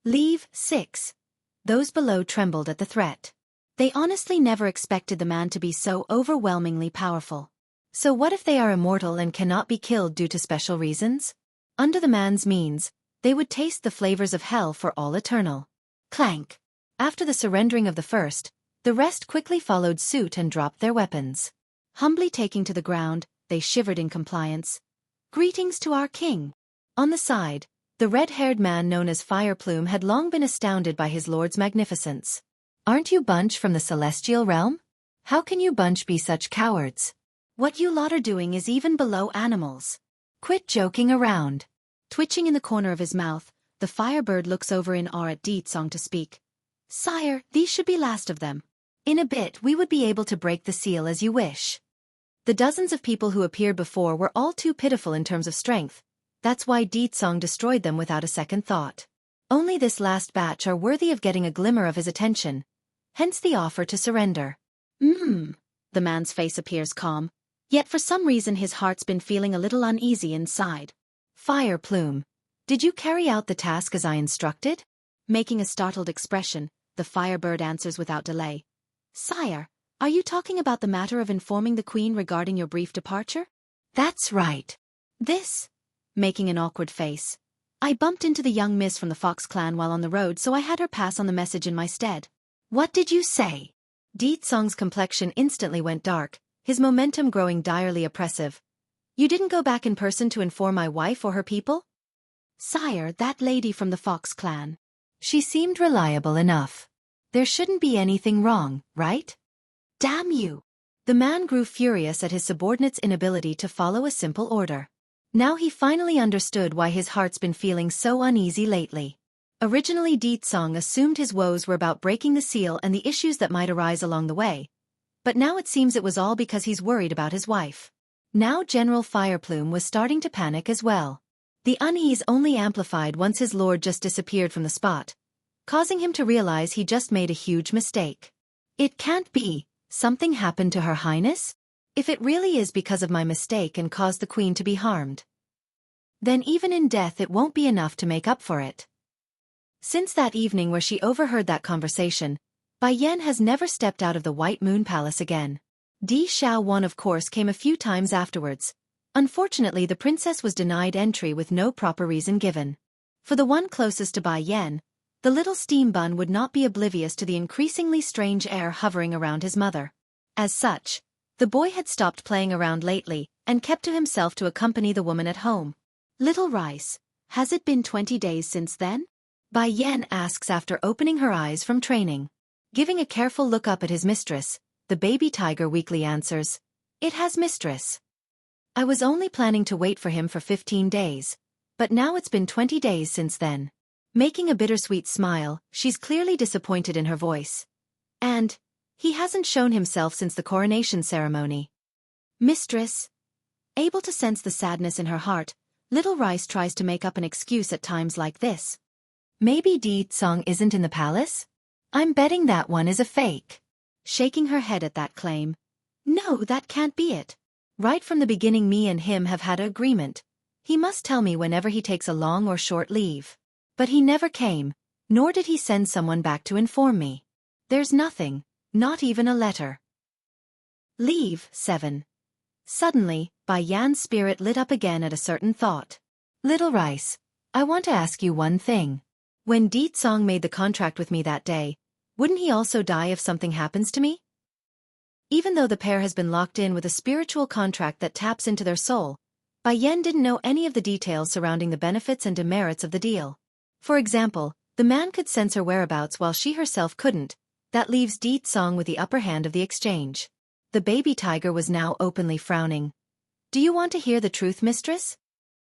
Leave 6. Those below trembled at the threat. They honestly never expected the man to be so overwhelmingly powerful. So what if they are immortal and cannot be killed due to special reasons? Under the man's means, they would taste the flavors of hell for all eternal. Clank. After the surrendering of the first, the rest quickly followed suit and dropped their weapons. Humbly taking to the ground, they shivered in compliance. Greetings to our king. On the side, the red-haired man known as Fireplume had long been astounded by his lord's magnificence. Aren't you bunch from the celestial realm? How can you bunch be such cowards? What you lot are doing is even below animals. Quit joking around. Twitching in the corner of his mouth, the firebird looks over in awe at Deetsong to speak. Sire, these should be last of them. In a bit we would be able to break the seal as you wish. The dozens of people who appeared before were all too pitiful in terms of strength. That's why Deetsong destroyed them without a second thought. Only this last batch are worthy of getting a glimmer of his attention. Hence the offer to surrender. The man's face appears calm, yet for some reason his heart's been feeling a little uneasy inside. Fireplume, did you carry out the task as I instructed? Making a startled expression, the firebird answers without delay. Sire, are you talking about the matter of informing the queen regarding your brief departure? That's right. Making an awkward face. I bumped into the young miss from the Fox clan while on the road, so I had her pass on the message in my stead. What did you say? Deetsong's complexion instantly went dark, his momentum growing direly oppressive. You didn't go back in person to inform my wife or her people? Sire, that lady from the Fox clan. She seemed reliable enough. There shouldn't be anything wrong, right? Damn you! The man grew furious at his subordinate's inability to follow a simple order. Now he finally understood why his heart's been feeling so uneasy lately. Originally Deetsong assumed his woes were about breaking the seal and the issues that might arise along the way. But now it seems it was all because he's worried about his wife. Now General Fireplume was starting to panic as well. The unease only amplified once his lord just disappeared from the spot, causing him to realize he just made a huge mistake. It can't be. Something happened to Her Highness? If it really is because of my mistake and caused the queen to be harmed, then even in death it won't be enough to make up for it. Since that evening where she overheard that conversation, Bai Yan has never stepped out of the White Moon Palace again. Di Xiaowan of course came a few times afterwards. Unfortunately the princess was denied entry with no proper reason given. For the one closest to Bai Yan, the little steam bun would not be oblivious to the increasingly strange air hovering around his mother. As such, the boy had stopped playing around lately and kept to himself to accompany the woman at home. Little Rice, has it been 20 days since then? Bai Yan asks after opening her eyes from training. Giving a careful look up at his mistress, the baby tiger weakly answers, It has, mistress. I was only planning to wait for him for 15 days, but now it's been 20 days since then. Making a bittersweet smile, she's clearly disappointed in her voice. And he hasn't shown himself since the coronation ceremony. Mistress. Able to sense the sadness in her heart, Little Rice tries to make up an excuse at times like this. Maybe Deetsong isn't in the palace? I'm betting that one is a fake. Shaking her head at that claim. No, that can't be it. Right from the beginning me and him have had an agreement. He must tell me whenever he takes a long or short leave. But he never came, nor did he send someone back to inform me. There's nothing, not even a letter. Leave 7. Suddenly, Bai Yan's spirit lit up again at a certain thought. Little Rice, I want to ask you one thing. When Deetsong made the contract with me that day, wouldn't he also die if something happens to me? Even though the pair has been locked in with a spiritual contract that taps into their soul, Bai Yan didn't know any of the details surrounding the benefits and demerits of the deal. For example, the man could sense her whereabouts while she herself couldn't. That leaves Deetsong with the upper hand of the exchange. The baby tiger was now openly frowning. Do you want to hear the truth, mistress?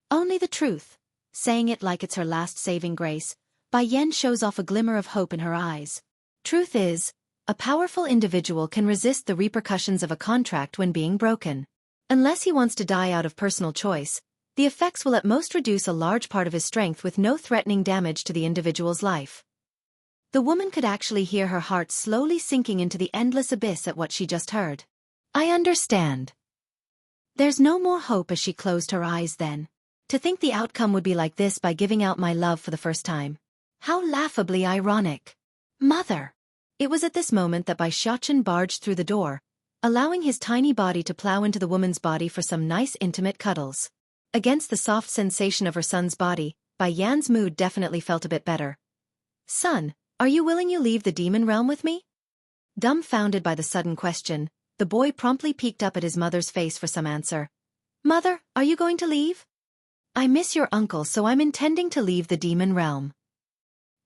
Only the truth. Saying it like it's her last saving grace, Bai Yan shows off a glimmer of hope in her eyes. Truth is, a powerful individual can resist the repercussions of a contract when being broken. Unless he wants to die out of personal choice, the effects will at most reduce a large part of his strength with no threatening damage to the individual's life. The woman could actually hear her heart slowly sinking into the endless abyss at what she just heard. I understand. There's no more hope as she closed her eyes then. To think the outcome would be like this by giving out my love for the first time. How laughably ironic. Mother! It was at this moment that Bai Xiaochen barged through the door, allowing his tiny body to plow into the woman's body for some nice intimate cuddles. Against the soft sensation of her son's body, Bai Yan's mood definitely felt a bit better. Son, are you willing to leave the demon realm with me? Dumbfounded by the sudden question, the boy promptly peeked up at his mother's face for some answer. Mother, are you going to leave? I miss your uncle, so I'm intending to leave the demon realm.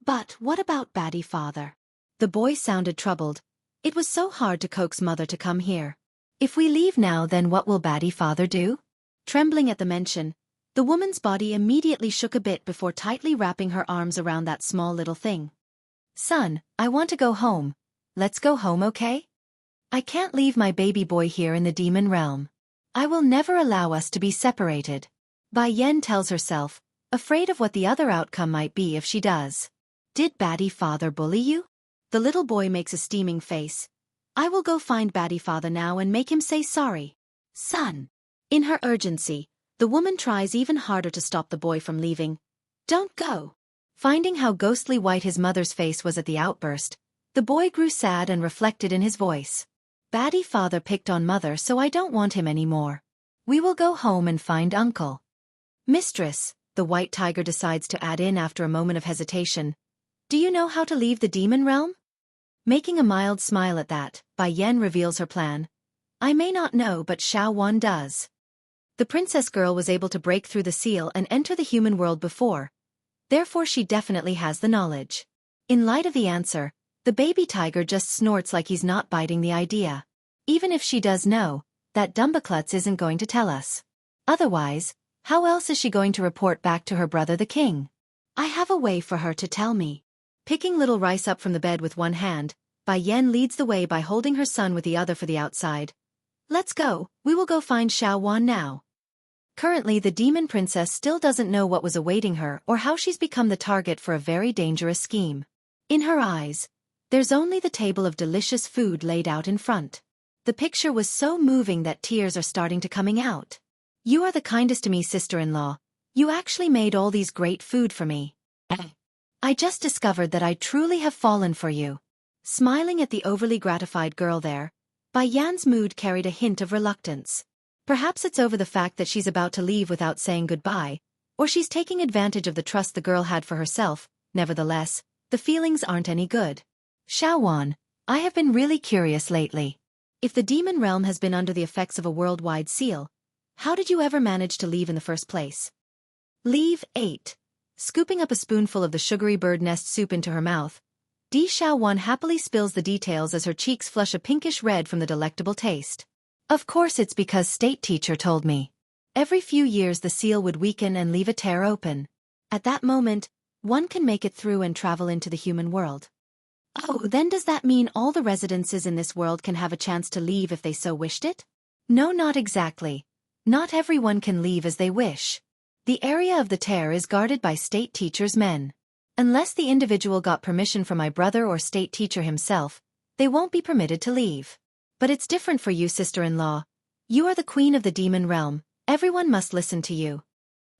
But what about baddie father? The boy sounded troubled. It was so hard to coax mother to come here. If we leave now, then what will baddie father do? Trembling at the mention, the woman's body immediately shook a bit before tightly wrapping her arms around that small little thing. Son, I want to go home. Let's go home, okay? I can't leave my baby boy here in the demon realm. I will never allow us to be separated. Bai Yan tells herself, afraid of what the other outcome might be if she does. Did baddie father bully you? The little boy makes a steaming face. I will go find baddie father now and make him say sorry. Son. In her urgency, the woman tries even harder to stop the boy from leaving. Don't go. Finding how ghostly white his mother's face was at the outburst, the boy grew sad and reflected in his voice. Baddie father picked on mother, so I don't want him anymore. We will go home and find uncle. Mistress, the white tiger decides to add in after a moment of hesitation. Do you know how to leave the demon realm? Making a mild smile at that, Bai Yan reveals her plan. I may not know, but Xiao Wan does. The princess girl was able to break through the seal and enter the human world before. Therefore she definitely has the knowledge. In light of the answer, the baby tiger just snorts like he's not biting the idea. Even if she does know, that Dumbaklutz isn't going to tell us. Otherwise, how else is she going to report back to her brother the king? I have a way for her to tell me. Picking little rice up from the bed with one hand, Bai Yan leads the way by holding her son with the other for the outside. Let's go, we will go find Xiao Wan now. Currently the demon princess still doesn't know what was awaiting her or how she's become the target for a very dangerous scheme. In her eyes, there's only the table of delicious food laid out in front. The picture was so moving that tears are starting to coming out. You are the kindest to me, sister-in-law. You actually made all these great food for me. I just discovered that I truly have fallen for you. Smiling at the overly gratified girl there, Bai Yan's mood carried a hint of reluctance. Perhaps it's over the fact that she's about to leave without saying goodbye, or she's taking advantage of the trust the girl had for herself. Nevertheless, the feelings aren't any good. Xiao Wan, I have been really curious lately. If the demon realm has been under the effects of a worldwide seal, how did you ever manage to leave in the first place? Leave 8. Scooping up a spoonful of the sugary bird nest soup into her mouth, Xiao Wan happily spills the details as her cheeks flush a pinkish red from the delectable taste. Of course it's because state teacher told me. Every few years the seal would weaken and leave a tear open. At that moment, one can make it through and travel into the human world. Oh, then does that mean all the residences in this world can have a chance to leave if they so wished it? No, not exactly. Not everyone can leave as they wish. The area of the tear is guarded by state teacher's men. Unless the individual got permission from my brother or state teacher himself, they won't be permitted to leave. But it's different for you, sister-in-law. You are the queen of the demon realm. Everyone must listen to you.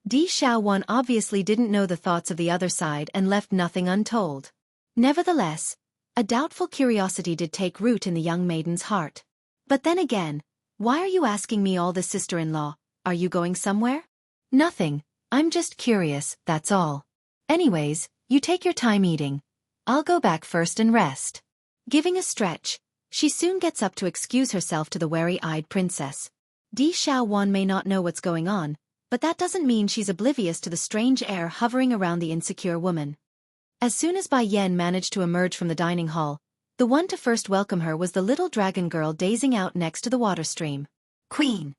Xiao Wan obviously didn't know the thoughts of the other side and left nothing untold. Nevertheless, a doubtful curiosity did take root in the young maiden's heart. But then again, why are you asking me all this, sister-in-law? Are you going somewhere? Nothing, I'm just curious, that's all. Anyways, you take your time eating. I'll go back first and rest. Giving a stretch, she soon gets up to excuse herself to the wary-eyed princess. Xiao Wan may not know what's going on, but that doesn't mean she's oblivious to the strange air hovering around the insecure woman. As soon as Bai Yan managed to emerge from the dining hall, the one to first welcome her was the little dragon girl dazing out next to the water stream. Queen!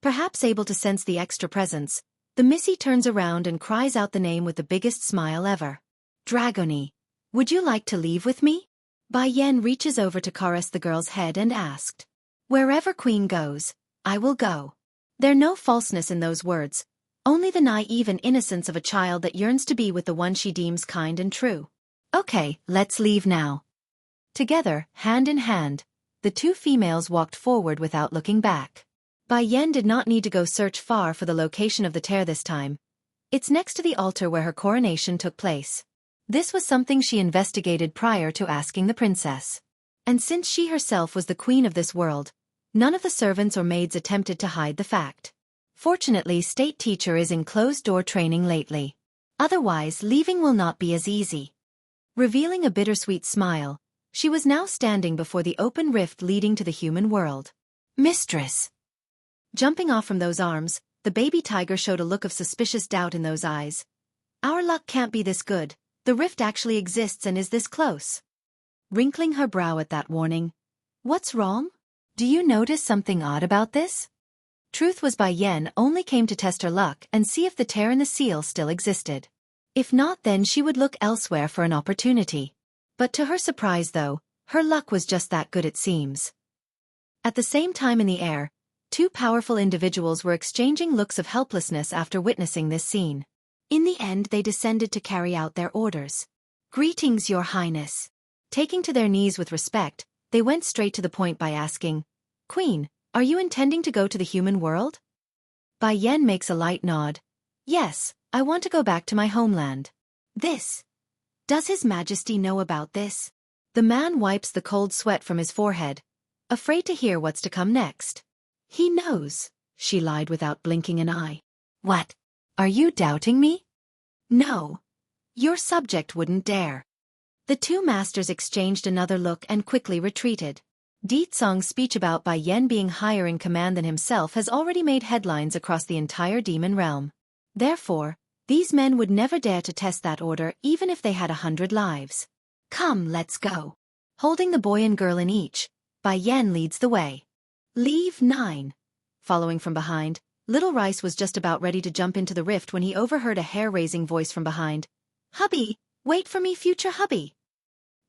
Perhaps able to sense the extra presence, the Missy turns around and cries out the name with the biggest smile ever. Dragony, would you like to leave with me? Bai Yan reaches over to caress the girl's head and asked. Wherever Queen goes, I will go. There's no falseness in those words, only the naive and innocence of a child that yearns to be with the one she deems kind and true. Okay, let's leave now. Together, hand in hand, the two females walked forward without looking back. Bai Yan did not need to go search far for the location of the tear this time. It's next to the altar where her coronation took place. This was something she investigated prior to asking the princess. And since she herself was the queen of this world, none of the servants or maids attempted to hide the fact. Fortunately, state teacher is in closed-door training lately. Otherwise, leaving will not be as easy. Revealing a bittersweet smile, she was now standing before the open rift leading to the human world. Mistress! Jumping off from those arms, the baby tiger showed a look of suspicious doubt in those eyes. Our luck can't be this good. The rift actually exists and is this close. Wrinkling her brow at that warning. What's wrong? Do you notice something odd about this? Truth was Bai Yan only came to test her luck and see if the tear in the seal still existed. If not, then she would look elsewhere for an opportunity. But to her surprise though, her luck was just that good it seems. At the same time in the air, two powerful individuals were exchanging looks of helplessness after witnessing this scene. In the end they descended to carry out their orders. Greetings, Your Highness. Taking to their knees with respect, they went straight to the point by asking, Queen, are you intending to go to the human world? Bai Yan makes a light nod. Yes, I want to go back to my homeland. This. Does His Majesty know about this? The man wipes the cold sweat from his forehead, afraid to hear what's to come next. He knows, she lied without blinking an eye. What? Are you doubting me? No. Your subject wouldn't dare. The two masters exchanged another look and quickly retreated. Di Tsong's speech about Bai Yan being higher in command than himself has already made headlines across the entire demon realm. Therefore, these men would never dare to test that order even if they had 100 lives. Come, let's go. Holding the boy and girl in each, Bai Yan leads the way. Leave 9. Following from behind, Little Rice was just about ready to jump into the rift when he overheard a hair-raising voice from behind. Hubby, wait for me, future hubby.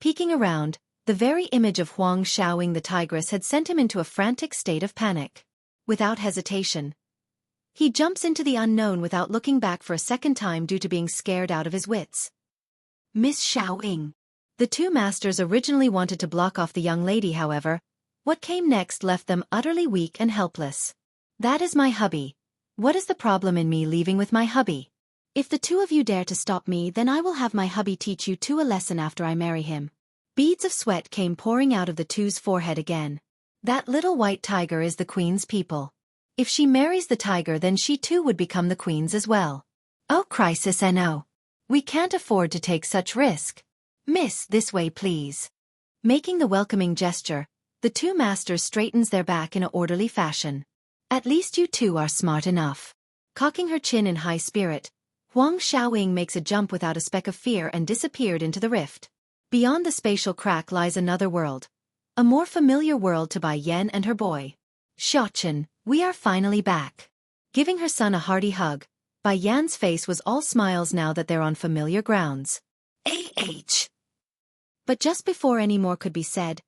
Peeking around, the very image of Huang Xiaoying the tigress had sent him into a frantic state of panic. Without hesitation, he jumps into the unknown without looking back for a second time due to being scared out of his wits. Miss Xiaoying. The two masters originally wanted to block off the young lady, however. What came next left them utterly weak and helpless. That is my hubby. What is the problem in me leaving with my hubby? If the two of you dare to stop me, then I will have my hubby teach you two a lesson after I marry him. Beads of sweat came pouring out of the two's forehead again. That little white tiger is the queen's people. If she marries the tiger, then she too would become the queen's as well. Oh, crisis no. We can't afford to take such risk. Miss, this way please. Making the welcoming gesture, the two masters straightens their back in an orderly fashion. At least you two are smart enough. Cocking her chin in high spirit, Huang Xiaoying makes a jump without a speck of fear and disappeared into the rift. Beyond the spatial crack lies another world. A more familiar world to Bai Yan and her boy. Xiaochen, we are finally back. Giving her son a hearty hug, Bai Yan's face was all smiles now that they're on familiar grounds. Ah! But just before any more could be said,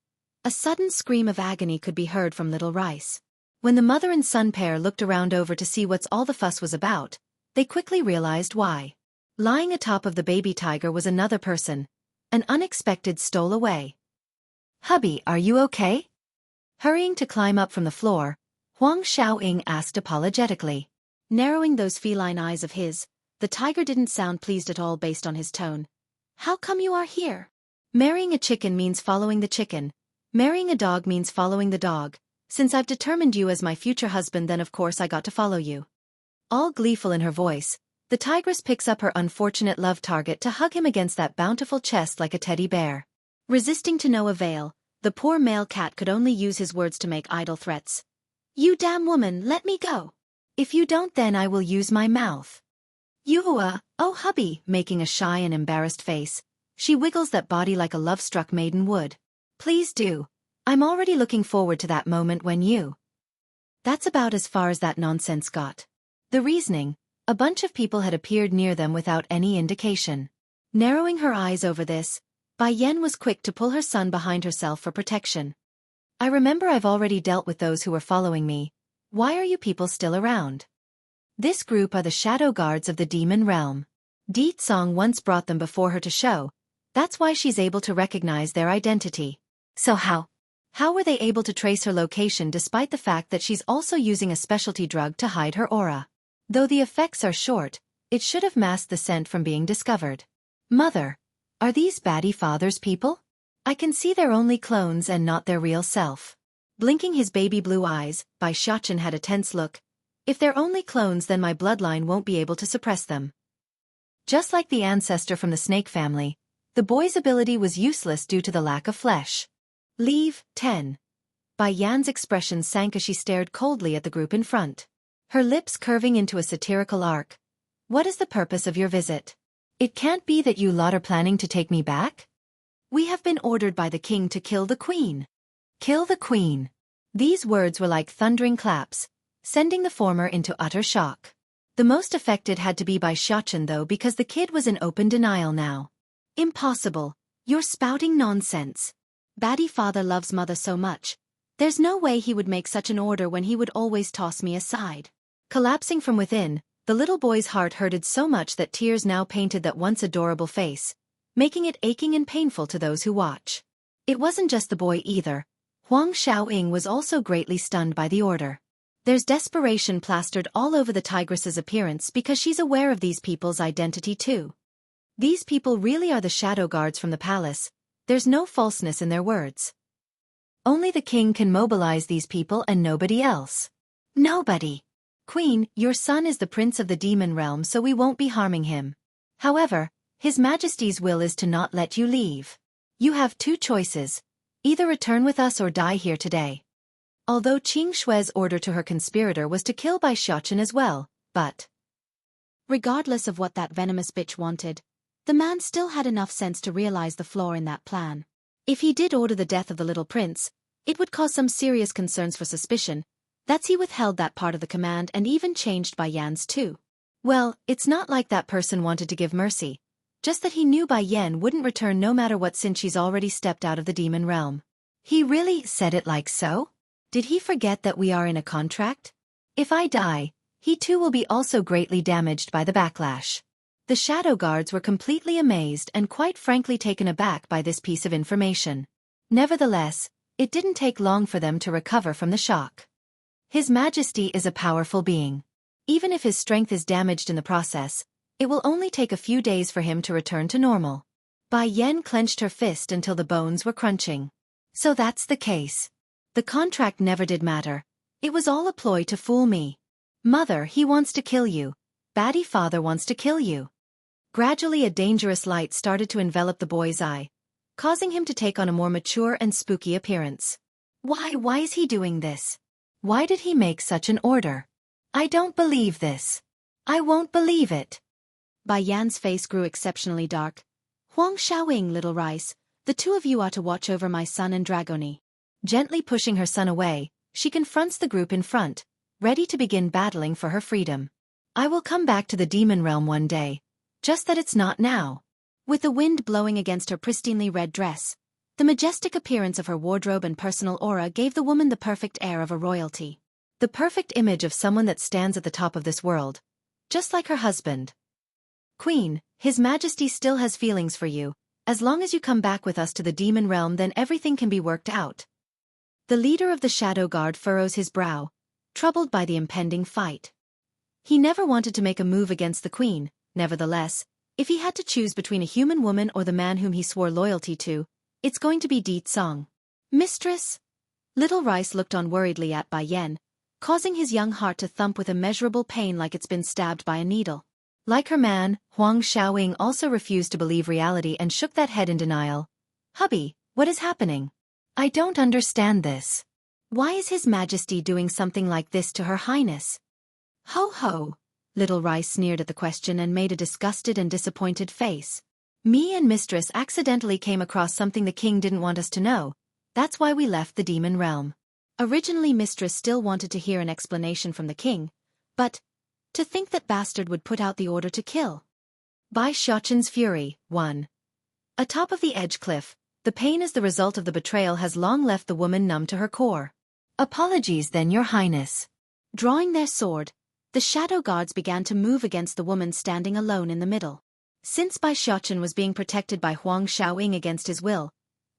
a sudden scream of agony could be heard from Little Rice. When the mother and son pair looked around over to see what's all the fuss was about, they quickly realized why. Lying atop of the baby tiger was another person. An unexpected stole away. Hubby, are you okay? Hurrying to climb up from the floor, Huang Xiaoying asked apologetically. Narrowing those feline eyes of his, the tiger didn't sound pleased at all based on his tone. How come you are here? Marrying a chicken means following the chicken. Marrying a dog means following the dog. Since I've determined you as my future husband, then of course I got to follow you. All gleeful in her voice, the tigress picks up her unfortunate love target to hug him against that bountiful chest like a teddy bear. Resisting to no avail, the poor male cat could only use his words to make idle threats. You damn woman, let me go. If you don't, then I will use my mouth. You, oh hubby, making a shy and embarrassed face. She wiggles that body like a love-struck maiden would. Please do. I'm already looking forward to that moment when you... That's about as far as that nonsense got. The reasoning, a bunch of people had appeared near them without any indication. Narrowing her eyes over this, Bai Yan was quick to pull her son behind herself for protection. I remember I've already dealt with those who were following me. Why are you people still around? This group are the shadow guards of the demon realm. Di Tsong once brought them before her to show. That's why she's able to recognize their identity. So how were they able to trace her location despite the fact that she's also using a specialty drug to hide her aura? Though the effects are short, it should have masked the scent from being discovered. Mother, Are these baddie father's people? I can see they're only clones and not their real self. Blinking his baby blue eyes, Bai Xiaochen had a tense look. If they're only clones, then my bloodline won't be able to suppress them. Just like the ancestor from the snake family, the boy's ability was useless due to the lack of flesh. Leave, 10. Bai Yan's expression sank as she stared coldly at the group in front. Her lips curving into a satirical arc. What is the purpose of your visit? It can't be that you lot are planning to take me back? We have been ordered by the king to kill the queen. Kill the queen. These words were like thundering claps, sending the former into utter shock. The most affected had to be Bai Xiaochen though, because the kid was in open denial now. Impossible. You're spouting nonsense. Baddie father loves mother so much. There's no way he would make such an order when he would always toss me aside. Collapsing from within, the little boy's heart hurted so much that tears now painted that once adorable face, making it aching and painful to those who watch. It wasn't just the boy either. Huang Xiaoying was also greatly stunned by the order. There's desperation plastered all over the tigress's appearance because she's aware of these people's identity too. These people really are the shadow guards from the palace. There's no falseness in their words. Only the king can mobilize these people and nobody else. Nobody. Queen, your son is the prince of the demon realm, so we won't be harming him. However, His Majesty's will is to not let you leave. You have two choices. Either return with us or die here today. Although Qing Shui's order to her conspirator was to kill Bai Xiaochen as well, but regardless of what that venomous bitch wanted, the man still had enough sense to realize the flaw in that plan. If he did order the death of the little prince, it would cause some serious concerns for suspicion. That's he withheld that part of the command and even changed Bai Yan's too. Well, it's not like that person wanted to give mercy, just that he knew Bai Yan wouldn't return no matter what since she's already stepped out of the demon realm. He really said it like so? Did he forget that we are in a contract? If I die, he too will be also greatly damaged by the backlash. The shadow guards were completely amazed and quite frankly taken aback by this piece of information. Nevertheless, it didn't take long for them to recover from the shock. His Majesty is a powerful being. Even if his strength is damaged in the process, it will only take a few days for him to return to normal. Bai Yan clenched her fist until the bones were crunching. So that's the case. The contract never did matter. It was all a ploy to fool me. Mother, he wants to kill you. Baddie father wants to kill you. Gradually a dangerous light started to envelop the boy's eye, causing him to take on a more mature and spooky appearance. Why is he doing this? Why did he make such an order? I don't believe this. I won't believe it. Bai Yan's face grew exceptionally dark. Huang Xiaoying, little rice, the two of you are to watch over my son and Dragoni. Gently pushing her son away, she confronts the group in front, ready to begin battling for her freedom. I will come back to the demon realm one day, just that it's not now. With the wind blowing against her pristinely red dress, the majestic appearance of her wardrobe and personal aura gave the woman the perfect air of a royalty. The perfect image of someone that stands at the top of this world, just like her husband. Queen, His Majesty still has feelings for you. As long as you come back with us to the demon realm, then everything can be worked out. The leader of the Shadow Guard furrows his brow, troubled by the impending fight. He never wanted to make a move against the queen. Nevertheless, if he had to choose between a human woman or the man whom he swore loyalty to, it's going to be Di Tsong. Mistress? Little Rice looked on worriedly at Bai Yan, causing his young heart to thump with immeasurable pain like it's been stabbed by a needle. Like her man, Huang Xiaoying also refused to believe reality and shook that head in denial. Hubby, what is happening? I don't understand this. Why is His Majesty doing something like this to Her Highness? Ho ho! Little Rice sneered at the question and made a disgusted and disappointed face. Me and Mistress accidentally came across something the king didn't want us to know. That's why we left the demon realm. Originally Mistress still wanted to hear an explanation from the king, but to think that bastard would put out the order to kill. Bai Xiaochen's fury, 1. Atop of the edge cliff, the pain as the result of the betrayal has long left the woman numb to her core. Apologies then, Your Highness. Drawing their sword, the shadow guards began to move against the woman standing alone in the middle. Since Bai Xiaochen was being protected by Huang Xiaoying against his will,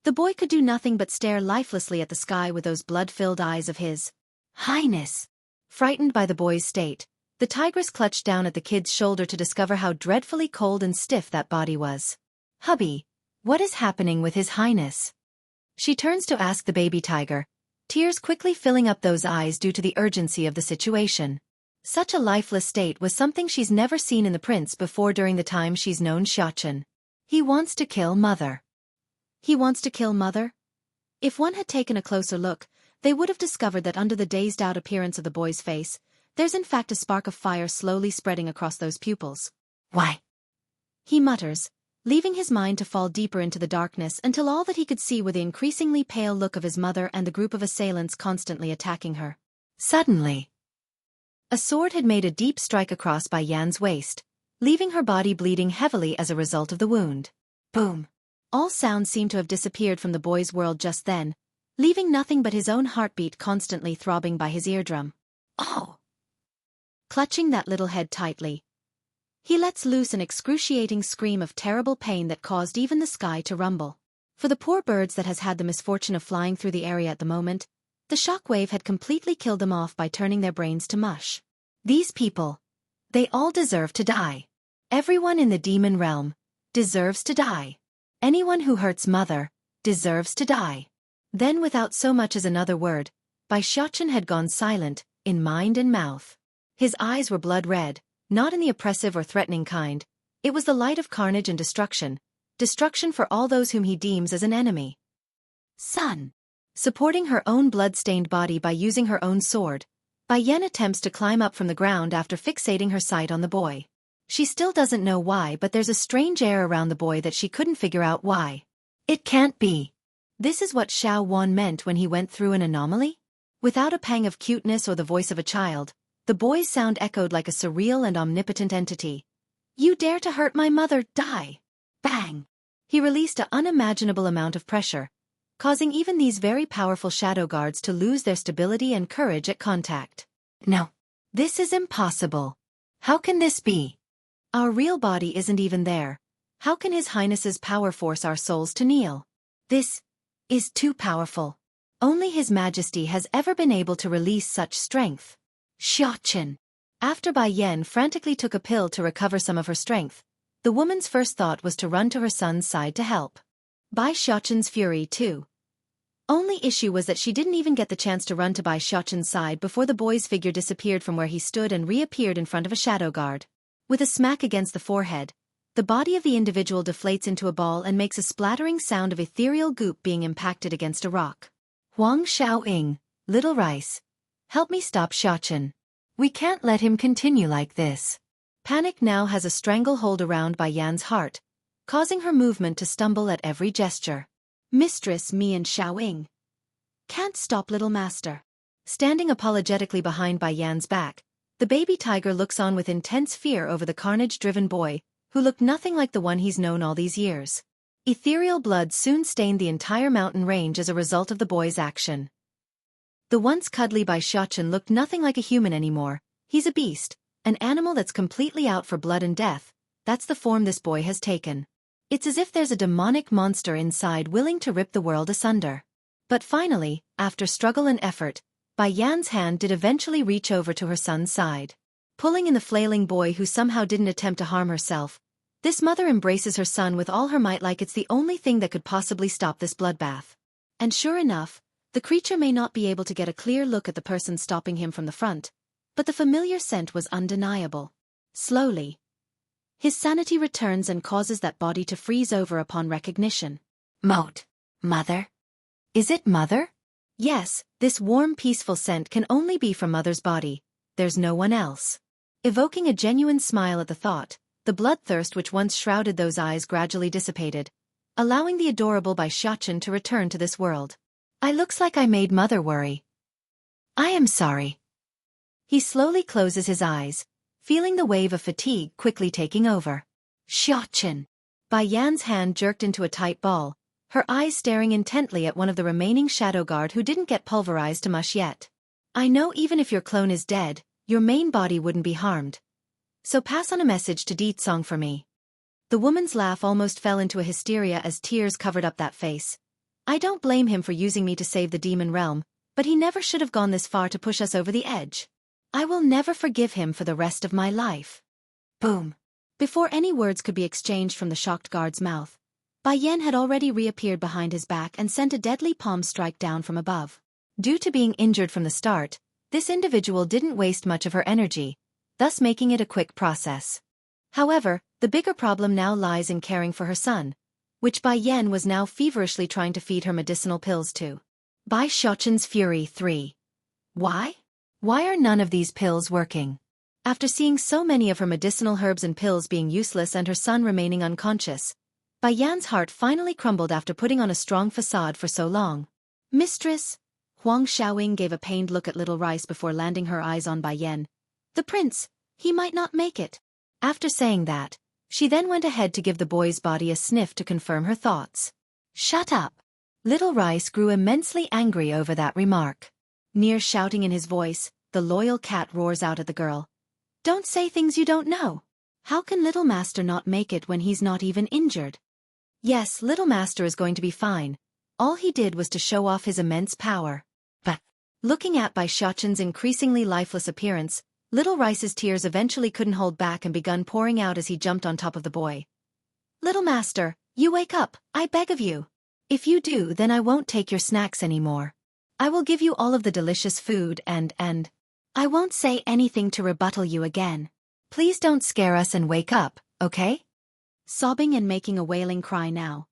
the boy could do nothing but stare lifelessly at the sky with those blood-filled eyes of his. Highness! Frightened by the boy's state, the tigress clutched down at the kid's shoulder to discover how dreadfully cold and stiff that body was. Hubby, What is happening with His Highness? She turns to ask the baby tiger, tears quickly filling up those eyes due to the urgency of the situation. Such a lifeless state was something she's never seen in the prince before during the time she's known Xiaochen. He wants to kill Mother. He wants to kill Mother? If one had taken a closer look, they would have discovered that under the dazed-out appearance of the boy's face, there's in fact a spark of fire slowly spreading across those pupils. Why? He mutters, leaving his mind to fall deeper into the darkness until all that he could see were the increasingly pale look of his mother and the group of assailants constantly attacking her. Suddenly, a sword had made a deep strike across Bai Yan's waist, leaving her body bleeding heavily as a result of the wound. Boom! All sound seemed to have disappeared from the boy's world just then, leaving nothing but his own heartbeat constantly throbbing by his eardrum. Oh! Clutching that little head tightly, he lets loose an excruciating scream of terrible pain that caused even the sky to rumble. For the poor birds that has had the misfortune of flying through the area at the moment, the shockwave had completely killed them off by turning their brains to mush. These people, they all deserve to die. Everyone in the demon realm deserves to die. Anyone who hurts Mother deserves to die. Then without so much as another word, Bai Xiaochen had gone silent, in mind and mouth. His eyes were blood red, not in the oppressive or threatening kind. It was the light of carnage and destruction for all those whom he deems as an enemy. Son. Supporting her own blood-stained body by using her own sword, Bai Yan attempts to climb up from the ground after fixating her sight on the boy. She still doesn't know why, but there's a strange air around the boy that she couldn't figure out why. It can't be. This is what Xiao Wan meant when he went through an anomaly? Without a pang of cuteness or the voice of a child, the boy's sound echoed like a surreal and omnipotent entity. You dare to hurt my mother, die! Bang! He released an unimaginable amount of pressure, causing even these very powerful shadow guards to lose their stability and courage at contact. No. This is impossible. How can this be? Our real body isn't even there. How can His Highness's power force our souls to kneel? This is too powerful. Only His Majesty has ever been able to release such strength. Xiaochen. After Bai Yan frantically took a pill to recover some of her strength, the woman's first thought was to run to her son's side to help. Bai Xiaochen's fury too. Only issue was that she didn't even get the chance to run to Bai Xiaochen's side before the boy's figure disappeared from where he stood and reappeared in front of a shadow guard. With a smack against the forehead, the body of the individual deflates into a ball and makes a splattering sound of ethereal goop being impacted against a rock. Huang Xiaoying, Little Rice. Help me stop Xiaochen. We can't let him continue like this. Panic now has a stranglehold around Bai Yan's heart, causing her movement to stumble at every gesture. Mistress Me and Xiaoying. Can't stop little master. Standing apologetically behind Bai Yan's back, the baby tiger looks on with intense fear over the carnage-driven boy, who looked nothing like the one he's known all these years. Ethereal blood soon stained the entire mountain range as a result of the boy's action. The once cuddly Bai Xiaochen looked nothing like a human anymore. He's a beast, an animal that's completely out for blood and death. That's the form this boy has taken. It's as if there's a demonic monster inside willing to rip the world asunder. But finally, after struggle and effort, Bai Yan's hand did eventually reach over to her son's side. Pulling in the flailing boy who somehow didn't attempt to harm herself, this mother embraces her son with all her might like it's the only thing that could possibly stop this bloodbath. And sure enough, the creature may not be able to get a clear look at the person stopping him from the front, but the familiar scent was undeniable. Slowly, his sanity returns and causes that body to freeze over upon recognition. Moat. Mother? Is it Mother? Yes, this warm peaceful scent can only be from Mother's body. There's no one else. Evoking a genuine smile at the thought, the bloodthirst which once shrouded those eyes gradually dissipated, allowing the adorable Bai Xiaochen to return to this world. I looks like I made Mother worry. I am sorry. He slowly closes his eyes, feeling the wave of fatigue quickly taking over. Xiaochen. Bai Yan's hand jerked into a tight ball, her eyes staring intently at one of the remaining shadow guard who didn't get pulverized to mush yet. I know even if your clone is dead, your main body wouldn't be harmed. So pass on a message to Song for me. The woman's laugh almost fell into a hysteria as tears covered up that face. I don't blame him for using me to save the demon realm, but he never should have gone this far to push us over the edge. I will never forgive him for the rest of my life. Boom. Before any words could be exchanged from the shocked guard's mouth, Bai Yan had already reappeared behind his back and sent a deadly palm strike down from above. Due to being injured from the start, this individual didn't waste much of her energy, thus making it a quick process. However, the bigger problem now lies in caring for her son, which Bai Yan was now feverishly trying to feed her medicinal pills to. Bai Xiaoqin's Fury 3. Why? Why are none of these pills working? After seeing so many of her medicinal herbs and pills being useless and her son remaining unconscious, Bai Yan's heart finally crumbled after putting on a strong facade for so long. Mistress? Huang Xiaoying gave a pained look at Little Rice before landing her eyes on Bai Yan. The prince, he might not make it. After saying that, she then went ahead to give the boy's body a sniff to confirm her thoughts. Shut up. Little Rice grew immensely angry over that remark. Near shouting in his voice, the loyal cat roars out at the girl. Don't say things you don't know. How can Little Master not make it when he's not even injured? Yes, Little Master is going to be fine. All he did was to show off his immense power. But, looking at Bai Xiaoqin's increasingly lifeless appearance, Little Rice's tears eventually couldn't hold back and begun pouring out as he jumped on top of the boy. Little Master, you wake up, I beg of you. If you do, then I won't take your snacks anymore. I will give you all of the delicious food and I won't say anything to rebuttal you again. Please don't scare us and wake up, okay? Sobbing and making a wailing cry now.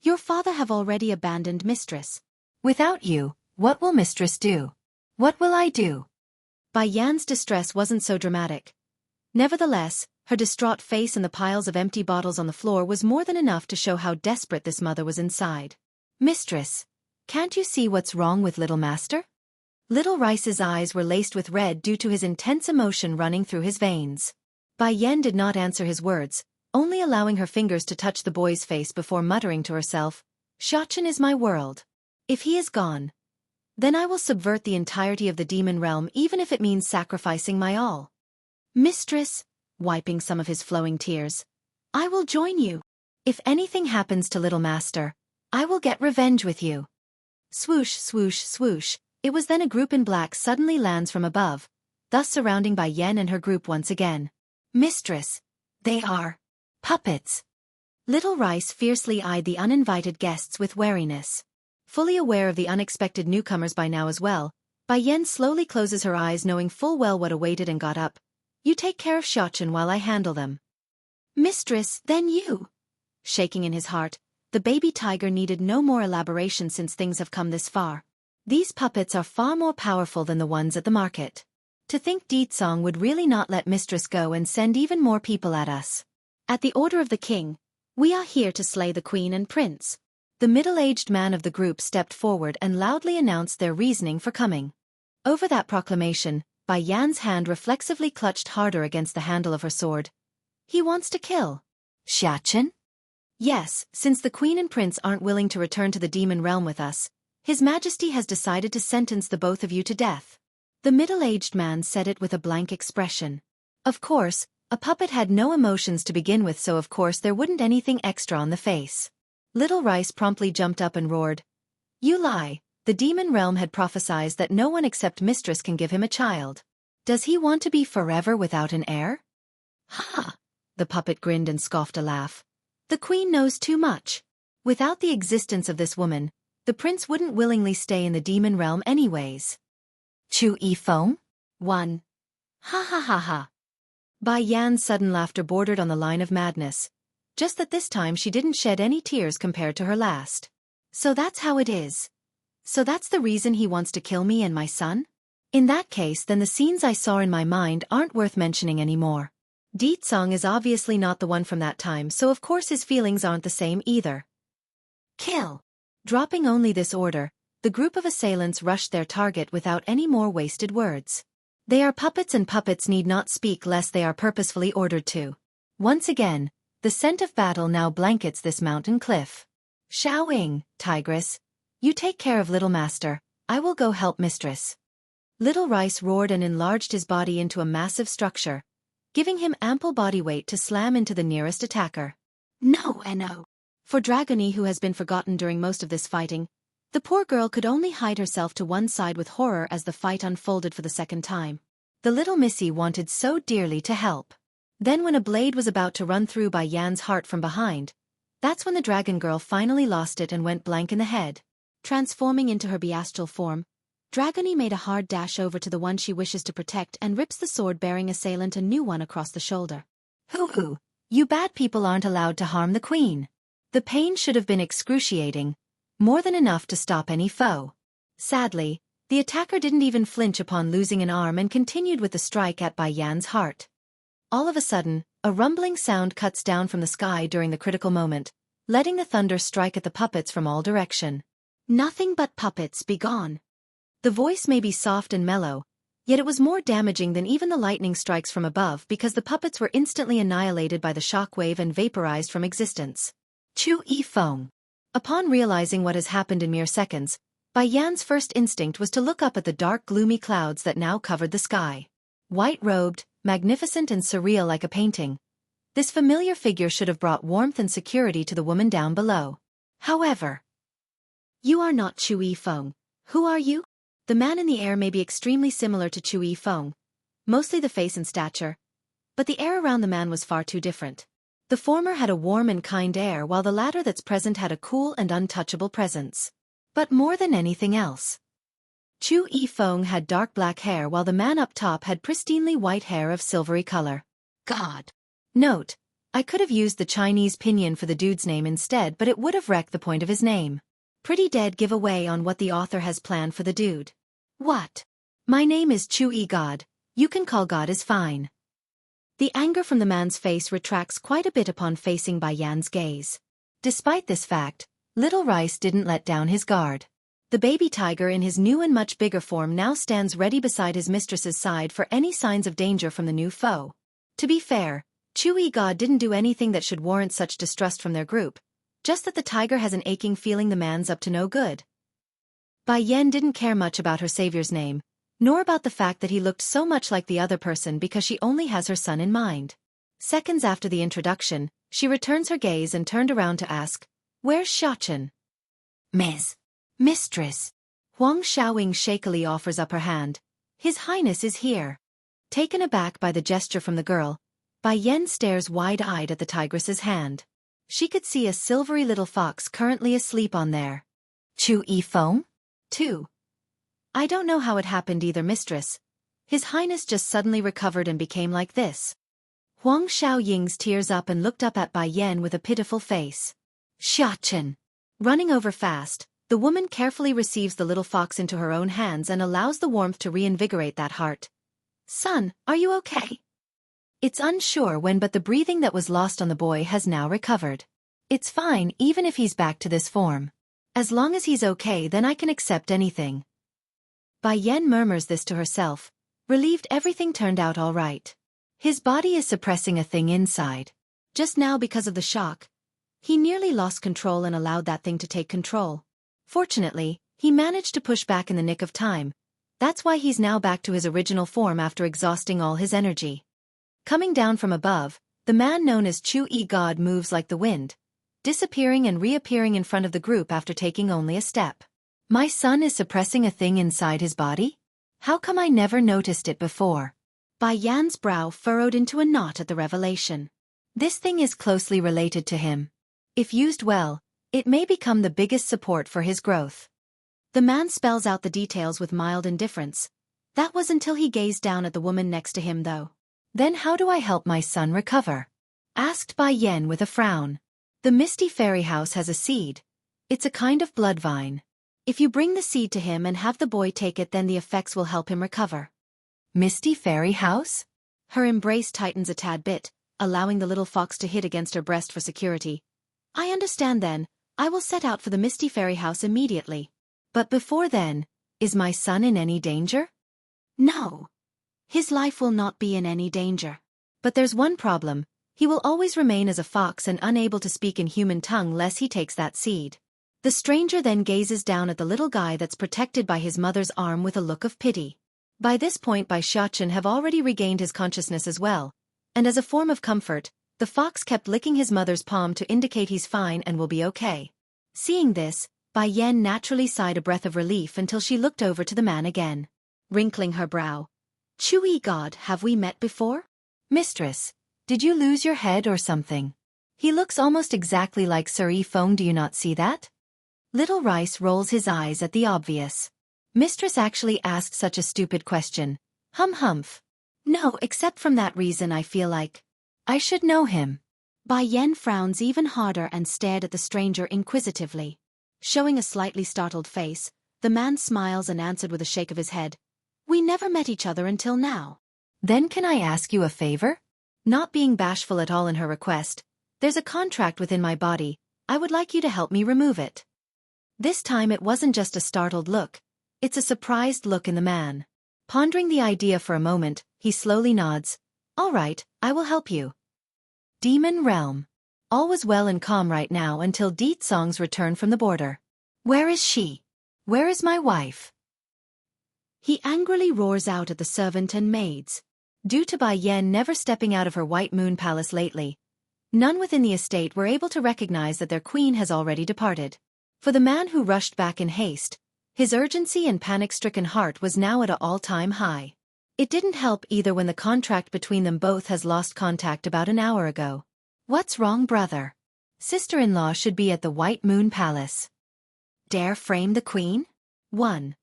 Your father have already abandoned Mistress. Without you, what will Mistress do? What will I do? Bai Yan's distress wasn't so dramatic. Nevertheless, her distraught face and the piles of empty bottles on the floor was more than enough to show how desperate this mother was inside. Mistress, can't you see what's wrong with Little Master? Little Rice's eyes were laced with red due to his intense emotion running through his veins. Bai Yan did not answer his words, only allowing her fingers to touch the boy's face before muttering to herself, Xiaoqin is my world. If he is gone, then I will subvert the entirety of the demon realm even if it means sacrificing my all. Mistress, wiping some of his flowing tears, I will join you. If anything happens to Little Master, I will get revenge with you. Swoosh, swoosh, swoosh. It was then a group in black suddenly lands from above, thus surrounding Bai Yan and her group once again. Mistress, they are puppets. Little Rice fiercely eyed the uninvited guests with wariness. Fully aware of the unexpected newcomers by now as well, Bai Yan slowly closes her eyes knowing full well what awaited and got up. You take care of Xiaoqin while I handle them. Mistress, then you. Shaking in his heart, the baby tiger needed no more elaboration since things have come this far. These puppets are far more powerful than the ones at the market. To think Deetsong would really not let Mistress go and send even more people at us. At the order of the king, we are here to slay the queen and prince. The middle-aged man of the group stepped forward and loudly announced their reasoning for coming. Over that proclamation, Bai Yan's hand reflexively clutched harder against the handle of her sword. He wants to kill Xiaoqin? Yes, since the queen and prince aren't willing to return to the demon realm with us, His Majesty has decided to sentence the both of you to death. The middle-aged man said it with a blank expression. Of course, a puppet had no emotions to begin with, so of course there wouldn't anything extra on the face. Little Rice promptly jumped up and roared. You lie, the demon realm had prophesied that no one except Mistress can give him a child. Does he want to be forever without an heir? Ha! The puppet grinned and scoffed a laugh. The queen knows too much. Without the existence of this woman, the prince wouldn't willingly stay in the demon realm anyways. Xueqi foam? 1. Ha ha ha ha. Bai Yan's sudden laughter bordered on the line of madness. Just that this time she didn't shed any tears compared to her last. So that's how it is. So that's the reason he wants to kill me and my son? In that case, then the scenes I saw in my mind aren't worth mentioning anymore. Deetsong is obviously not the one from that time, so of course his feelings aren't the same either. Kill. Dropping only this order, the group of assailants rushed their target without any more wasted words. They are puppets and puppets need not speak lest they are purposefully ordered to. Once again, the scent of battle now blankets this mountain cliff. Xiaoying, Tigress, you take care of Little Master, I will go help Mistress. Little Rice roared and enlarged his body into a massive structure, giving him ample body weight to slam into the nearest attacker. No. For Dragony, who has been forgotten during most of this fighting, the poor girl could only hide herself to one side with horror as the fight unfolded for the second time. The little missy wanted so dearly to help. Then when a blade was about to run through Bai Yan's heart from behind, That's when the dragon girl finally lost it and went blank in the head. Transforming into her bestial form, Dragony made a hard dash over to the one she wishes to protect and rips the sword-bearing assailant a new one across the shoulder. Hoo-hoo! You bad people aren't allowed to harm the queen. The pain should have been excruciating, more than enough to stop any foe. Sadly, the attacker didn't even flinch upon losing an arm and continued with the strike at Bai Yan's heart. All of a sudden, a rumbling sound cuts down from the sky during the critical moment, letting the thunder strike at the puppets from all direction. Nothing but puppets, be gone. The voice may be soft and mellow, yet it was more damaging than even the lightning strikes from above because the puppets were instantly annihilated by the shockwave and vaporized from existence. Xueqi Feng. Upon realizing what has happened in mere seconds, Bai Yan's first instinct was to look up at the dark gloomy clouds that now covered the sky. White-robed, magnificent and surreal like a painting, this familiar figure should have brought warmth and security to the woman down below. However, you are not Xueqi Feng. Who are you? The man in the air may be extremely similar to Xueqi Feng, mostly the face and stature, but the air around the man was far too different. The former had a warm and kind air while the latter that's present had a cool and untouchable presence. But more than anything else, Xueqi Feng had dark black hair while the man up top had pristinely white hair of silvery color. God. Note, I could have used the Chinese pinyin for the dude's name instead, but it would have wrecked the point of his name. Pretty dead giveaway on what the author has planned for the dude. What? My name is Xueqi God, you can call God is fine. The anger from the man's face retracts quite a bit upon facing Bai Yan's gaze. Despite this fact, Little Rice didn't let down his guard. The baby tiger in his new and much bigger form now stands ready beside his mistress's side for any signs of danger from the new foe. To be fair, Xueqi God didn't do anything that should warrant such distrust from their group, just that the tiger has an aching feeling the man's up to no good. Bai Yan didn't care much about her savior's name, nor about the fact that he looked so much like the other person because she only has her son in mind. Seconds after the introduction, she returns her gaze and turned around to ask, "Where's Xianxia?" Mistress. Huang Xiaoying shakily offers up her hand. His Highness is here. Taken aback by the gesture from the girl, Bai Yan stares wide-eyed at the tigress's hand. She could see a silvery little fox currently asleep on there. Xueqi Feng? 2. I don't know how it happened either, mistress. His Highness just suddenly recovered and became like this. Huang Xiaoying's tears up and looked up at Bai Yan with a pitiful face. Xianxia. Running over fast, the woman carefully receives the little fox into her own hands and allows the warmth to reinvigorate that heart. Son, are you okay? It's unsure when, but the breathing that was lost on the boy has now recovered. It's fine even if he's back to this form. As long as he's okay, then I can accept anything. Bai Yan murmurs this to herself, relieved everything turned out all right. His body is suppressing a thing inside. Just now because of the shock, he nearly lost control and allowed that thing to take control. Fortunately, he managed to push back in the nick of time. That's why he's now back to his original form after exhausting all his energy. Coming down from above, the man known as Xueqi God moves like the wind, disappearing and reappearing in front of the group after taking only a step. My son is suppressing a thing inside his body? How come I never noticed it before? Bai Yan's brow furrowed into a knot at the revelation. This thing is closely related to him. If used well, it may become the biggest support for his growth. The man spells out the details with mild indifference. That was until he gazed down at the woman next to him though. Then how do I help my son recover? Asked Bai Yan with a frown. The Misty Fairy House has a seed. It's a kind of blood vine. If you bring the seed to him and have the boy take it, then the effects will help him recover. Misty Fairy House? Her embrace tightens a tad bit, allowing the little fox to hit against her breast for security. I understand then. I will set out for the Misty Fairy House immediately. But before then, is my son in any danger? No. His life will not be in any danger. But there's one problem. He will always remain as a fox and unable to speak in human tongue lest he takes that seed. The stranger then gazes down at the little guy that's protected by his mother's arm with a look of pity. By this point Bai Xianxia have already regained his consciousness as well, and as a form of comfort, the fox kept licking his mother's palm to indicate he's fine and will be okay. Seeing this, Bai Yan naturally sighed a breath of relief until she looked over to the man again. Wrinkling her brow. Xueqi God, have we met before? Mistress, did you lose your head or something? He looks almost exactly like Sir Feng, do you not see that? Little Rice rolls his eyes at the obvious. Mistress actually asked such a stupid question. Humph. No, except from that reason I feel like I should know him. Bai Yan frowns even harder and stared at the stranger inquisitively. Showing a slightly startled face, the man smiles and answered with a shake of his head. We never met each other until now. Then can I ask you a favor? Not being bashful at all in her request, there's a contract within my body, I would like you to help me remove it. This time it wasn't just a startled look, it's a surprised look in the man. Pondering the idea for a moment, he slowly nods. All right, I will help you. Demon Realm. All was well and calm right now until Deet Song's return from the border. Where is she? Where is my wife? He angrily roars out at the servant and maids. Due to Bai Yan never stepping out of her White Moon Palace lately, none within the estate were able to recognize that their queen has already departed. For the man who rushed back in haste, his urgency and panic-stricken heart was now at an all-time high. It didn't help either when the contract between them both has lost contact about an hour ago. What's wrong, brother? Sister-in-law should be at the White Moon Palace. Dare frame the queen? 1.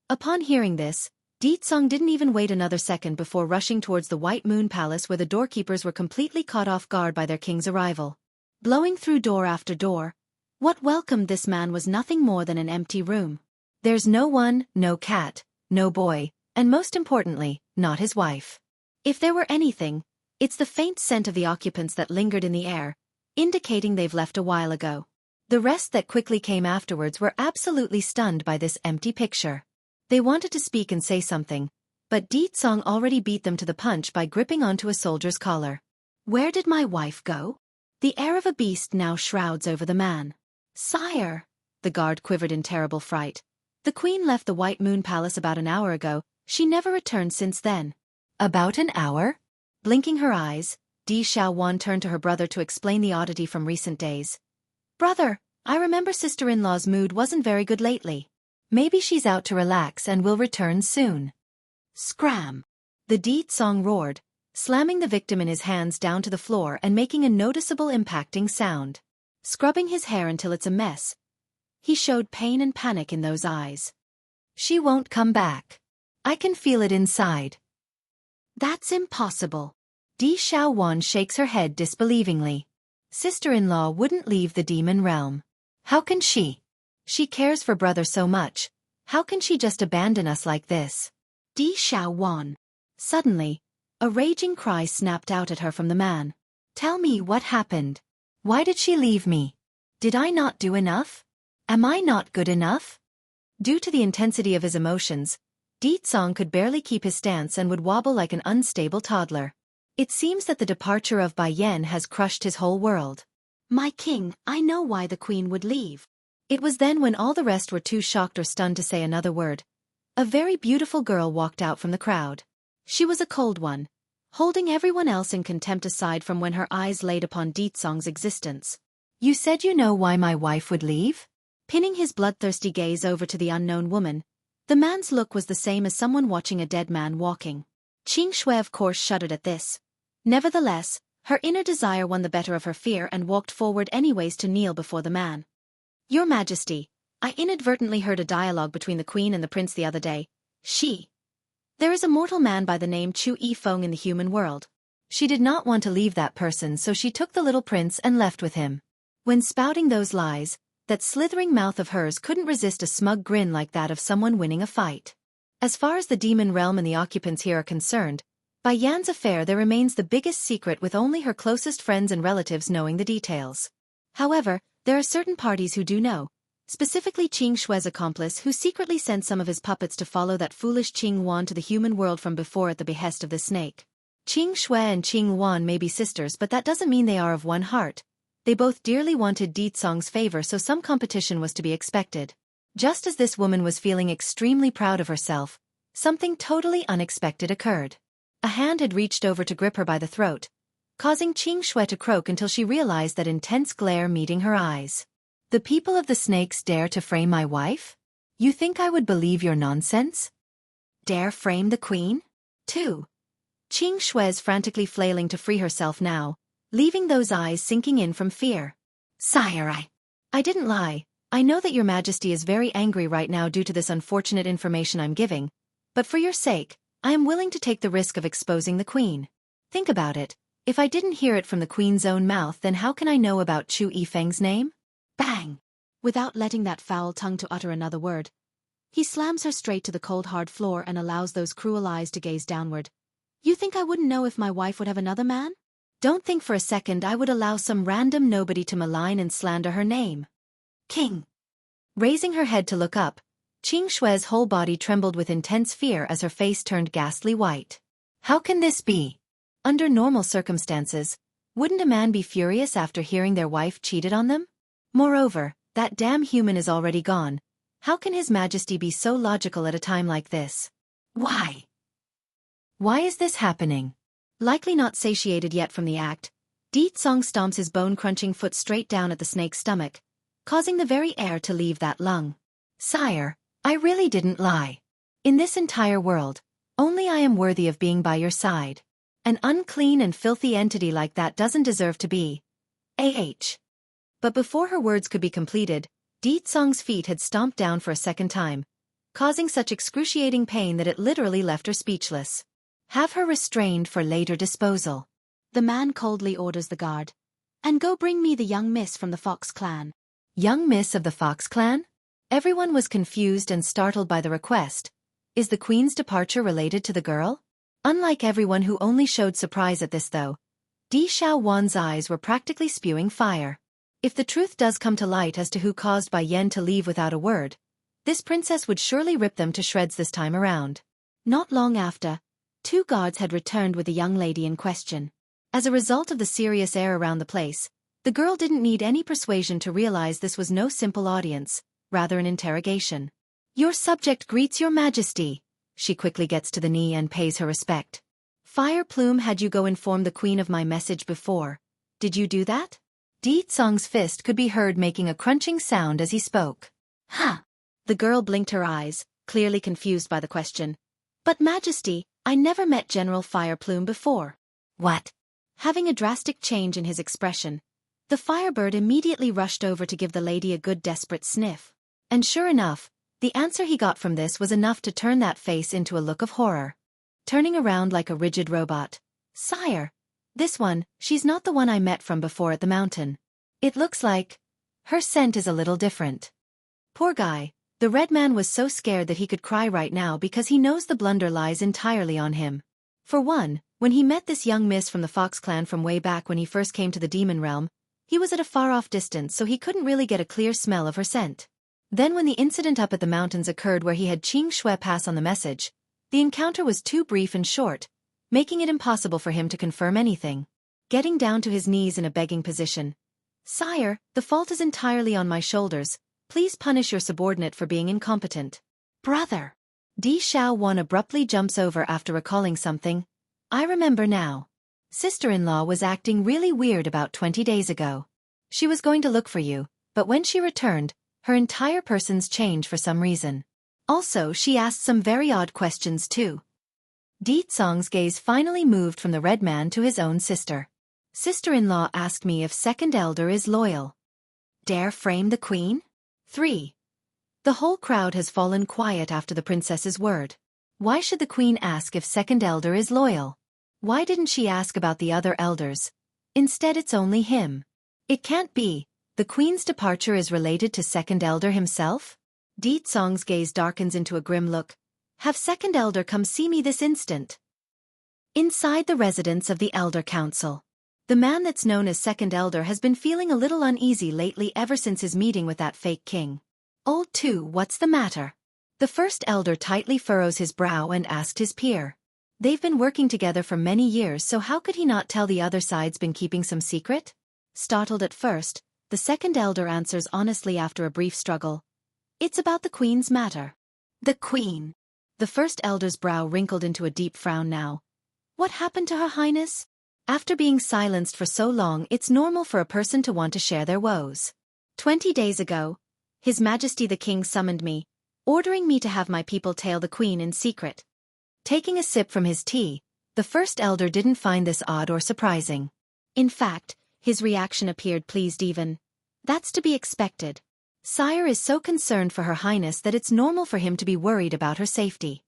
Upon hearing this, Deet Song didn't even wait another second before rushing towards the White Moon Palace, where the doorkeepers were completely caught off guard by their king's arrival. Blowing through door after door, what welcomed this man was nothing more than an empty room. There's no one, no cat, no boy, and most importantly, not his wife. If there were anything, it's the faint scent of the occupants that lingered in the air, indicating they've left a while ago. The rest that quickly came afterwards were absolutely stunned by this empty picture. They wanted to speak and say something, but Deet Song already beat them to the punch by gripping onto a soldier's collar. Where did my wife go? The air of a beast now shrouds over the man. Sire! The guard quivered in terrible fright. The queen left the White Moon Palace about an hour ago, she never returned since then. About an hour? Blinking her eyes, Di Xiaowan turned to her brother to explain the oddity from recent days. Brother, I remember sister-in-law's mood wasn't very good lately. Maybe she's out to relax and will return soon. Scram! The Deet Song roared, slamming the victim in his hands down to the floor and making a noticeable impacting sound. Scrubbing his hair until it's a mess, he showed pain and panic in those eyes. She won't come back. I can feel it inside. That's impossible. Di Xiaowan shakes her head disbelievingly. Sister-in-law wouldn't leave the demon realm. How can she? She cares for brother so much. How can she just abandon us like this? Di Xiaowan. Suddenly, a raging cry snapped out at her from the man. Tell me what happened. Why did she leave me? Did I not do enough? Am I not good enough? Due to the intensity of his emotions, Deet Song could barely keep his stance and would wobble like an unstable toddler. It seems that the departure of Bai Yan has crushed his whole world. My king, I know why the queen would leave. It was then, when all the rest were too shocked or stunned to say another word, a very beautiful girl walked out from the crowd. She was a cold one, holding everyone else in contempt aside from when her eyes laid upon Deet Song's existence. You said you know why my wife would leave? Pinning his bloodthirsty gaze over to the unknown woman, the man's look was the same as someone watching a dead man walking. Xianxia of course shuddered at this. Nevertheless, her inner desire won the better of her fear and walked forward anyways to kneel before the man. Your Majesty, I inadvertently heard a dialogue between the Queen and the Prince the other day. There is a mortal man by the name Xueqi in the human world. She did not want to leave that person, so she took the little prince and left with him. When spouting those lies, that slithering mouth of hers couldn't resist a smug grin like that of someone winning a fight. As far as the demon realm and the occupants here are concerned, by Yan's affair there remains the biggest secret, with only her closest friends and relatives knowing the details. However, there are certain parties who do know, specifically Qing Shue's accomplice, who secretly sent some of his puppets to follow that foolish Qing Wan to the human world from before at the behest of the snake. Qing Shue and Qing Wan may be sisters, but that doesn't mean they are of one heart. They both dearly wanted Deet Song's favor, so some competition was to be expected. Just as this woman was feeling extremely proud of herself, something totally unexpected occurred. A hand had reached over to grip her by the throat, causing Qing Shue to croak until she realized that intense glare meeting her eyes. The people of the snakes dare to frame my wife? You think I would believe your nonsense? Dare frame the queen? 2. Qing Shue's frantically flailing to free herself now, leaving those eyes sinking in from fear. Sire, I didn't lie. I know that your majesty is very angry right now due to this unfortunate information I'm giving, but for your sake, I am willing to take the risk of exposing the queen. Think about it. If I didn't hear it from the queen's own mouth, then how can I know about Chu Yifeng's name? Bang! Without letting that foul tongue to utter another word, he slams her straight to the cold hard floor and allows those cruel eyes to gaze downward. You think I wouldn't know if my wife would have another man? Don't think for a second I would allow some random nobody to malign and slander her name. King! Raising her head to look up, Qing Shue's whole body trembled with intense fear as her face turned ghastly white. How can this be? Under normal circumstances, wouldn't a man be furious after hearing their wife cheated on them? Moreover, that damn human is already gone. How can His Majesty be so logical at a time like this? Why? Why is this happening? Likely not satiated yet from the act, Di Tsong stomps his bone-crunching foot straight down at the snake's stomach, causing the very air to leave that lung. Sire, I really didn't lie. In this entire world, only I am worthy of being by your side. An unclean and filthy entity like that doesn't deserve to be. But before her words could be completed, Di Tsong's feet had stomped down for a second time, causing such excruciating pain that it literally left her speechless. Have her restrained for later disposal. The man coldly orders the guard. And go bring me the young miss from the Fox clan. Young miss of the Fox clan? Everyone was confused and startled by the request. Is the queen's departure related to the girl? Unlike everyone who only showed surprise at this though, Di Xiaowan's eyes were practically spewing fire. If the truth does come to light as to who caused Bai Yan to leave without a word, this princess would surely rip them to shreds this time around. Not long after, 2 guards had returned with the young lady in question. As a result of the serious air around the place, the girl didn't need any persuasion to realize this was no simple audience, rather an interrogation. Your subject greets your majesty. She quickly gets to the knee and pays her respect. Fire Plume had you go inform the queen of my message before. Did you do that? Di Tsong's fist could be heard making a crunching sound as he spoke. Huh. The girl blinked her eyes, clearly confused by the question. But majesty, I never met General Fire Plume before. What? Having a drastic change in his expression, the firebird immediately rushed over to give the lady a good desperate sniff. And sure enough, the answer he got from this was enough to turn that face into a look of horror. Turning around like a rigid robot. Sire, this one, she's not the one I met from before at the mountain. It looks like her scent is a little different. Poor guy, the red man was so scared that he could cry right now because he knows the blunder lies entirely on him. For one, when he met this young miss from the Fox clan from way back when he first came to the demon realm, he was at a far-off distance so he couldn't really get a clear smell of her scent. Then when the incident up at the mountains occurred where he had Qing Shui pass on the message, the encounter was too brief and short, making it impossible for him to confirm anything. Getting down to his knees in a begging position. Sire, the fault is entirely on my shoulders. Please punish your subordinate for being incompetent. Brother. Di Xiaowan abruptly jumps over after recalling something. I remember now. Sister-in-law was acting really weird about 20 days ago. She was going to look for you, but when she returned, her entire person's changed for some reason. Also, she asked some very odd questions too. Di Tsong's gaze finally moved from the red man to his own sister. Sister-in-law asked me if second elder is loyal. Dare frame the queen? 3. The whole crowd has fallen quiet after the princess's word. Why should the queen ask if second elder is loyal? Why didn't she ask about the other elders? Instead it's only him. It can't be. The queen's departure is related to second elder himself? Di Tsong's gaze darkens into a grim look. Have second elder come see me this instant. Inside the residence of the Elder Council. The man that's known as second elder has been feeling a little uneasy lately ever since his meeting with that fake king. Old 2, what's the matter? The first elder tightly furrows his brow and asked his peer. They've been working together for many years, so how could he not tell the other side's been keeping some secret? Startled at first, the second elder answers honestly after a brief struggle. It's about the queen's matter. The queen. The first elder's brow wrinkled into a deep frown now. What happened to her highness? After being silenced for so long, it's normal for a person to want to share their woes. 20 days ago, His Majesty the King summoned me, ordering me to have my people tail the queen in secret. Taking a sip from his tea, the first elder didn't find this odd or surprising. In fact, his reaction appeared pleased even. That's to be expected. Sire is so concerned for Her Highness that it's normal for him to be worried about her safety.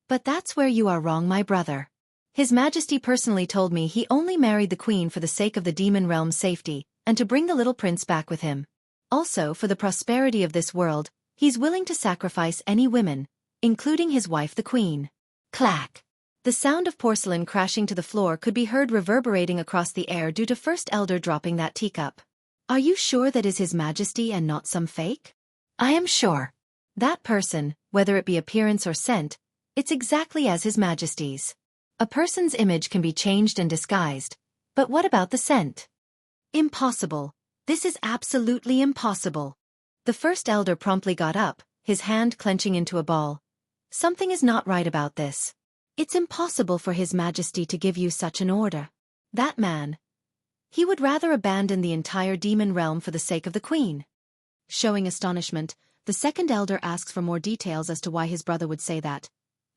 But that's where you are wrong, my brother. His Majesty personally told me he only married the Queen for the sake of the demon realm's safety, and to bring the little prince back with him. Also, for the prosperity of this world, he's willing to sacrifice any women, including his wife the Queen. Clack! The sound of porcelain crashing to the floor could be heard reverberating across the air due to First Elder dropping that teacup. Are you sure that is His Majesty and not some fake? I am sure. That person, whether it be appearance or scent, it's exactly as His Majesty's. A person's image can be changed and disguised, but what about the scent? Impossible. This is absolutely impossible. The First Elder promptly got up, his hand clenching into a ball. Something is not right about this. It's impossible for His Majesty to give you such an order. That man. He would rather abandon the entire demon realm for the sake of the Queen. Showing astonishment, the Second Elder asks for more details as to why his brother would say that.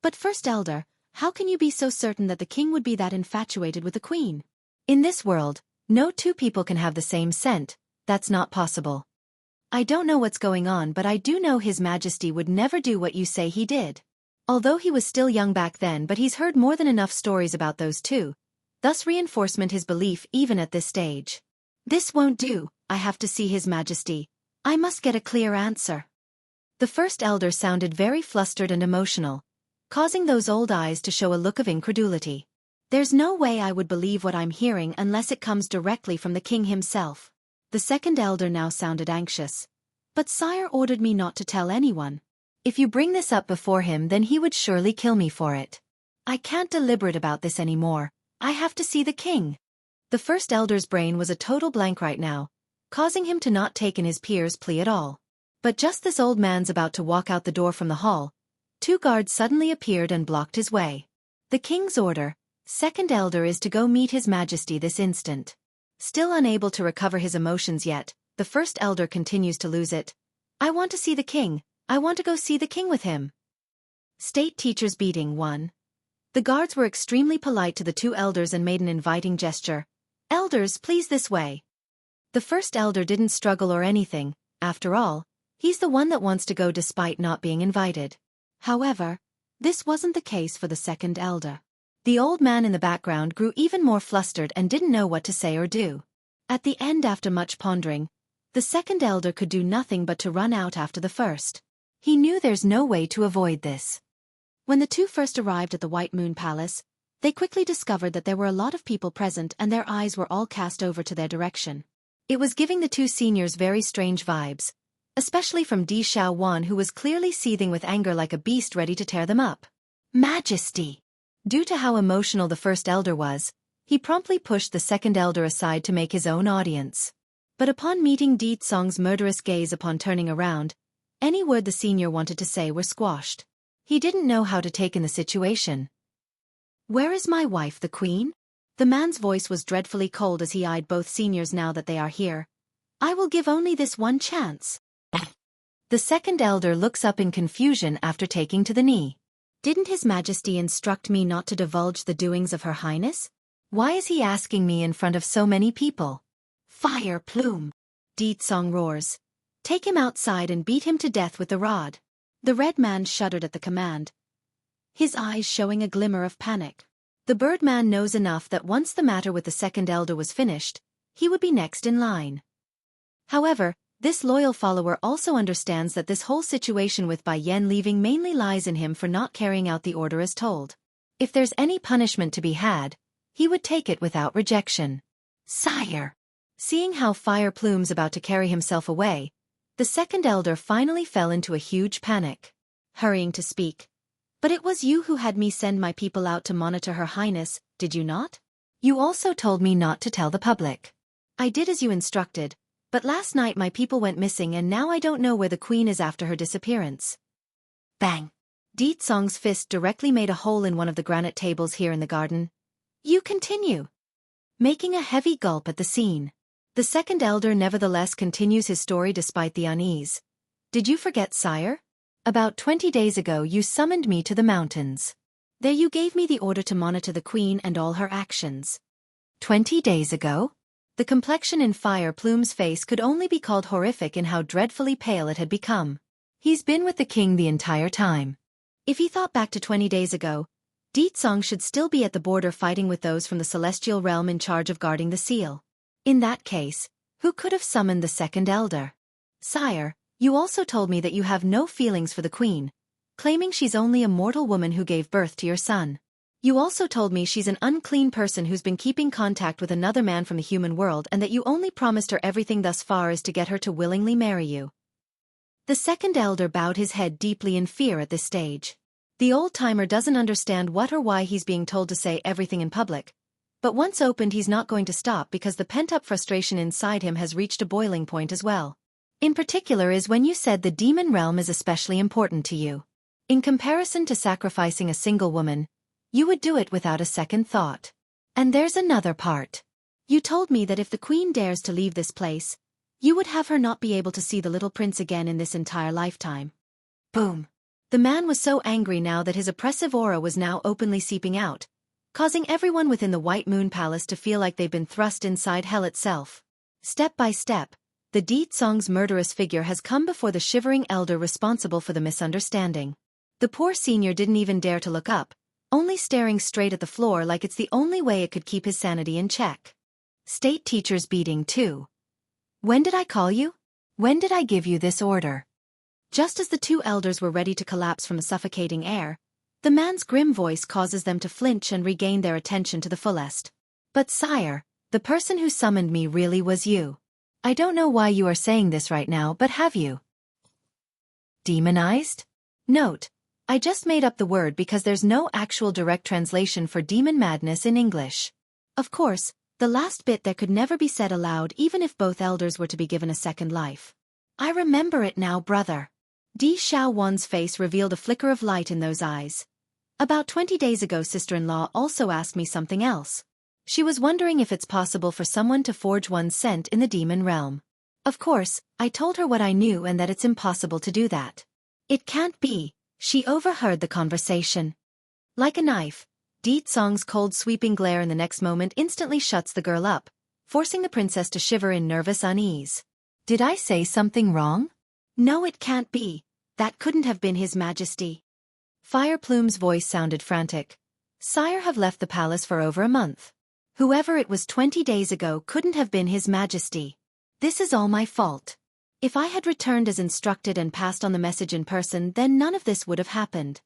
But First Elder, how can you be so certain that the king would be that infatuated with the Queen? In this world, no two people can have the same scent. That's not possible. I don't know what's going on, but I do know His Majesty would never do what you say he did. Although he was still young back then, but he's heard more than enough stories about those two. Thus reinforcement his belief even at this stage. This won't do, I have to see His Majesty. I must get a clear answer. The First Elder sounded very flustered and emotional, causing those old eyes to show a look of incredulity. There's no way I would believe what I'm hearing unless it comes directly from the king himself. The Second Elder now sounded anxious. But Sire ordered me not to tell anyone. If you bring this up before him, then he would surely kill me for it. I can't deliberate about this anymore. I have to see the king. The First Elder's brain was a total blank right now, causing him to not take in his peer's plea at all. But just this old man's about to walk out the door from the hall, two guards suddenly appeared and blocked his way. The king's order, Second Elder, is to go meet His Majesty this instant. Still unable to recover his emotions yet, the First Elder continues to lose it. I want to see the king. I want to go see the king with him. State Teacher's Beating 1. The guards were extremely polite to the two elders and made an inviting gesture. Elders, please this way. The First Elder didn't struggle or anything. After all, he's the one that wants to go despite not being invited. However, this wasn't the case for the Second Elder. The old man in the background grew even more flustered and didn't know what to say or do. At the end, after much pondering, the Second Elder could do nothing but to run out after the first. He knew there's no way to avoid this. When the two first arrived at the White Moon Palace, they quickly discovered that there were a lot of people present and their eyes were all cast over to their direction. It was giving the two seniors very strange vibes, especially from Di Xiaowan, who was clearly seething with anger like a beast ready to tear them up. Majesty! Due to how emotional the First Elder was, he promptly pushed the Second Elder aside to make his own audience. But upon meeting Di Tsong's murderous gaze upon turning around, any word the senior wanted to say were squashed. He didn't know how to take in the situation. Where is my wife, the Queen? The man's voice was dreadfully cold as he eyed both seniors. Now that they are here, I will give only this one chance. The Second Elder looks up in confusion after taking to the knee. Didn't His Majesty instruct me not to divulge the doings of Her Highness? Why is he asking me in front of so many people? Fire plume! Di Tsong roars. Take him outside and beat him to death with the rod. The red man shuddered at the command, his eyes showing a glimmer of panic. The bird man knows enough that once the matter with the Second Elder was finished, he would be next in line. However, this loyal follower also understands that this whole situation with Bai Yan leaving mainly lies in him for not carrying out the order as told. If there's any punishment to be had, he would take it without rejection. Sire! Seeing how Fire Plume's about to carry himself away, the Second Elder finally fell into a huge panic. Hurrying to speak. But it was you who had me send my people out to monitor Her Highness, did you not? You also told me not to tell the public. I did as you instructed, but last night my people went missing and now I don't know where the Queen is after her disappearance. Bang! Di Tsong's fist directly made a hole in one of the granite tables here in the garden. You continue. Making a heavy gulp at the scene. The Second Elder nevertheless continues his story despite the unease. Did you forget, sire? About 20 days ago you summoned me to the mountains. There you gave me the order to monitor the Queen and all her actions. 20 days ago? The complexion in Fire Plume's face could only be called horrific in how dreadfully pale it had become. He's been with the king the entire time. If he thought back to 20 days ago, Ditsong should still be at the border fighting with those from the celestial realm in charge of guarding the seal. In that case, who could have summoned the second elder? Sire, you also told me that you have no feelings for the queen, claiming she's only a mortal woman who gave birth to your son. You also told me she's an unclean person who's been keeping contact with another man from the human world and that you only promised her everything thus far is to get her to willingly marry you. The second elder bowed his head deeply in fear at this stage. The old-timer doesn't understand what or why he's being told to say everything in public, but once opened he's not going to stop because the pent-up frustration inside him has reached a boiling point as well. In particular is when you said the demon realm is especially important to you. In comparison to sacrificing a single woman, you would do it without a second thought. And there's another part. You told me that if the queen dares to leave this place, you would have her not be able to see the little prince again in this entire lifetime. Boom. The man was so angry now that his oppressive aura was now openly seeping out, causing everyone within the White Moon Palace to feel like they've been thrust inside hell itself. Step by step, the Ditsong's murderous figure has come before the shivering elder responsible for the misunderstanding. The poor senior didn't even dare to look up, only staring straight at the floor like it's the only way it could keep his sanity in check. State teacher's beating too. When did I call you? When did I give you this order? Just as the two elders were ready to collapse from the suffocating air, the man's grim voice causes them to flinch and regain their attention to the fullest. But sire, the person who summoned me really was you. I don't know why you are saying this right now, but have you demonized? Note, I just made up the word because there's no actual direct translation for demon madness in English. Of course, the last bit that could never be said aloud even if both elders were to be given a second life. I remember it now, brother. Di Xiaowan's face revealed a flicker of light in those eyes. About 20 days ago sister-in-law also asked me something else. She was wondering if it's possible for someone to forge one's scent in the demon realm. Of course, I told her what I knew and that it's impossible to do that. It can't be. She overheard the conversation. Like a knife, Ditsong's cold sweeping glare in the next moment instantly shuts the girl up, forcing the princess to shiver in nervous unease. Did I say something wrong? No, it can't be. That couldn't have been His Majesty. Fire Plume's voice sounded frantic. Sire have left the palace for over a month. Whoever it was 20 days ago couldn't have been His Majesty. This is all my fault. If I had returned as instructed and passed on the message in person, then none of this would have happened.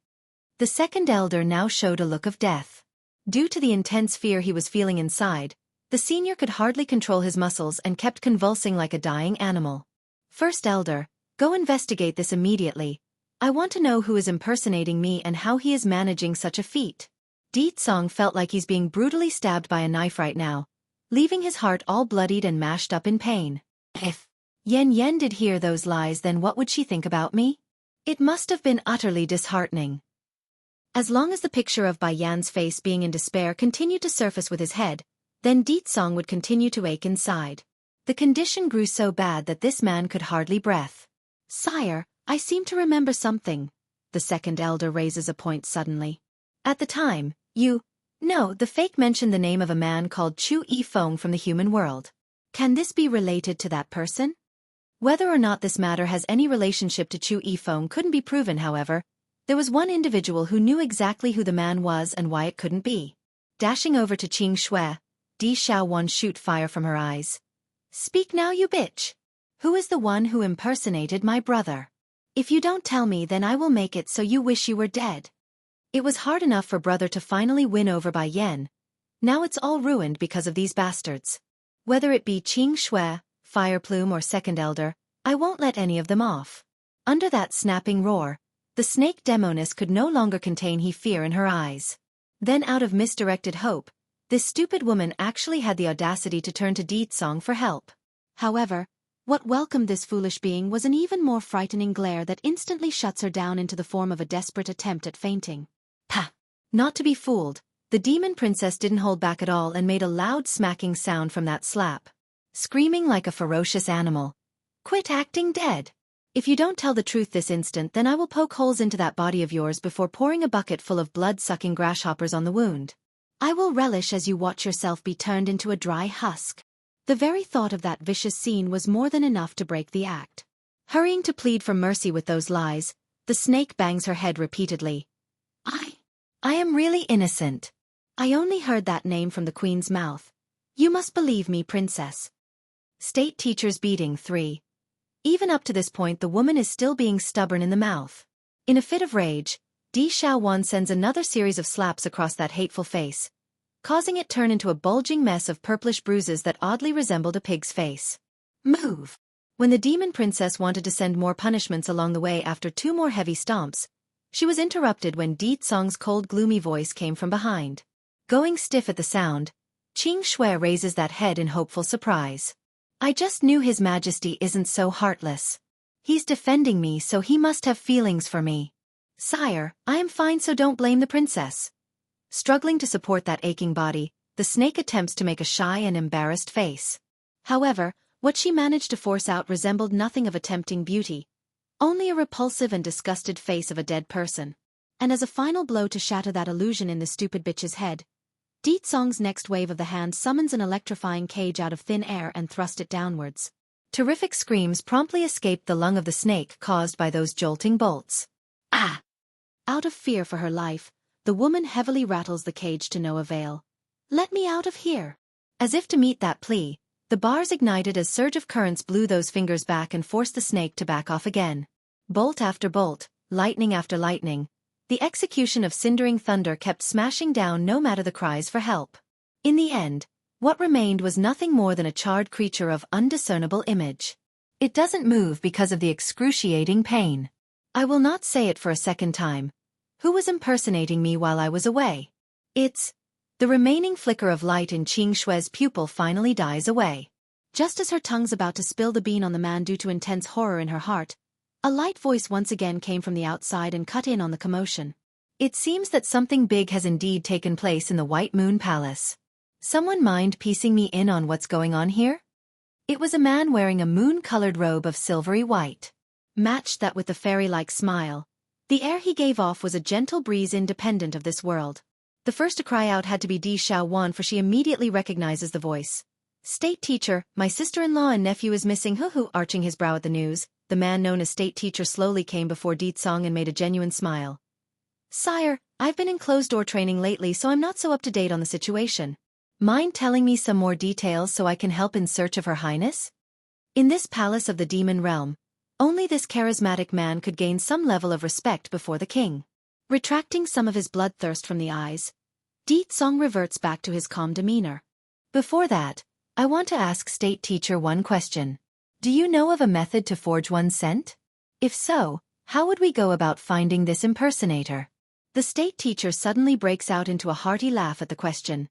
The second elder now showed a look of death. Due to the intense fear he was feeling inside, the senior could hardly control his muscles and kept convulsing like a dying animal. First elder, go investigate this immediately. I want to know who is impersonating me and how he is managing such a feat. Ditsong felt like he's being brutally stabbed by a knife right now, leaving his heart all bloodied and mashed up in pain. If Yen did hear those lies, then what would she think about me? It must have been utterly disheartening. As long as the picture of Bai Yan's face being in despair continued to surface with his head, then Ditsong would continue to ache inside. The condition grew so bad that this man could hardly breathe. Sire, I seem to remember something. The second elder raises a point suddenly. At the time, the fake mentioned the name of a man called Xueqi from the human world. Can this be related to that person? Whether or not this matter has any relationship to Xueqi couldn't be proven, however. There was one individual who knew exactly who the man was and why it couldn't be. Dashing over to Qing Shui, Di Xiaowan shoot fire from her eyes. Speak now, you bitch. Who is the one who impersonated my brother? If you don't tell me, then I will make it so you wish you were dead. It was hard enough for brother to finally win over Bai Yan. Now it's all ruined because of these bastards. Whether it be Qing Shui, Fire Plume or Second Elder, I won't let any of them off. Under that snapping roar, the snake demoness could no longer contain fear in her eyes. Then out of misdirected hope, this stupid woman actually had the audacity to turn to Ditsong for help. However, what welcomed this foolish being was an even more frightening glare that instantly shuts her down into the form of a desperate attempt at fainting. Pah! Not to be fooled, the demon princess didn't hold back at all and made a loud smacking sound from that slap. Screaming like a ferocious animal. Quit acting dead. If you don't tell the truth this instant, then I will poke holes into that body of yours before pouring a bucket full of blood-sucking grasshoppers on the wound. I will relish as you watch yourself be turned into a dry husk. The very thought of that vicious scene was more than enough to break the act. Hurrying to plead for mercy with those lies, the snake bangs her head repeatedly. I am really innocent. I only heard that name from the queen's mouth. You must believe me, princess. State teacher's beating 3. Even up to this point the woman is still being stubborn in the mouth. In a fit of rage, Di Xiaowan sends another series of slaps across that hateful face, causing it turn into a bulging mess of purplish bruises that oddly resembled a pig's face. Move! When the demon princess wanted to send more punishments along the way after 2 more heavy stomps, she was interrupted when Di Tsong's cold gloomy voice came from behind. Going stiff at the sound, Qing Shui raises that head in hopeful surprise. I just knew His Majesty isn't so heartless. He's defending me, so he must have feelings for me. Sire, I am fine, so don't blame the princess. Struggling to support that aching body, the snake attempts to make a shy and embarrassed face. However, what she managed to force out resembled nothing of a tempting beauty, only a repulsive and disgusted face of a dead person. And as a final blow to shatter that illusion in the stupid bitch's head, Di Tsong's next wave of the hand summons an electrifying cage out of thin air and thrust it downwards. Terrific screams promptly escaped the lung of the snake caused by those jolting bolts. Ah! Out of fear for her life, the woman heavily rattles the cage to no avail. Let me out of here! As if to meet that plea, the bars ignited as surge of currents blew those fingers back and forced the snake to back off again. Bolt after bolt, lightning after lightning, the execution of cindering thunder kept smashing down no matter the cries for help. In the end, what remained was nothing more than a charred creature of undiscernible image. It doesn't move because of the excruciating pain. I will not say it for a second time. Who was impersonating me while I was away? It's... The remaining flicker of light in Qing Shui's pupil finally dies away. Just as her tongue's about to spill the bean on the man due to intense horror in her heart, a light voice once again came from the outside and cut in on the commotion. It seems that something big has indeed taken place in the White Moon Palace. Someone mind piecing me in on what's going on here? It was a man wearing a moon-colored robe of silvery white. Matched that with the fairy-like smile, the air he gave off was a gentle breeze independent of this world. The first to cry out had to be Di Xiaowan, for she immediately recognizes the voice. State teacher, my sister-in-law and nephew is missing. Hoo-hoo. Arching his brow at the news, the man known as state teacher slowly came before Di Tsong and made a genuine smile. Sire, I've been in closed-door training lately, so I'm not so up-to-date on the situation. Mind telling me some more details so I can help in search of Her Highness? In this palace of the demon realm, only this charismatic man could gain some level of respect before the king. Retracting some of his bloodthirst from the eyes, Di Tsong reverts back to his calm demeanor. Before that, I want to ask state teacher one question. Do you know of a method to forge one's scent? If so, how would we go about finding this impersonator? The state teacher suddenly breaks out into a hearty laugh at the question.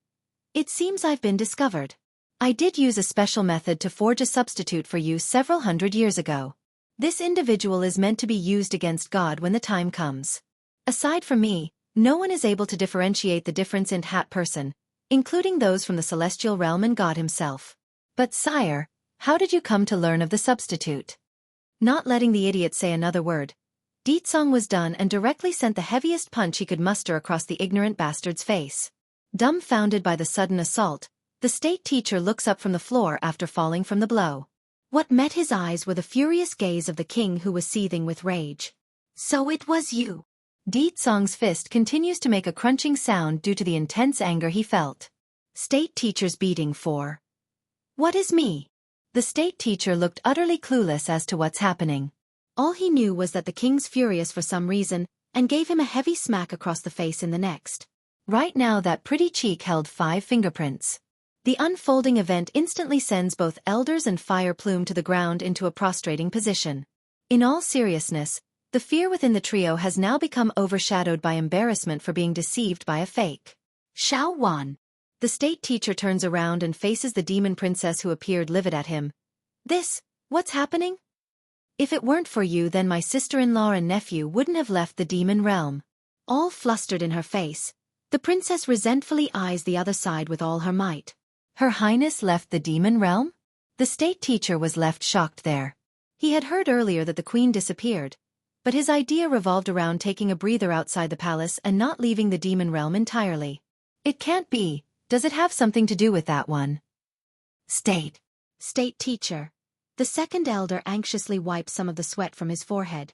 It seems I've been discovered. I did use a special method to forge a substitute for you several hundred years ago. This individual is meant to be used against God when the time comes. Aside from me, no one is able to differentiate the difference in that person, including those from the celestial realm and God himself. But sire, how did you come to learn of the substitute? Not letting the idiot say another word, Di Tsong was done and directly sent the heaviest punch he could muster across the ignorant bastard's face. Dumbfounded by the sudden assault, the state teacher looks up from the floor after falling from the blow. What met his eyes were the furious gaze of the king, who was seething with rage. So it was you. Di Tsong's fist continues to make a crunching sound due to the intense anger he felt. State teacher's beating 4. What is me? The state teacher looked utterly clueless as to what's happening. All he knew was that the king's furious for some reason, and gave him a heavy smack across the face in the next. Right now that pretty cheek held 5 fingerprints. The unfolding event instantly sends both elders and Fire Plume to the ground into a prostrating position. In all seriousness, the fear within the trio has now become overshadowed by embarrassment for being deceived by a fake. Xiao Wan. The state teacher turns around and faces the demon princess, who appeared livid at him. What's happening? If it weren't for you, then my sister-in-law and nephew wouldn't have left the demon realm. All flustered in her face, the princess resentfully eyes the other side with all her might. Her Highness left the demon realm? The state teacher was left shocked there. He had heard earlier that the queen disappeared, but his idea revolved around taking a breather outside the palace and not leaving the demon realm entirely. It can't be. Does it have something to do with that one? State teacher. The second elder anxiously wiped some of the sweat from his forehead.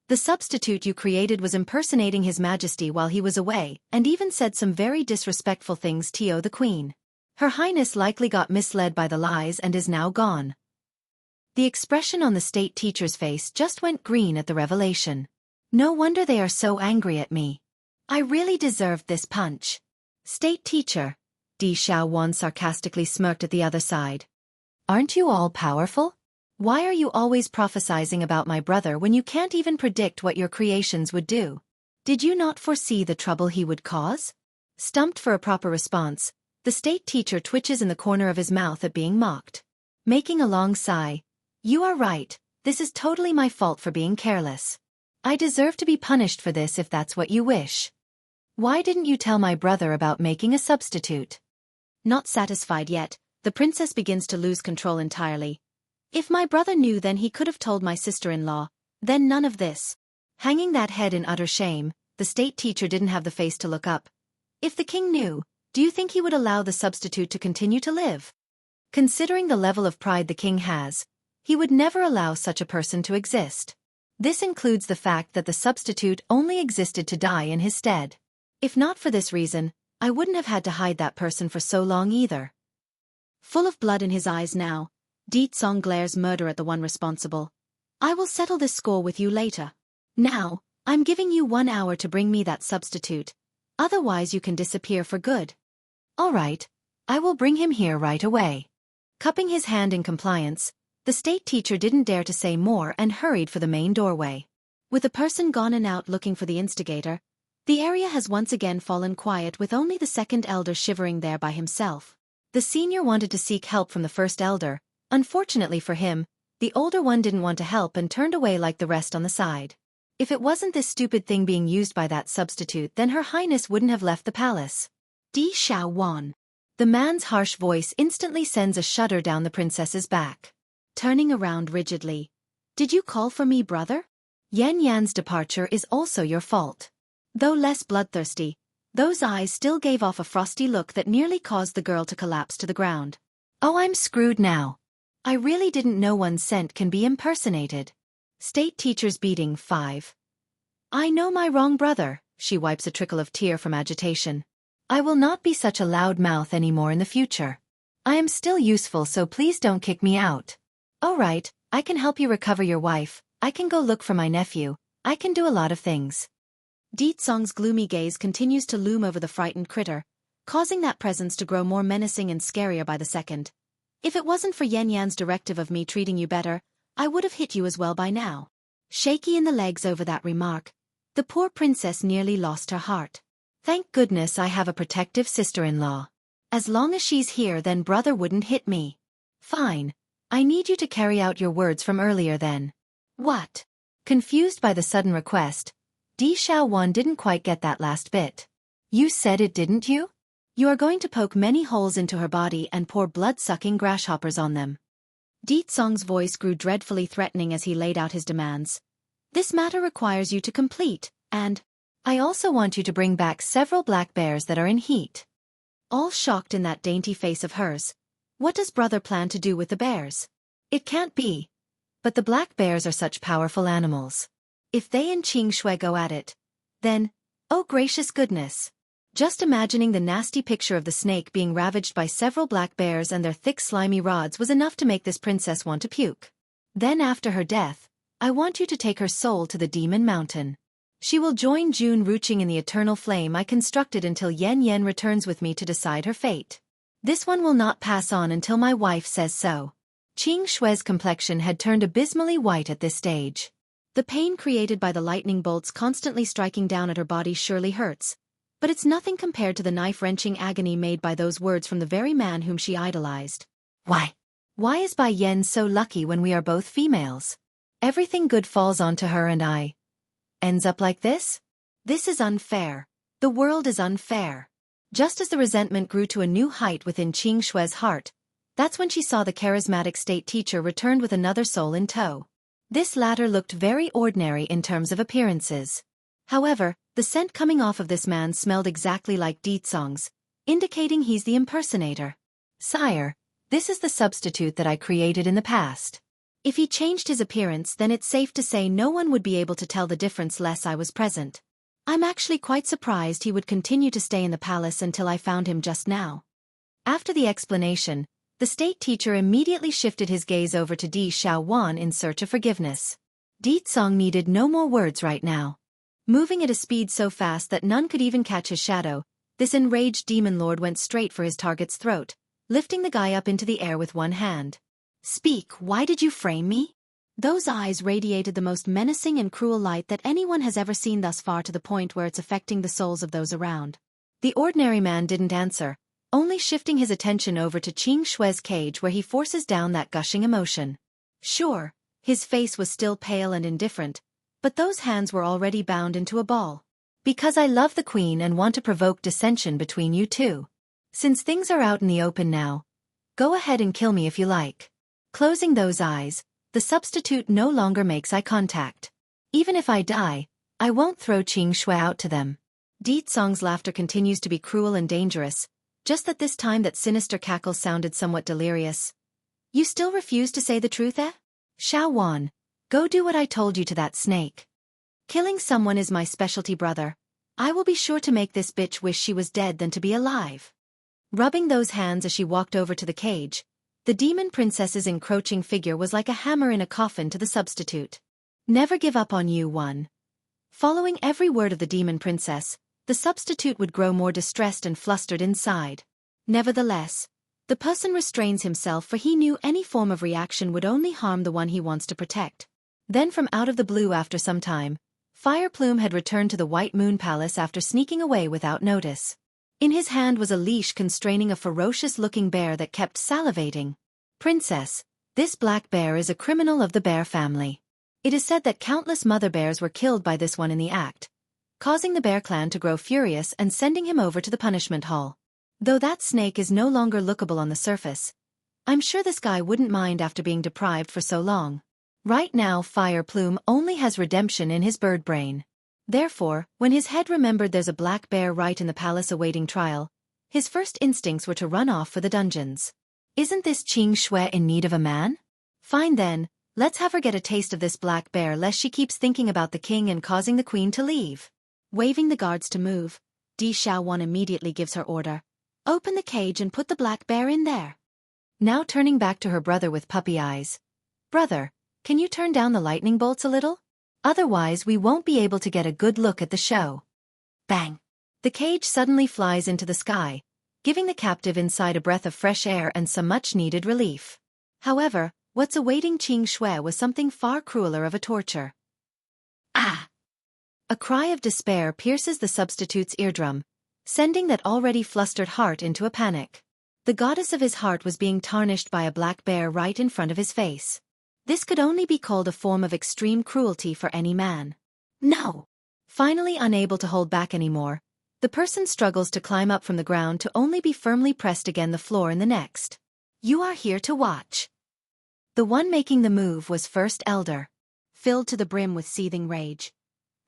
The substitute you created was impersonating His Majesty while he was away, and even said some very disrespectful things to the Queen. Her Highness likely got misled by the lies and is now gone. The expression on the state teacher's face just went green at the revelation. No wonder they are so angry at me. I really deserved this punch. State teacher. Di Xiaowan sarcastically smirked at the other side. Aren't you all powerful? Why are you always prophesizing about my brother when you can't even predict what your creations would do? Did you not foresee the trouble he would cause? Stumped for a proper response, the state teacher twitches in the corner of his mouth at being mocked. Making a long sigh. You are right, this is totally my fault for being careless. I deserve to be punished for this if that's what you wish. Why didn't you tell my brother about making a substitute? Not satisfied yet, the princess begins to lose control entirely. If my brother knew, then he could have told my sister-in-law, then none of this. Hanging that head in utter shame, the state teacher didn't have the face to look up. If the king knew, do you think he would allow the substitute to continue to live? Considering the level of pride the king has, he would never allow such a person to exist. This includes the fact that the substitute only existed to die in his stead. If not for this reason, I wouldn't have had to hide that person for so long either. Full of blood in his eyes now, Di Tsong glares murder at the one responsible. I will settle this score with you later. Now, I'm giving you 1 hour to bring me that substitute. Otherwise you can disappear for good. All right, I will bring him here right away. Cupping his hand in compliance, the state teacher didn't dare to say more and hurried for the main doorway. With the person gone and out looking for the instigator, the area has once again fallen quiet with only the second elder shivering there by himself. The senior wanted to seek help from the first elder. Unfortunately for him, the older one didn't want to help and turned away like the rest on the side. If it wasn't this stupid thing being used by that substitute, then Her Highness wouldn't have left the palace. Di Xiaowan. The man's harsh voice instantly sends a shudder down the princess's back. Turning around rigidly. Did you call for me, brother? Yan Yan's departure is also your fault. Though less bloodthirsty, those eyes still gave off a frosty look that nearly caused the girl to collapse to the ground. Oh, I'm screwed now. I really didn't know one's scent can be impersonated. State teacher's beating 5. I know my wrong, brother. She wipes a trickle of tear from agitation. I will not be such a loud mouth anymore in the future. I am still useful, so please don't kick me out. All right, I can help you recover your wife. I can go look for my nephew. I can do a lot of things. Di Tsong's gloomy gaze continues to loom over the frightened critter, causing that presence to grow more menacing and scarier by the second. If it wasn't for Yan Yan's directive of me treating you better, I would have hit you as well by now. Shaky in the legs over that remark, the poor princess nearly lost her heart. Thank goodness I have a protective sister-in-law. As long as she's here, then brother wouldn't hit me. Fine. I need you to carry out your words from earlier then. What? Confused by the sudden request, Di Xiaowan didn't quite get that last bit. You said it, didn't you? You are going to poke many holes into her body and pour blood-sucking grasshoppers on them. Di Tsong's voice grew dreadfully threatening as he laid out his demands. This matter requires you to complete, and I also want you to bring back several black bears that are in heat. All shocked in that dainty face of hers. What does brother plan to do with the bears? It can't be. But the black bears are such powerful animals. If they and Xianxia go at it, then, oh gracious goodness. Just imagining the nasty picture of the snake being ravaged by several black bears and their thick slimy rods was enough to make this princess want to puke. Then after her death, I want you to take her soul to the Demon Mountain. She will join June Ruching in the eternal flame I constructed until Yan Yan returns with me to decide her fate. This one will not pass on until my wife says so. Xianxia's complexion had turned abysmally white at this stage. The pain created by the lightning bolts constantly striking down at her body surely hurts. But it's nothing compared to the knife-wrenching agony made by those words from the very man whom she idolized. Why? Why is Bai Yen so lucky when we are both females? Everything good falls onto her and I ends up like this? This is unfair. The world is unfair. Just as the resentment grew to a new height within Xianxia's heart, that's when she saw the charismatic state teacher returned with another soul in tow. This latter looked very ordinary in terms of appearances. However, the scent coming off of this man smelled exactly like Di Tsong's, indicating he's the impersonator. Sire, this is the substitute that I created in the past. If he changed his appearance, then it's safe to say no one would be able to tell the difference unless I was present. I'm actually quite surprised he would continue to stay in the palace until I found him just now. After the explanation, the state teacher immediately shifted his gaze over to Di Xiaowan in search of forgiveness. Di Tsong needed no more words right now. Moving at a speed so fast that none could even catch his shadow, this enraged demon lord went straight for his target's throat, lifting the guy up into the air with one hand. Speak, why did you frame me? Those eyes radiated the most menacing and cruel light that anyone has ever seen thus far, to the point where it's affecting the souls of those around. The ordinary man didn't answer, only shifting his attention over to Qing Shue's cage, where he forces down that gushing emotion. Sure, his face was still pale and indifferent, but those hands were already bound into a ball. Because I love the queen and want to provoke dissension between you two. Since things are out in the open now, go ahead and kill me if you like. Closing those eyes, the substitute no longer makes eye contact. Even if I die, I won't throw Qing Shui out to them. Di Tsong's laughter continues to be cruel and dangerous, just that this time that sinister cackle sounded somewhat delirious. You still refuse to say the truth, eh? Xiao Wan, go do what I told you to that snake. Killing someone is my specialty, brother. I will be sure to make this bitch wish she was dead than to be alive. Rubbing those hands as she walked over to the cage, the demon princess's encroaching figure was like a hammer in a coffin to the substitute. Never give up on you, one. Following every word of the demon princess, the substitute would grow more distressed and flustered inside. Nevertheless, the person restrains himself, for he knew any form of reaction would only harm the one he wants to protect. Then from out of the blue, after some time, Fire Plume had returned to the White Moon Palace after sneaking away without notice. In his hand was a leash constraining a ferocious-looking bear that kept salivating. Princess, this black bear is a criminal of the bear family. It is said that countless mother bears were killed by this one in the act, causing the bear clan to grow furious and sending him over to the punishment hall. Though that snake is no longer lookable on the surface, I'm sure this guy wouldn't mind after being deprived for so long. Right now Fire Plume only has redemption in his bird brain. Therefore, when his head remembered there's a black bear right in the palace awaiting trial, his first instincts were to run off for the dungeons. Isn't this Qing Shui in need of a man? Fine then, let's have her get a taste of this black bear lest she keeps thinking about the king and causing the queen to leave. Waving the guards to move, Di Xiaowan immediately gives her order. Open the cage and put the black bear in there. Now turning back to her brother with puppy eyes. Brother, can you turn down the lightning bolts a little? Otherwise we won't be able to get a good look at the show. Bang! The cage suddenly flies into the sky, giving the captive inside a breath of fresh air and some much-needed relief. However, what's awaiting Qing Shui was something far crueler of a torture. Ah! A cry of despair pierces the substitute's eardrum, sending that already flustered heart into a panic. The goddess of his heart was being tarnished by a black bear right in front of his face. This could only be called a form of extreme cruelty for any man. No! Finally unable to hold back anymore, the person struggles to climb up from the ground to only be firmly pressed against the floor in the next. You are here to watch. The one making the move was First Elder, filled to the brim with seething rage.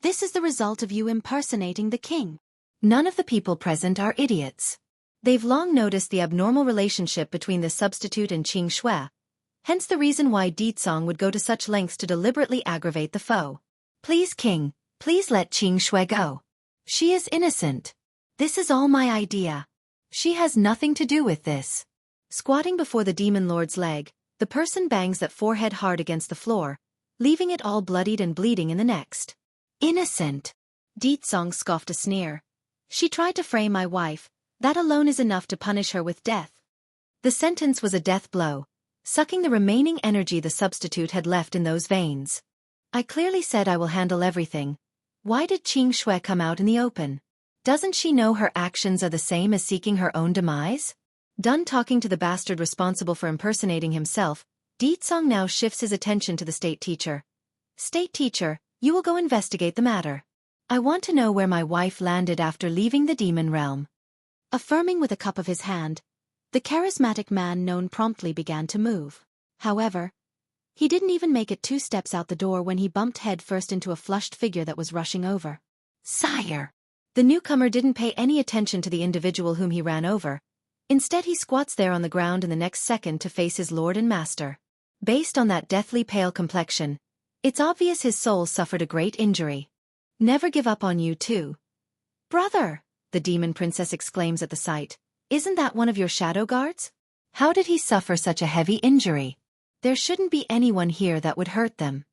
This is the result of you impersonating the king. None of the people present are idiots. They've long noticed the abnormal relationship between the substitute and Qing Shui, hence the reason why Di Tsong would go to such lengths to deliberately aggravate the foe. Please, king, please let Qing Shui go. She is innocent. This is all my idea. She has nothing to do with this. Squatting before the demon lord's leg, the person bangs that forehead hard against the floor, leaving it all bloodied and bleeding in the next. Innocent. Di Tsong scoffed a sneer. She tried to frame my wife, that alone is enough to punish her with death. The sentence was a death blow, sucking the remaining energy the substitute had left in those veins. I clearly said I will handle everything. Why did Qing Shui come out in the open? Doesn't she know her actions are the same as seeking her own demise? Done talking to the bastard responsible for impersonating himself, Di Tsong now shifts his attention to the state teacher. State teacher, you will go investigate the matter. I want to know where my wife landed after leaving the demon realm. Affirming with a cup of his hand, the charismatic man known promptly began to move. However, he didn't even make it 2 steps out the door when he bumped head first into a flushed figure that was rushing over. Sire! The newcomer didn't pay any attention to the individual whom he ran over. Instead he squats there on the ground in the next second to face his lord and master. Based on that deathly pale complexion, it's obvious his soul suffered a great injury. Never give up on you too. Brother, the demon princess exclaims at the sight. Isn't that one of your shadow guards? How did he suffer such a heavy injury? There shouldn't be anyone here that would hurt them.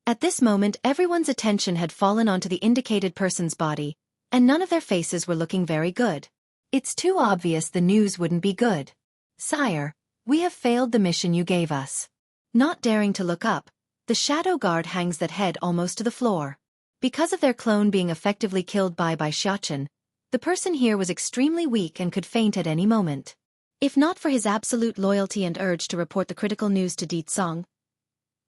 At this moment everyone's attention had fallen onto the indicated person's body, and none of their faces were looking very good. It's too obvious the news wouldn't be good. Sire, we have failed the mission you gave us. Not daring to look up, the shadow guard hangs that head almost to the floor. Because of their clone being effectively killed by Xianxia, the person here was extremely weak and could faint at any moment. If not for his absolute loyalty and urge to report the critical news to Ditsong,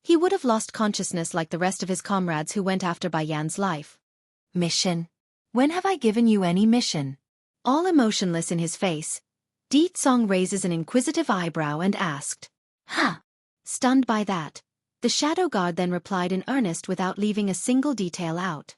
he would have lost consciousness like the rest of his comrades who went after Bai Yan's life. Mission? When have I given you any mission? All emotionless in his face, Ditsong raises an inquisitive eyebrow and asked. Huh? Stunned by that, the shadow guard then replied in earnest without leaving a single detail out.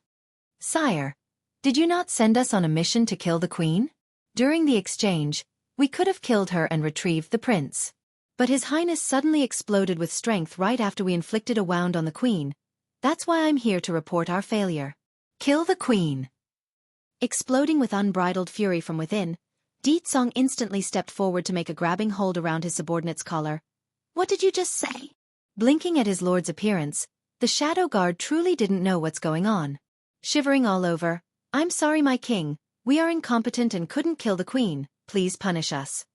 Sire, did you not send us on a mission to kill the queen? During the exchange, we could have killed her and retrieved the prince. But His Highness suddenly exploded with strength right after we inflicted a wound on the queen. That's why I'm here to report our failure. Kill the queen. Exploding with unbridled fury from within, Ditsong instantly stepped forward to make a grabbing hold around his subordinate's collar. What did you just say? Blinking at his lord's appearance, the shadow guard truly didn't know what's going on. Shivering all over, I'm sorry my king, we are incompetent and couldn't kill the queen, please punish us.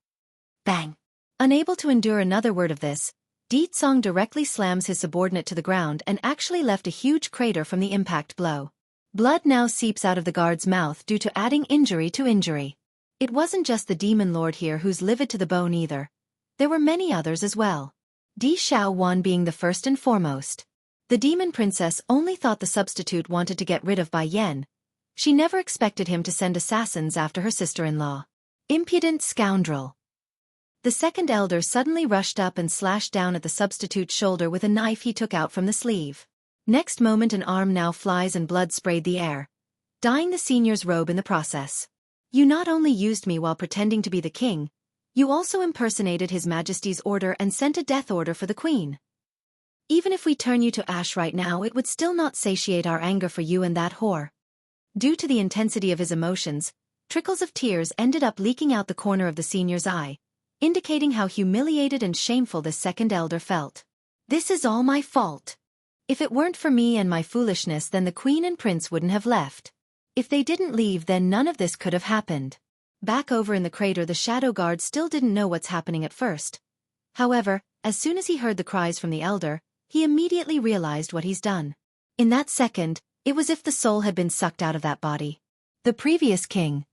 Bang! Unable to endure another word of this, Ditsong directly slams his subordinate to the ground and actually left a huge crater from the impact blow. Blood now seeps out of the guard's mouth due to adding injury to injury. It wasn't just the demon lord here who's livid to the bone either. There were many others as well. Di Xiaowan being the first and foremost. The demon princess only thought the substitute wanted to get rid of Bai Yan. She never expected him to send assassins after her sister-in-law. Impudent scoundrel. The second elder suddenly rushed up and slashed down at the substitute's shoulder with a knife he took out from the sleeve. Next moment an arm now flies and blood sprayed the air, dyeing the senior's robe in the process. You not only used me while pretending to be the king, you also impersonated His Majesty's order and sent a death order for the queen. Even if we turn you to ash right now, it would still not satiate our anger for you and that whore. Due to the intensity of his emotions, trickles of tears ended up leaking out the corner of the senior's eye, indicating how humiliated and shameful this second elder felt. This is all my fault. If it weren't for me and my foolishness, then the queen and prince wouldn't have left. If they didn't leave, then none of this could have happened. Back over in the crater, the shadow guard still didn't know what's happening at first. However, as soon as he heard the cries from the elder, he immediately realized what he's done. In that second, it was as if the soul had been sucked out of that body. The previous king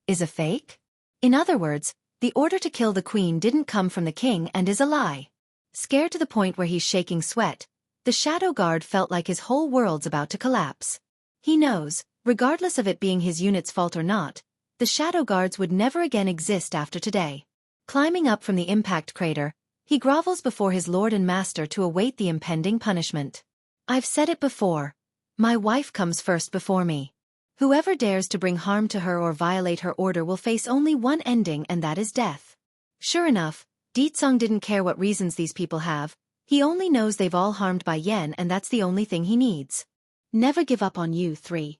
is a fake? In other words, the order to kill the queen didn't come from the king and is a lie. Scared to the point where he's shaking sweat, the shadow guard felt like his whole world's about to collapse. He knows, regardless of it being his unit's fault or not, the shadow guards would never again exist after today. Climbing up from the impact crater, he grovels before his lord and master to await the impending punishment. I've said it before. My wife comes first before me. Whoever dares to bring harm to her or violate her order will face only one ending, and that is death. Sure enough, Ditsong didn't care what reasons these people have. He only knows they've all harmed Bai Yan, and that's the only thing he needs. Never give up on you three.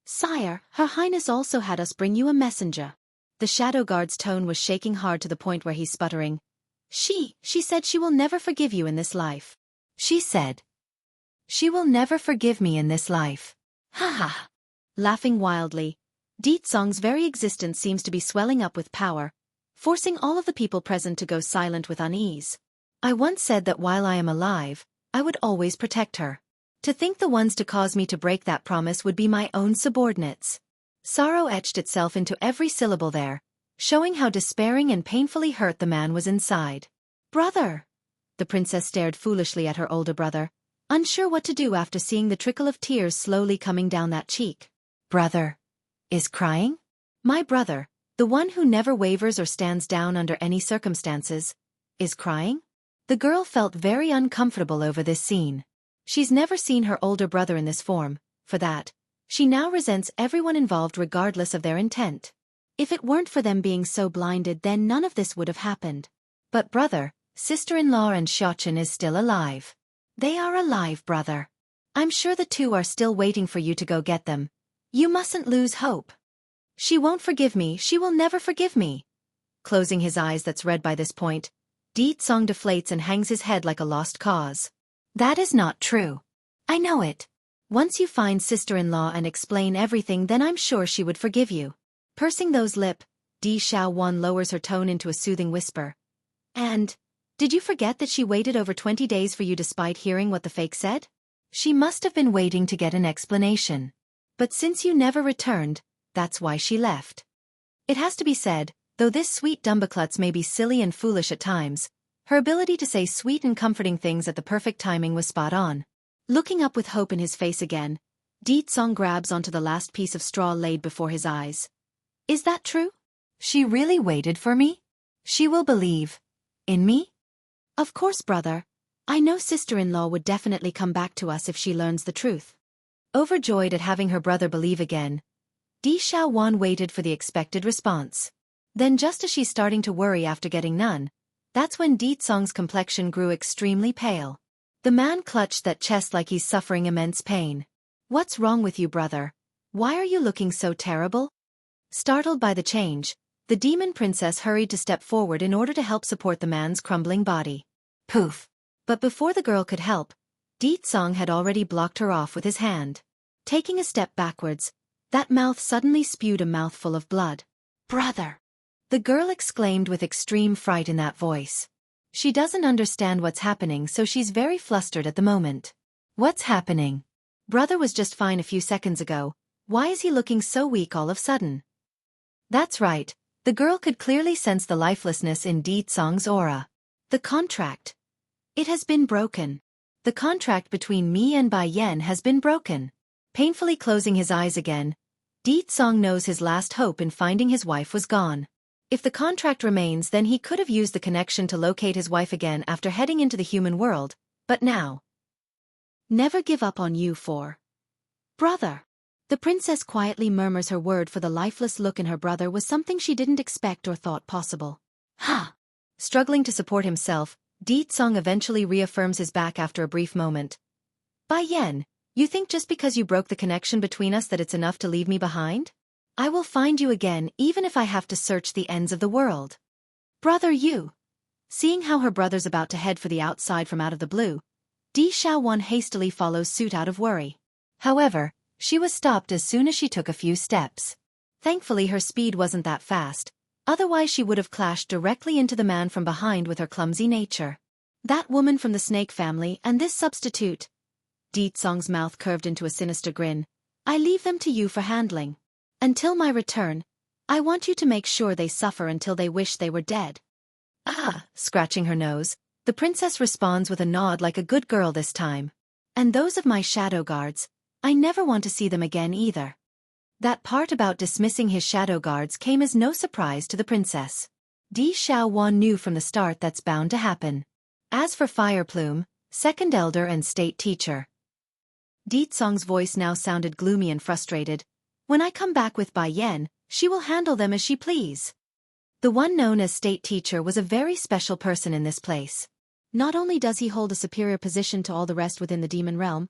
Sire, Her Highness also had us bring you a messenger. The shadow guard's tone was shaking hard to the point where he's sputtering. She said she will never forgive you in this life. She said she will never forgive me in this life. Ha ha. Laughing wildly, Ditsong's very existence seems to be swelling up with power, forcing all of the people present to go silent with unease. I once said that while I am alive, I would always protect her. To think the ones to cause me to break that promise would be my own subordinates. Sorrow etched itself into every syllable there, showing how despairing and painfully hurt the man was inside. Brother! The princess stared foolishly at her older brother, unsure what to do after seeing the trickle of tears slowly coming down that cheek. Brother is crying? My brother, the one who never wavers or stands down under any circumstances, is crying? The girl felt very uncomfortable over this scene. She's never seen her older brother in this form. For that, She now resents everyone involved regardless of their intent. If it weren't for them being so blinded, then none of this would have happened. But brother, sister-in-law and Xiaochen is still alive. They are alive, brother. I'm sure the two are still waiting for you to go get them. You mustn't lose hope. She won't forgive me, she will never forgive me. Closing his eyes that's red by this point, Di Tsong deflates and hangs his head like a lost cause. That is not true. I know it. Once you find sister-in-law and explain everything, then I'm sure she would forgive you. Pursing those lips, Di Xiaowan lowers her tone into a soothing whisper. And, did you forget that she waited over 20 days for you despite hearing what the fake said? She must have been waiting to get an explanation. But since you never returned, that's why she left. It has to be said, though this sweet Dumbaklutz may be silly and foolish at times, her ability to say sweet and comforting things at the perfect timing was spot on. Looking up with hope in his face again, Di Tsong grabs onto the last piece of straw laid before his eyes. Is that true? She really waited for me? She will believe in me? Of course, brother. I know sister-in-law would definitely come back to us if she learns the truth. Overjoyed at having her brother believe again, Di Xiaowan waited for the expected response. Then just as she's starting to worry after getting none, that's when Di Tsong's complexion grew extremely pale. The man clutched that chest like he's suffering immense pain. What's wrong with you, brother? Why are you looking so terrible? Startled by the change, the demon princess hurried to step forward in order to help support the man's crumbling body. Poof! But before the girl could help, Di Tsong had already blocked her off with his hand. Taking a step backwards, that mouth suddenly spewed a mouthful of blood. Brother! The girl exclaimed with extreme fright in that voice. She doesn't understand what's happening, so she's very flustered at the moment. What's happening? Brother was just fine a few seconds ago. Why is he looking so weak all of a sudden? That's right. The girl could clearly sense the lifelessness in Di Tsong's aura. The contract. It has been broken. The contract between me and Bai Yan has been broken. Painfully closing his eyes again, Di Tsong knows his last hope in finding his wife was gone. If the contract remains, then he could have used the connection to locate his wife again after heading into the human world, but now. Never give up on you for. Brother. The princess quietly murmurs her word, for the lifeless look in her brother was something she didn't expect or thought possible. Ha! Struggling to support himself, Di Tsong eventually reaffirms his back after a brief moment. Bai Yan, you think just because you broke the connection between us that it's enough to leave me behind? I will find you again even if I have to search the ends of the world. Brother, you. Seeing how her brother's about to head for the outside from out of the blue, Di Xiaowan hastily follows suit out of worry. However, she was stopped as soon as she took a few steps. Thankfully her speed wasn't that fast, otherwise she would have clashed directly into the man from behind with her clumsy nature. That woman from the snake family and this substitute. Di Tsong's mouth curved into a sinister grin. I leave them to you for handling. Until my return, I want you to make sure they suffer until they wish they were dead. Ah, scratching her nose, the princess responds with a nod like a good girl this time. And those of my shadow guards, I never want to see them again either. That part about dismissing his shadow guards came as no surprise to the princess. Di Xiaowan knew from the start that's bound to happen. As for Fireplume, second elder and state teacher. Di Tsong's voice now sounded gloomy and frustrated. When I come back with Bai Yan, she will handle them as she please. The one known as state teacher was a very special person in this place. Not only does he hold a superior position to all the rest within the demon realm,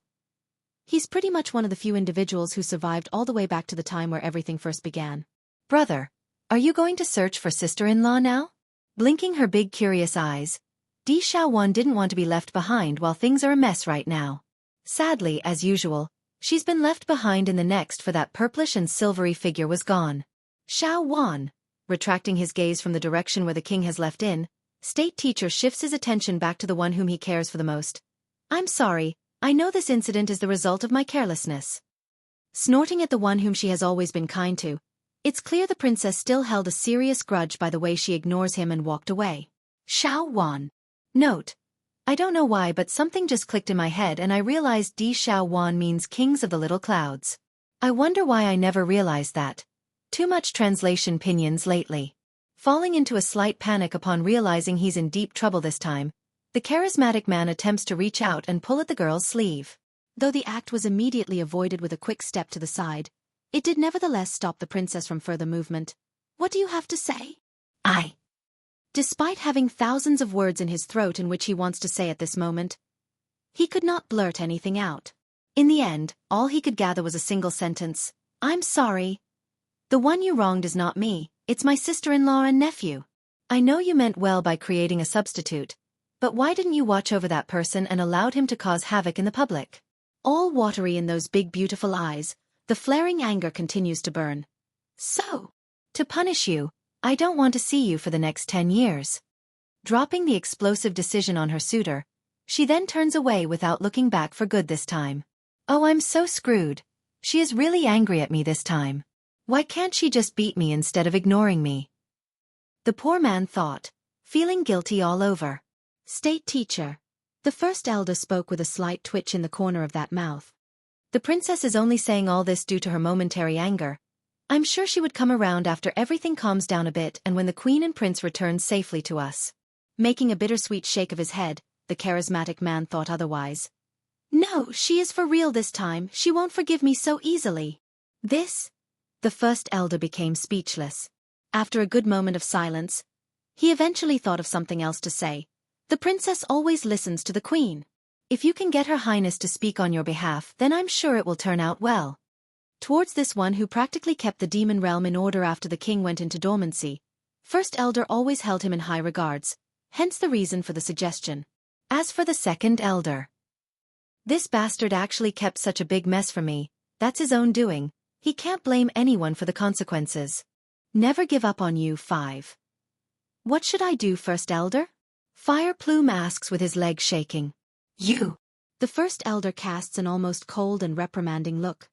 he's pretty much one of the few individuals who survived all the way back to the time where everything first began. Brother, are you going to search for sister-in-law now? Blinking her big curious eyes, Di Xiaowan didn't want to be left behind while things are a mess right now. Sadly, as usual, she's been left behind in the next, for that purplish and silvery figure was gone. Xiaowan, retracting his gaze from the direction where the king has left in, state teacher shifts his attention back to the one whom he cares for the most. I'm sorry, I know this incident is the result of my carelessness. Snorting at the one whom she has always been kind to, it's clear the princess still held a serious grudge by the way she ignores him and walked away. Xiaowan. Note. I don't know why, but something just clicked in my head and I realized Di Xiaowan means Kings of the Little Clouds. I wonder why I never realized that. Too much translation pinions lately. Falling into a slight panic upon realizing he's in deep trouble this time, the charismatic man attempts to reach out and pull at the girl's sleeve. Though the act was immediately avoided with a quick step to the side, it did nevertheless stop the princess from further movement. "What do you have to say?" Despite having thousands of words in his throat in which he wants to say at this moment, he could not blurt anything out. In the end, all he could gather was a single sentence. "I'm sorry. The one you wronged is not me, it's my sister-in-law and nephew. I know you meant well by creating a substitute, but why didn't you watch over that person and allowed him to cause havoc in the public?" All watery in those big beautiful eyes, the flaring anger continues to burn. "So, to punish you, I don't want to see you for the next 10 years. Dropping the explosive decision on her suitor, she then turns away without looking back for good this time. "Oh, I'm so screwed. She is really angry at me this time. Why can't she just beat me instead of ignoring me?" The poor man thought, feeling guilty all over. "State teacher." The first elder spoke with a slight twitch in the corner of that mouth. "The princess is only saying all this due to her momentary anger. I'm sure she would come around after everything calms down a bit and when the queen and prince return safely to us." Making a bittersweet shake of his head, the charismatic man thought otherwise. "No, she is for real this time. She won't forgive me so easily." The first elder became speechless. After a good moment of silence, he eventually thought of something else to say. "The princess always listens to the queen. If you can get her highness to speak on your behalf, then I'm sure it will turn out well." Towards this one who practically kept the demon realm in order after the king went into dormancy, First Elder always held him in high regards, hence the reason for the suggestion. As for the Second Elder, "This bastard actually kept such a big mess for me, that's his own doing, he can't blame anyone for the consequences. Never give up on you, 5. "What should I do, First Elder?" Fire Plume asks with his legs shaking. "You." The First Elder casts an almost cold and reprimanding look.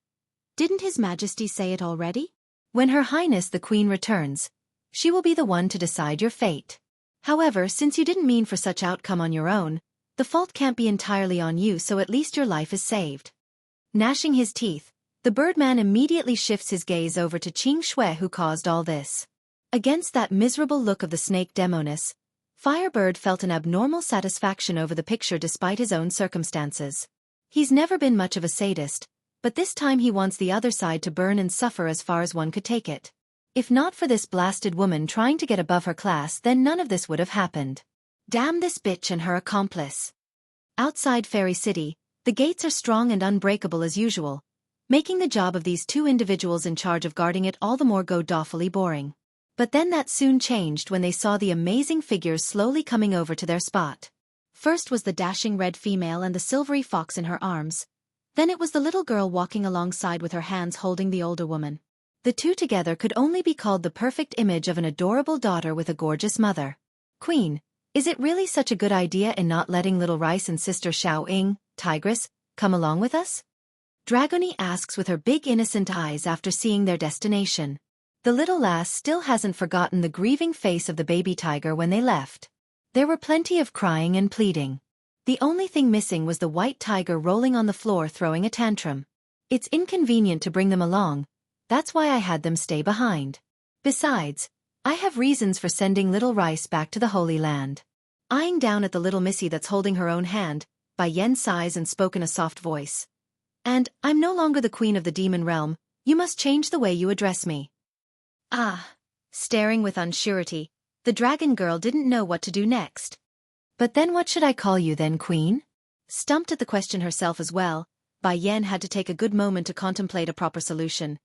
Didn't His Majesty say it already? When Her Highness the Queen returns, she will be the one to decide your fate. However, since you didn't mean for such outcome on your own, the fault can't be entirely on you, so at least your life is saved." Gnashing his teeth, the Birdman immediately shifts his gaze over to Xianxia, who caused all this. Against that miserable look of the snake demoness, Firebird felt an abnormal satisfaction over the picture despite his own circumstances. He's never been much of a sadist, but this time he wants the other side to burn and suffer as far as one could take it. If not for this blasted woman trying to get above her class, then none of this would have happened. Damn this bitch and her accomplice. Outside Fairy City, the gates are strong and unbreakable as usual, making the job of these two individuals in charge of guarding it all the more god-awfully boring. But then that soon changed when they saw the amazing figures slowly coming over to their spot. First was the dashing red female and the silvery fox in her arms. Then it was the little girl walking alongside with her hands holding the older woman. The two together could only be called the perfect image of an adorable daughter with a gorgeous mother. "Queen, is it really such a good idea in not letting little Rice and sister Xiao Tigress, come along with us?" Dragony asks with her big innocent eyes after seeing their destination. The little lass still hasn't forgotten the grieving face of the baby tiger when they left. There were plenty of crying and pleading. The only thing missing was the white tiger rolling on the floor throwing a tantrum. "It's inconvenient to bring them along, that's why I had them stay behind. Besides, I have reasons for sending little Rice back to the Holy Land." Eyeing down at the little missy that's holding her own hand, Bai Yen sighs and spoke in a soft voice. "And, I'm no longer the queen of the demon realm, you must change the way you address me." Staring with unsurety, the dragon girl didn't know what to do next. "But then what should I call you then, queen?" Stumped at the question herself as well, Bai Yen had to take a good moment to contemplate a proper solution.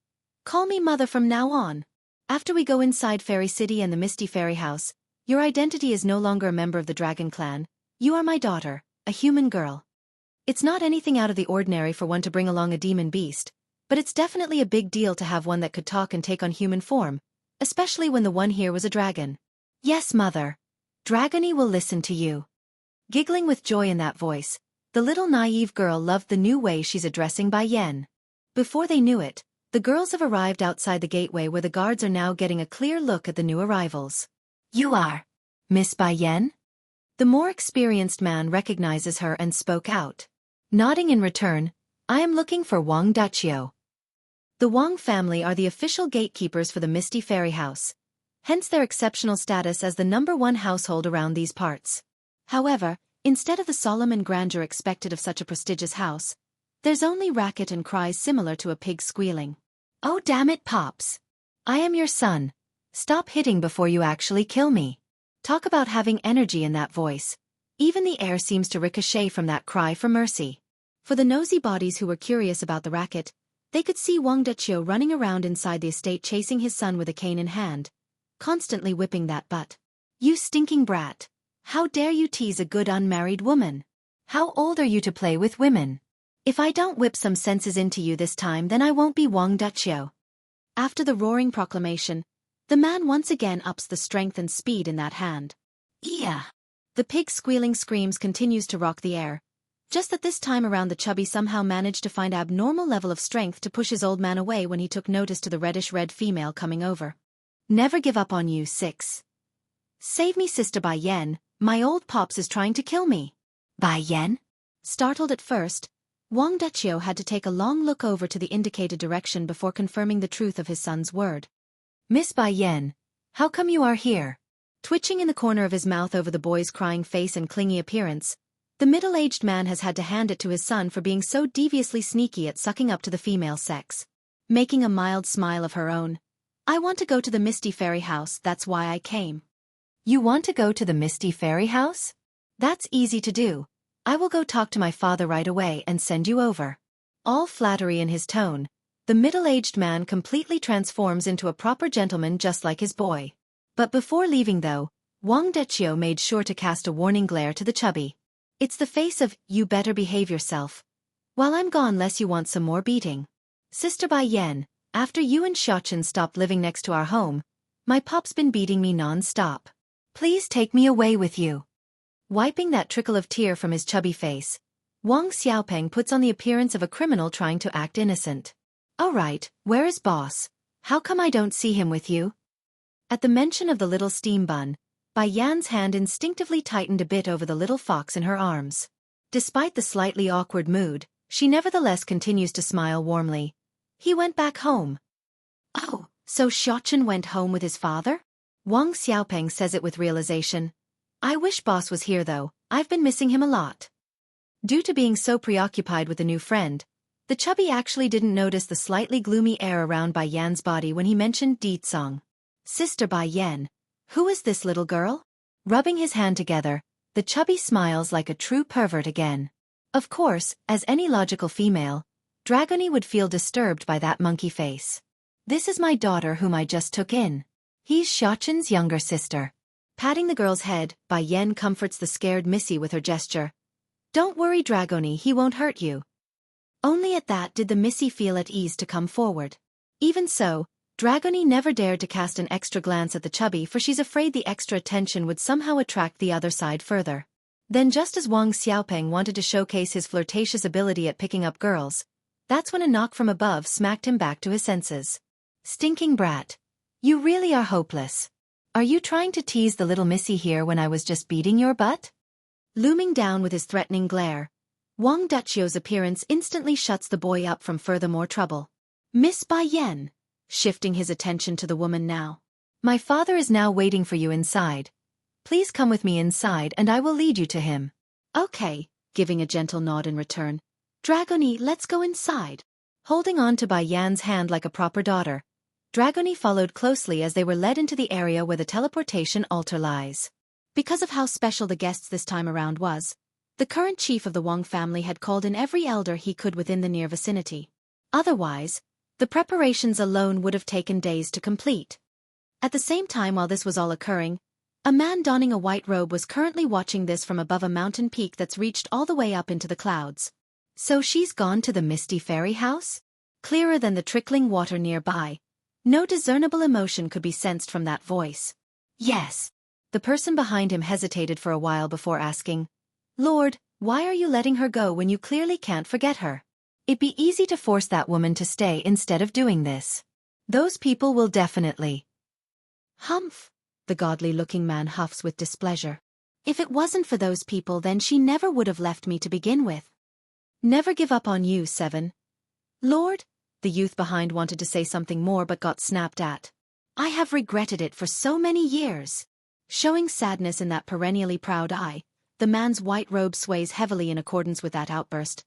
"Call me mother from now on. After we go inside Fairy City and the Misty Fairy House, your identity is no longer a member of the dragon clan, you are my daughter, a human girl. It's not anything out of the ordinary for one to bring along a demon beast, but it's definitely a big deal to have one that could talk and take on human form, especially when the one here was a dragon." "Yes, mother. Dragony will listen to you." Giggling with joy in that voice, the little naive girl loved the new way she's addressing Bai Yen. Before they knew it, the girls have arrived outside the gateway where the guards are now getting a clear look at the new arrivals. "You are Miss Bai Yen?" The more experienced man recognizes her and spoke out. Nodding in return, "I am looking for Wang Duchio." The Wang family are the official gatekeepers for the Misty Fairy House, hence their exceptional status as the #1 household around these parts. However, instead of the solemn and grandeur expected of such a prestigious house, There's only racket and cries similar to a pig squealing. Oh damn it, Pops. I am your son. Stop hitting before you actually kill me. Talk about having energy in that voice. Even the air seems to ricochet from that cry for mercy. For the nosy bodies who were curious about the racket, they could see Wang Deqiu running around inside the estate chasing his son with a cane in hand, constantly whipping that butt. You stinking brat. How dare you tease a good unmarried woman? How old are you to play with women? If I don't whip some senses into you this time, then I won't be Wang Deqiu. After the roaring proclamation, the man once again ups the strength and speed in that hand. Yeah. The pig squealing screams continues to rock the air. Just that this time around the chubby somehow managed to find abnormal level of strength to push his old man away when he took notice to the reddish-red female coming over. Never give up on you, 6. Save me, Sister Bai Yan, my old Pops is trying to kill me. Bai Yan? Startled at first, Wang Deqiu had to take a long look over to the indicated direction before confirming the truth of his son's word. Miss Bai Yan, how come you are here? Twitching in the corner of his mouth over the boy's crying face and clingy appearance, the middle-aged man has had to hand it to his son for being so deviously sneaky at sucking up to the female sex. Making a mild smile of her own. I want to go to the Misty Fairy House, that's why I came. You want to go to the Misty Fairy House? That's easy to do. I will go talk to my father right away and send you over. All flattery in his tone, the middle-aged man completely transforms into a proper gentleman just like his boy. But before leaving though, Wang Deqiu made sure to cast a warning glare to the chubby. It's the face of, you better behave yourself. While I'm gone lest you want some more beating. Sister Bai Yan, after you and Xiaochen stopped living next to our home, my pop's been beating me non-stop. Please take me away with you. Wiping that trickle of tear from his chubby face, Wang Xiaopeng puts on the appearance of a criminal trying to act innocent. Alright, where is boss? How come I don't see him with you? At the mention of the little steam bun, Bai Yan's hand instinctively tightened a bit over the little fox in her arms. Despite the slightly awkward mood, she nevertheless continues to smile warmly. He went back home. Oh, so Xiaochen went home with his father? Wang Xiaopeng says it with realization. I wish boss was here though, I've been missing him a lot. Due to being so preoccupied with the new friend, the chubby actually didn't notice the slightly gloomy air around Bai Yan's body when he mentioned Ditsong. Sister Bai Yan. Who is this little girl? Rubbing his hand together, the chubby smiles like a true pervert again. Of course, as any logical female, Dragony would feel disturbed by that monkey face. This is my daughter whom I just took in. He's Xiaochen's younger sister. Patting the girl's head, Bai Yan comforts the scared Missy with her gesture. Don't worry, Dragony, he won't hurt you. Only at that did the Missy feel at ease to come forward. Even so, Dragony never dared to cast an extra glance at the chubby for she's afraid the extra attention would somehow attract the other side further. Then just as Wang Xiaopeng wanted to showcase his flirtatious ability at picking up girls, that's when a knock from above smacked him back to his senses. Stinking brat. You really are hopeless. Are you trying to tease the little Missy here when I was just beating your butt? Looming down with his threatening glare, Wang Deqiu's appearance instantly shuts the boy up from further more trouble. Miss Bai Yan. Shifting his attention to the woman now. My father is now waiting for you inside. Please come with me inside and I will lead you to him. Okay, giving a gentle nod in return. Dragony, let's go inside. Holding on to Bai Yan's hand like a proper daughter, Dragony followed closely as they were led into the area where the teleportation altar lies. Because of how special the guests this time around was, the current chief of the Wang family had called in every elder he could within the near vicinity. Otherwise, the preparations alone would have taken days to complete. At the same time while this was all occurring, a man donning a white robe was currently watching this from above a mountain peak that's reached all the way up into the clouds. So she's gone to the Misty Fairy House? Clearer than the trickling water nearby, no discernible emotion could be sensed from that voice. Yes. The person behind him hesitated for a while before asking, Lord, why are you letting her go when you clearly can't forget her? It'd be easy to force that woman to stay instead of doing this. Those people will definitely. Humph, the godly-looking man huffs with displeasure. If it wasn't for those people then she never would have left me to begin with. Never give up on you, 7. Lord, the youth behind wanted to say something more but got snapped at. I have regretted it for so many years. Showing sadness in that perennially proud eye, the man's white robe sways heavily in accordance with that outburst.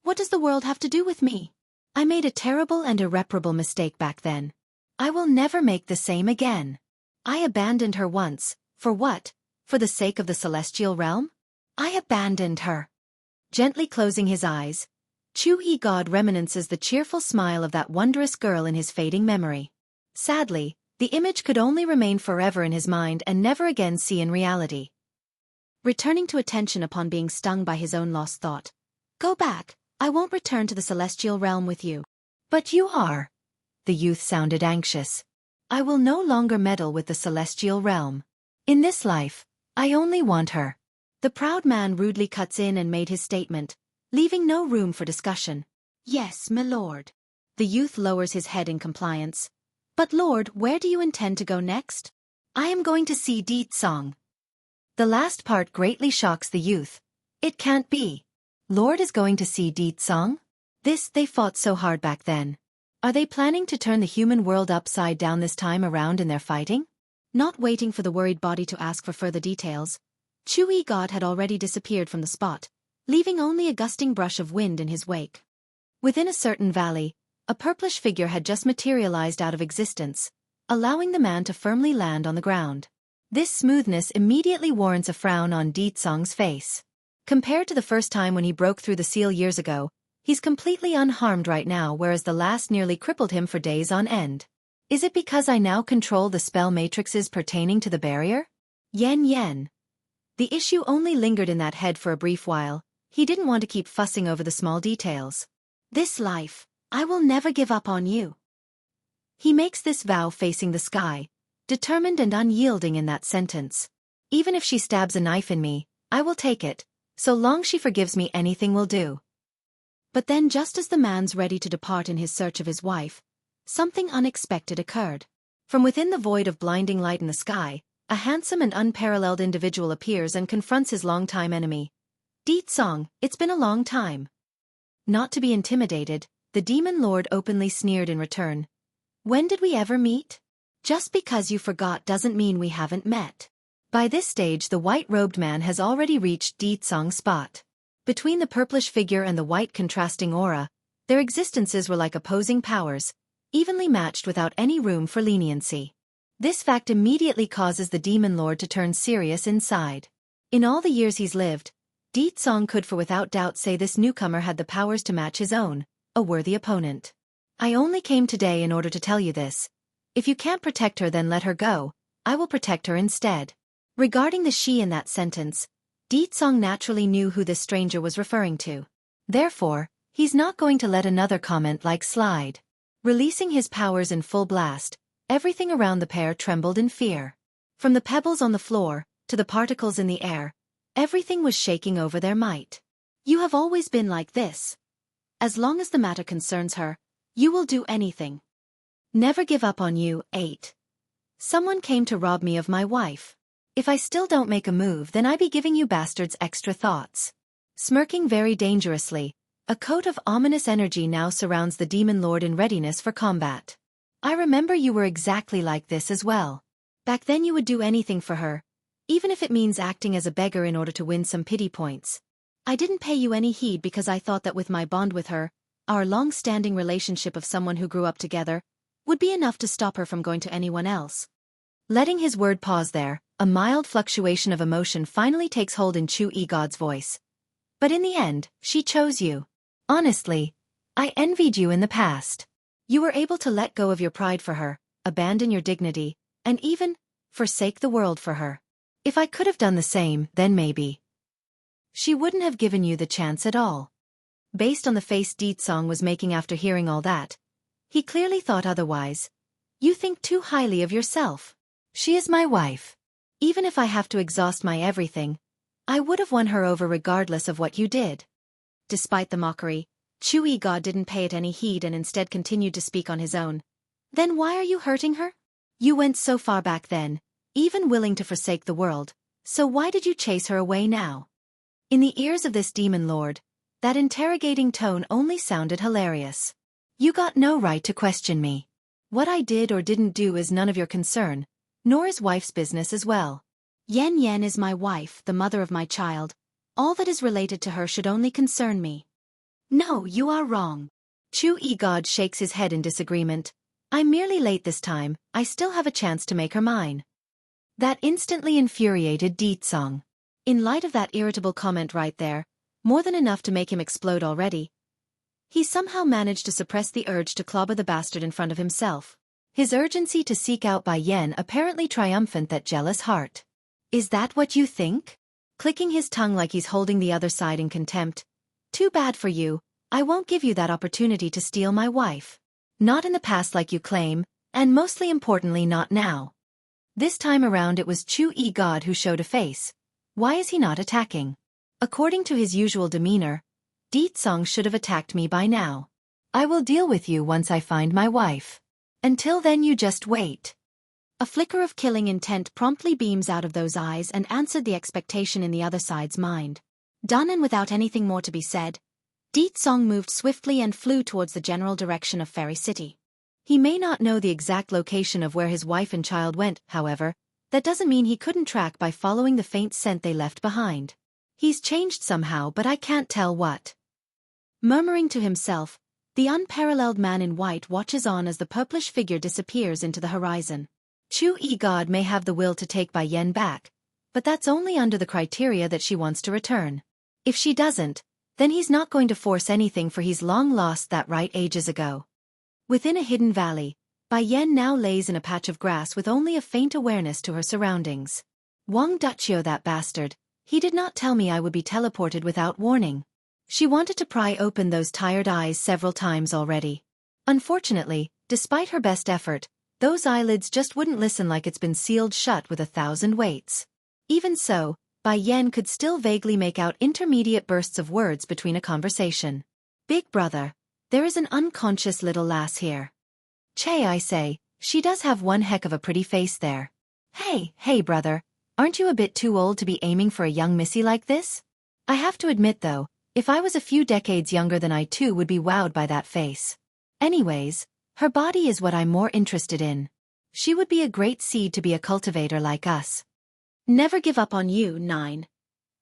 What does the world have to do with me? I made a terrible and irreparable mistake back then. I will never make the same again. I abandoned her once. For what? For the sake of the celestial realm? I abandoned her. Gently closing his eyes, Xueqi God reminisces the cheerful smile of that wondrous girl in his fading memory. Sadly, the image could only remain forever in his mind and never again see in reality. Returning to attention upon being stung by his own lost thought. Go back, I won't return to the celestial realm with you. But you are. The youth sounded anxious. I will no longer meddle with the celestial realm. In this life, I only want her. The proud man rudely cuts in and made his statement, leaving no room for discussion. Yes, my lord. The youth lowers his head in compliance. But lord, where do you intend to go next? I am going to see Song. The last part greatly shocks the youth. It can't be. Lord is going to see Song? They fought so hard back then. Are they planning to turn the human world upside down this time around in their fighting? Not waiting for the worried body to ask for further details, Xueqi God had already disappeared from the spot, leaving only a gusting brush of wind in his wake. Within a certain valley, a purplish figure had just materialized out of existence, allowing the man to firmly land on the ground. This smoothness immediately warrants a frown on Song's face. Compared to the first time when he broke through the seal years ago, he's completely unharmed right now, whereas the last nearly crippled him for days on end. Is it because I now control the spell matrices pertaining to the barrier? Yen. The issue only lingered in that head for a brief while. He didn't want to keep fussing over the small details. This life, I will never give up on you. He makes this vow facing the sky, determined and unyielding in that sentence. Even if she stabs a knife in me, I will take it, so long she forgives me anything will do. But then just as the man's ready to depart in his search of his wife, something unexpected occurred. From within the void of blinding light in the sky, a handsome and unparalleled individual appears and confronts his longtime enemy. Song, it's been a long time. Not to be intimidated, the demon lord openly sneered in return. When did we ever meet? Just because you forgot doesn't mean we haven't met. By this stage the white-robed man has already reached Song's spot. Between the purplish figure and the white contrasting aura, their existences were like opposing powers, evenly matched without any room for leniency. This fact immediately causes the demon lord to turn serious inside. In all the years he's lived, Song could for without doubt say this newcomer had the powers to match his own, a worthy opponent. I only came today in order to tell you this. If you can't protect her, then let her go. I will protect her instead. Regarding the she in that sentence, Song naturally knew who this stranger was referring to. Therefore, he's not going to let another comment like slide. Releasing his powers in full blast, everything around the pair trembled in fear. From the pebbles on the floor, to the particles in the air, everything was shaking over their might. You have always been like this. As long as the matter concerns her, you will do anything. Never give up on you. 8. Someone came to rob me of my wife. If I still don't make a move, then I be giving you bastards extra thoughts. Smirking very dangerously, a coat of ominous energy now surrounds the demon lord in readiness for combat. I remember you were exactly like this as well. Back then you would do anything for her, even if it means acting as a beggar in order to win some pity points. I didn't pay you any heed because I thought that with my bond with her, our long-standing relationship of someone who grew up together, would be enough to stop her from going to anyone else. Letting his word pause there, a mild fluctuation of emotion finally takes hold in Xueqi God's voice. But in the end, she chose you. Honestly, I envied you in the past. You were able to let go of your pride for her, abandon your dignity, and even forsake the world for her. If I could have done the same, then maybe she wouldn't have given you the chance at all. Based on the face Song was making after hearing all that, he clearly thought otherwise. You think too highly of yourself. She is my wife. Even if I have to exhaust my everything, I would have won her over regardless of what you did. Despite the mockery, Xueqi God didn't pay it any heed and instead continued to speak on his own. Then why are you hurting her? You went so far back then, even willing to forsake the world, so why did you chase her away now? In the ears of this demon lord, that interrogating tone only sounded hilarious. You got no right to question me. What I did or didn't do is none of your concern, nor is wife's business as well. Yen is my wife, the mother of my child. All that is related to her should only concern me. No, you are wrong. Xueqi God shakes his head in disagreement. I'm merely late this time, I still have a chance to make her mine. That instantly infuriated Ditsong. In light of that irritable comment right there, more than enough to make him explode already, he somehow managed to suppress the urge to clobber the bastard in front of himself. His urgency to seek out Bai Yan apparently triumphant that jealous heart. Is that what you think? Clicking his tongue like he's holding the other side in contempt. Too bad for you, I won't give you that opportunity to steal my wife. Not in the past like you claim, and mostly importantly not now. This time around it was Xueqi God who showed a face. Why is he not attacking? According to his usual demeanor, Ditsong should have attacked me by now. I will deal with you once I find my wife. Until then you just wait. A flicker of killing intent promptly beams out of those eyes and answered the expectation in the other side's mind. Done, and without anything more to be said, Ditsong moved swiftly and flew towards the general direction of Fairy City. He may not know the exact location of where his wife and child went, however, that doesn't mean he couldn't track by following the faint scent they left behind. He's changed somehow, but I can't tell what. Murmuring to himself, the unparalleled man in white watches on as the purplish figure disappears into the horizon. Xueqi God may have the will to take Bai Yan back, but that's only under the criteria that she wants to return. If she doesn't, then he's not going to force anything, for he's long lost that right ages ago. Within a hidden valley, Bai Yan now lays in a patch of grass with only a faint awareness to her surroundings. Wang Duqiu, that bastard, he did not tell me I would be teleported without warning. She wanted to pry open those tired eyes several times already. Unfortunately, despite her best effort, those eyelids just wouldn't listen, like it's been sealed shut with 1,000 weights. Even so, Bai Yan could still vaguely make out intermediate bursts of words between a conversation. Big brother, there is an unconscious little lass here. Che, I say, she does have one heck of a pretty face there. Hey brother, aren't you a bit too old to be aiming for a young missy like this? I have to admit though, if I was a few decades younger then I too would be wowed by that face. Anyways, her body is what I'm more interested in. She would be a great seed to be a cultivator like us. Never give up on you, 9.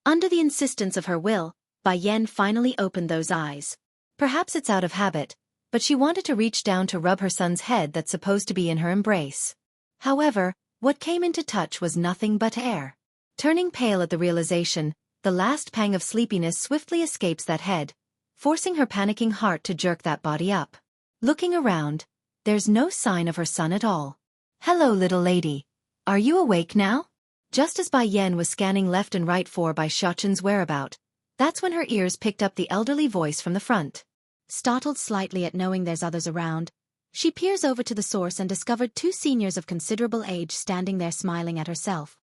Under the insistence of her will, Bai Yan finally opened those eyes. Perhaps it's out of habit, but she wanted to reach down to rub her son's head that's supposed to be in her embrace. However, what came into touch was nothing but air. Turning pale at the realization, the last pang of sleepiness swiftly escapes that head, forcing her panicking heart to jerk that body up. Looking around, there's no sign of her son at all. Hello, little lady. Are you awake now? Just as Bai Yan was scanning left and right for Bai Xiaoqin's whereabout, that's when her ears picked up the elderly voice from the front. Startled slightly at knowing there's others around, she peers over to the source and discovered 2 seniors of considerable age standing there smiling at herself.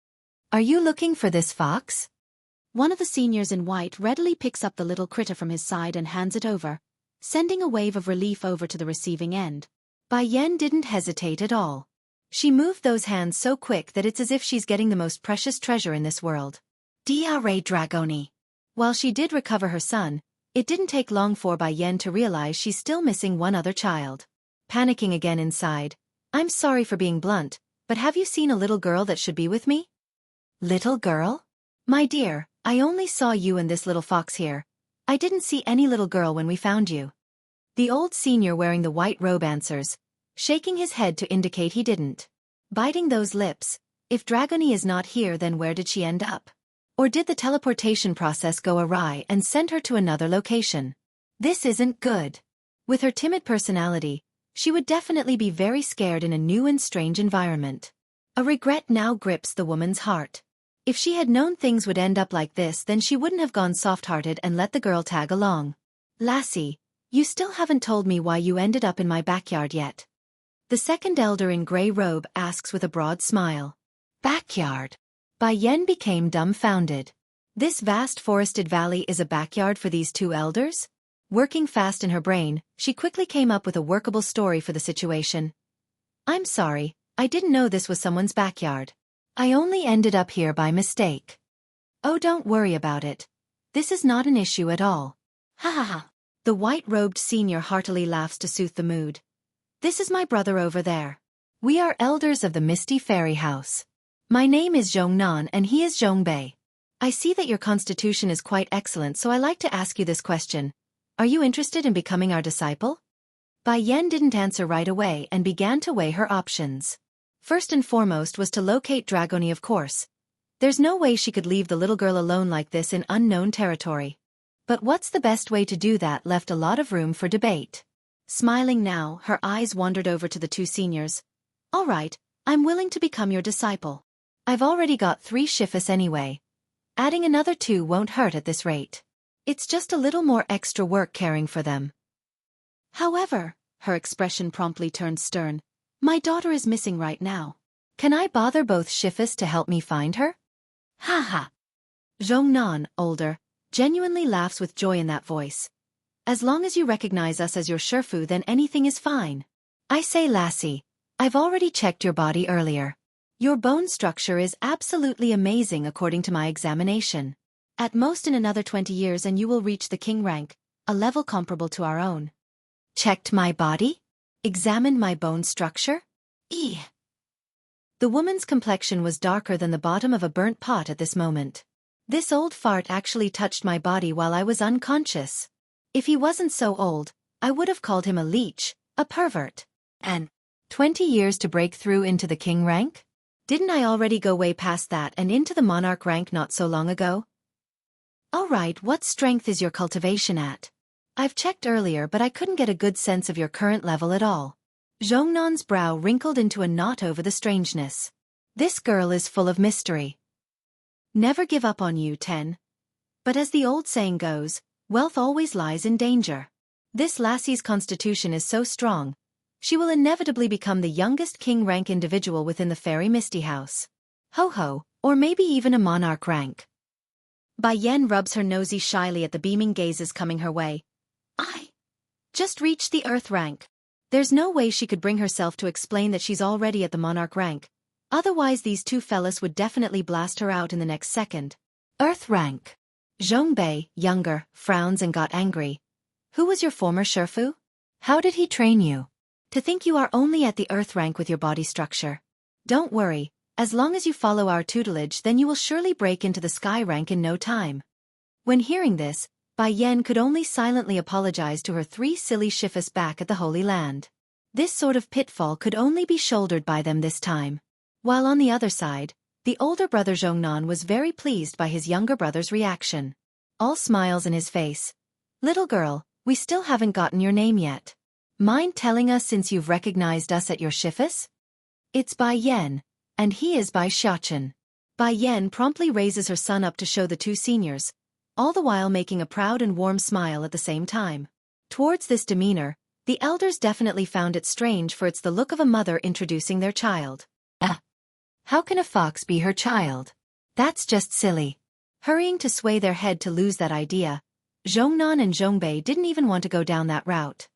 Are you looking for this fox? One of the seniors in white readily picks up the little critter from his side and hands it over, sending a wave of relief over to the receiving end. Bai Yan didn't hesitate at all. She moved those hands so quick that it's as if she's getting the most precious treasure in this world. Dra Dragoni. While she did recover her son, it didn't take long for Bai Yan to realize she's still missing one other child. Panicking again inside, I'm sorry for being blunt, but have you seen a little girl that should be with me? Little girl? My dear, I only saw you and this little fox here. I didn't see any little girl when we found you. The old senior wearing the white robe answers, shaking his head to indicate he didn't. Biting those lips, if Dragoni is not here, then where did she end up? Or did the teleportation process go awry and send her to another location? This isn't good. With her timid personality, she would definitely be very scared in a new and strange environment. A regret now grips the woman's heart. If she had known things would end up like this, then she wouldn't have gone soft-hearted and let the girl tag along. Lassie, you still haven't told me why you ended up in my backyard yet. The second elder in grey robe asks with a broad smile. Backyard? Bai Yan became dumbfounded. This vast forested valley is a backyard for these 2 elders? Working fast in her brain, she quickly came up with a workable story for the situation. I'm sorry, I didn't know this was someone's backyard. I only ended up here by mistake. Oh, don't worry about it. This is not an issue at all. Ha ha ha. The white-robed senior heartily laughs to soothe the mood. This is my brother over there. We are elders of the Misty Fairy House. My name is Zhongnan and he is Zhongbei. I see that your constitution is quite excellent, so I like to ask you this question. Are you interested in becoming our disciple? Bai Yan didn't answer right away and began to weigh her options. First and foremost was to locate Dragoni, of course. There's no way she could leave the little girl alone like this in unknown territory. But what's the best way to do that left a lot of room for debate. Smiling now, her eyes wandered over to the two seniors. All right, I'm willing to become your disciple. I've already got 3 shifas anyway. Adding another 2 won't hurt at this rate. It's just a little more extra work caring for them. However, her expression promptly turned stern. My daughter is missing right now. Can I bother both shifas to help me find her? Ha ha. Zhongnan, older, genuinely laughs with joy in that voice. As long as you recognize us as your Shifu, then anything is fine. I say, lassie, I've already checked your body earlier. Your bone structure is absolutely amazing according to my examination. At most in another 20 years and you will reach the king rank, a level comparable to our own. Checked my body? Examined my bone structure? The woman's complexion was darker than the bottom of a burnt pot at this moment. This old fart actually touched my body while I was unconscious. If he wasn't so old, I would have called him a leech, a pervert. And 20 years to break through into the king rank? Didn't I already go way past that and into the monarch rank not so long ago? Alright, what strength is your cultivation at? I've checked earlier but I couldn't get a good sense of your current level at all. Zhongnan's brow wrinkled into a knot over the strangeness. This girl is full of mystery. Never give up on you, Ten. But as the old saying goes, wealth always lies in danger. This lassie's constitution is so strong, she will inevitably become the youngest king rank individual within the fairy Misty House. Ho ho, or maybe even a monarch rank. Bai Yan rubs her nosy shyly at the beaming gazes coming her way. I just reached the earth rank. There's no way she could bring herself to explain that she's already at the monarch rank. Otherwise these two fellas would definitely blast her out in the next second. Earth rank. Zhongbei, younger, frowns and got angry. Who was your former Shifu? How did he train you? To think you are only at the earth rank with your body structure. Don't worry, as long as you follow our tutelage then you will surely break into the sky rank in no time. When hearing this, Bai Yan could only silently apologize to her 3 silly shifas back at the Holy Land. This sort of pitfall could only be shouldered by them this time. While on the other side, the older brother Zhongnan was very pleased by his younger brother's reaction. All smiles in his face. Little girl, we still haven't gotten your name yet. Mind telling us since you've recognized us at your shifas? It's Bai Yan, and he is Bai Xiachen. Bai Yan promptly raises her son up to show the two seniors, all the while making a proud and warm smile at the same time. Towards this demeanor, the elders definitely found it strange, for it's the look of a mother introducing their child. How can a fox be her child? That's just silly. Hurrying to sway their head to lose that idea, Zhongnan and Zhongbei didn't even want to go down that route.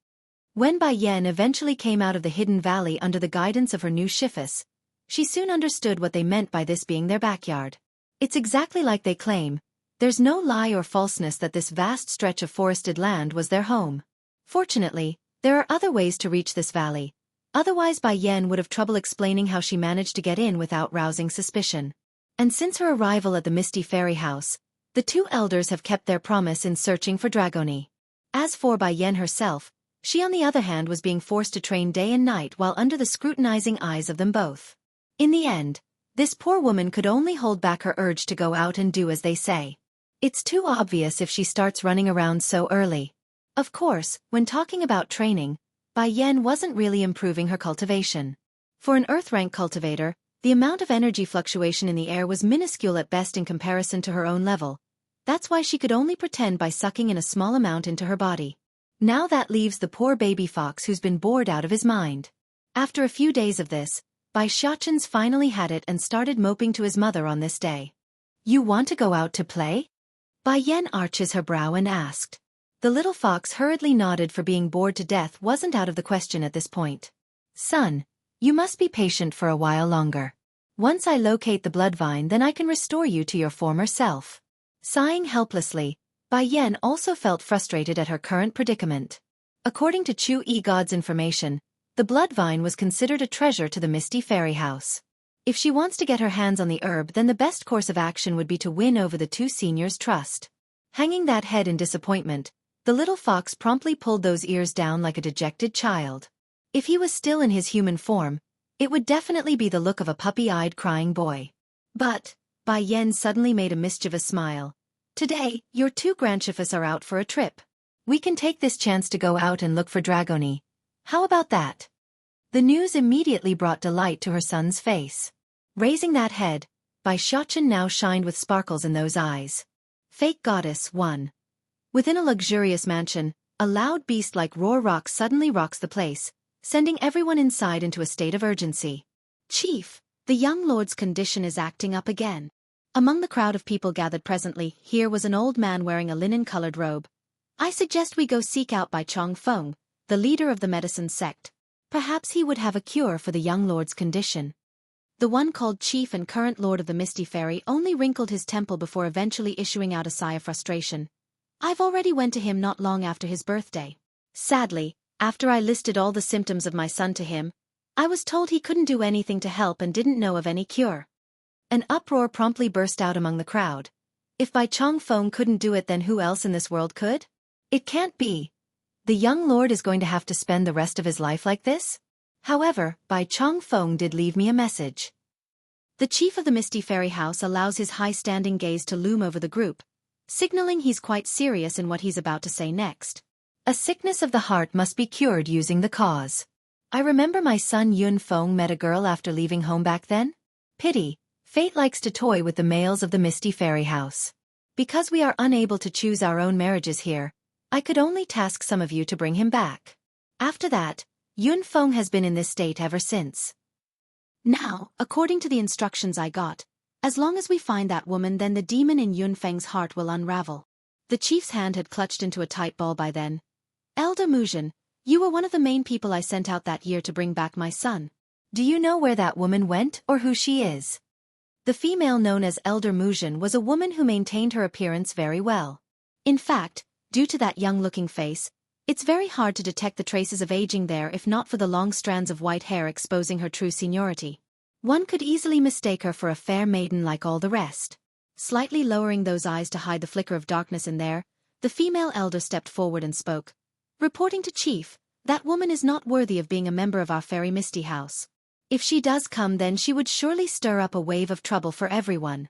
When Bai Yan eventually came out of the hidden valley under the guidance of her new shifas, she soon understood what they meant by this being their backyard. It's exactly like they claim. There's no lie or falseness that this vast stretch of forested land was their home. Fortunately, there are other ways to reach this valley. Otherwise Bai Yan would have trouble explaining how she managed to get in without rousing suspicion. And since her arrival at the Misty Fairy House, the two elders have kept their promise in searching for Dragoni. As for Bai Yan herself, she on the other hand was being forced to train day and night while under the scrutinizing eyes of them both. In the end, this poor woman could only hold back her urge to go out and do as they say. It's too obvious if she starts running around so early. Of course, when talking about training, Bai Yan wasn't really improving her cultivation. For an earth rank cultivator, the amount of energy fluctuation in the air was minuscule at best in comparison to her own level. That's why she could only pretend by sucking in a small amount into her body. Now that leaves the poor baby fox who's been bored out of his mind. After a few days of this, Bai Xiachen finally had it and started moping to his mother on this day. You want to go out to play? Bai Yan arches her brow and asked. The little fox hurriedly nodded, for being bored to death wasn't out of the question at this point. Son, you must be patient for a while longer. Once I locate the bloodvine then I can restore you to your former self. Sighing helplessly, Bai Yan also felt frustrated at her current predicament. According to Xueqi God's information, the bloodvine was considered a treasure to the Misty Fairy House. If she wants to get her hands on the herb then the best course of action would be to win over the two seniors' trust. Hanging that head in disappointment, The little fox promptly pulled those ears down like a dejected child. If he was still in his human form, it would definitely be the look of a puppy-eyed crying boy. But, Bai Yen suddenly made a mischievous smile. Today, your two grandchiefs are out for a trip. We can take this chance to go out and look for Dragoni. How about that? The news immediately brought delight to her son's face. Raising that head, Bai Xiaochen now shined with sparkles in those eyes. Fake Goddess 1. Within a luxurious mansion, a loud beast-like rock suddenly rocks the place, sending everyone inside into a state of urgency. Chief, the young lord's condition is acting up again. Among the crowd of people gathered presently, here was an old man wearing a linen-colored robe. I suggest we go seek out Bai Chong Feng, the leader of the medicine sect. Perhaps he would have a cure for the young lord's condition. The one called Chief and current lord of the Misty Fairy only wrinkled his temple before eventually issuing out a sigh of frustration. I've already went to him not long after his birthday. Sadly, after I listed all the symptoms of my son to him, I was told he couldn't do anything to help and didn't know of any cure. An uproar promptly burst out among the crowd. If Bai Chong Feng couldn't do it, then who else in this world could? It can't be. The young lord is going to have to spend the rest of his life like this? However, Bai Chong Feng did leave me a message. The chief of the Misty Fairy House allows his high-standing gaze to loom over the group, signaling he's quite serious in what he's about to say next. A sickness of the heart must be cured using the cause. I remember my son Yun Feng met a girl after leaving home back then. Pity, fate likes to toy with the males of the Misty Fairy House. Because we are unable to choose our own marriages here, I could only task some of you to bring him back. After that, Yun Feng has been in this state ever since. Now, according to the instructions I got, as long as we find that woman, then the demon in Yun Feng's heart will unravel. The chief's hand had clutched into a tight ball by then. Elder Muzhen, you were one of the main people I sent out that year to bring back my son. Do you know where that woman went or who she is? The female known as Elder Muzhen was a woman who maintained her appearance very well. In fact, due to that young-looking face, it's very hard to detect the traces of aging there if not for the long strands of white hair exposing her true seniority. One could easily mistake her for a fair maiden like all the rest. Slightly lowering those eyes to hide the flicker of darkness in there, the female elder stepped forward and spoke. Reporting to Chief, that woman is not worthy of being a member of our Fairy Misty House. If she does come, then she would surely stir up a wave of trouble for everyone.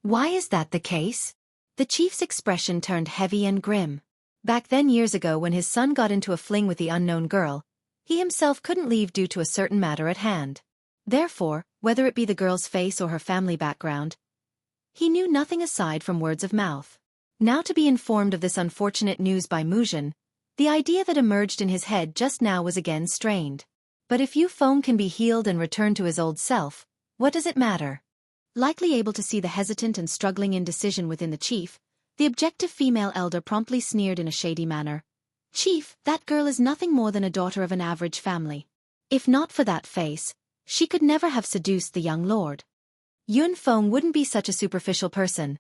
Why is that the case? The chief's expression turned heavy and grim. Back then years ago when his son got into a fling with the unknown girl, he himself couldn't leave due to a certain matter at hand. Therefore, whether it be the girl's face or her family background, he knew nothing aside from words of mouth. Now to be informed of this unfortunate news by Muzhen, the idea that emerged in his head just now was again strained. But if Yu Feng can be healed and return to his old self, what does it matter? Likely able to see the hesitant and struggling indecision within the chief, the objective female elder promptly sneered in a shady manner. Chief, that girl is nothing more than a daughter of an average family. If not for that face, she could never have seduced the young lord. Yun Feng wouldn't be such a superficial person.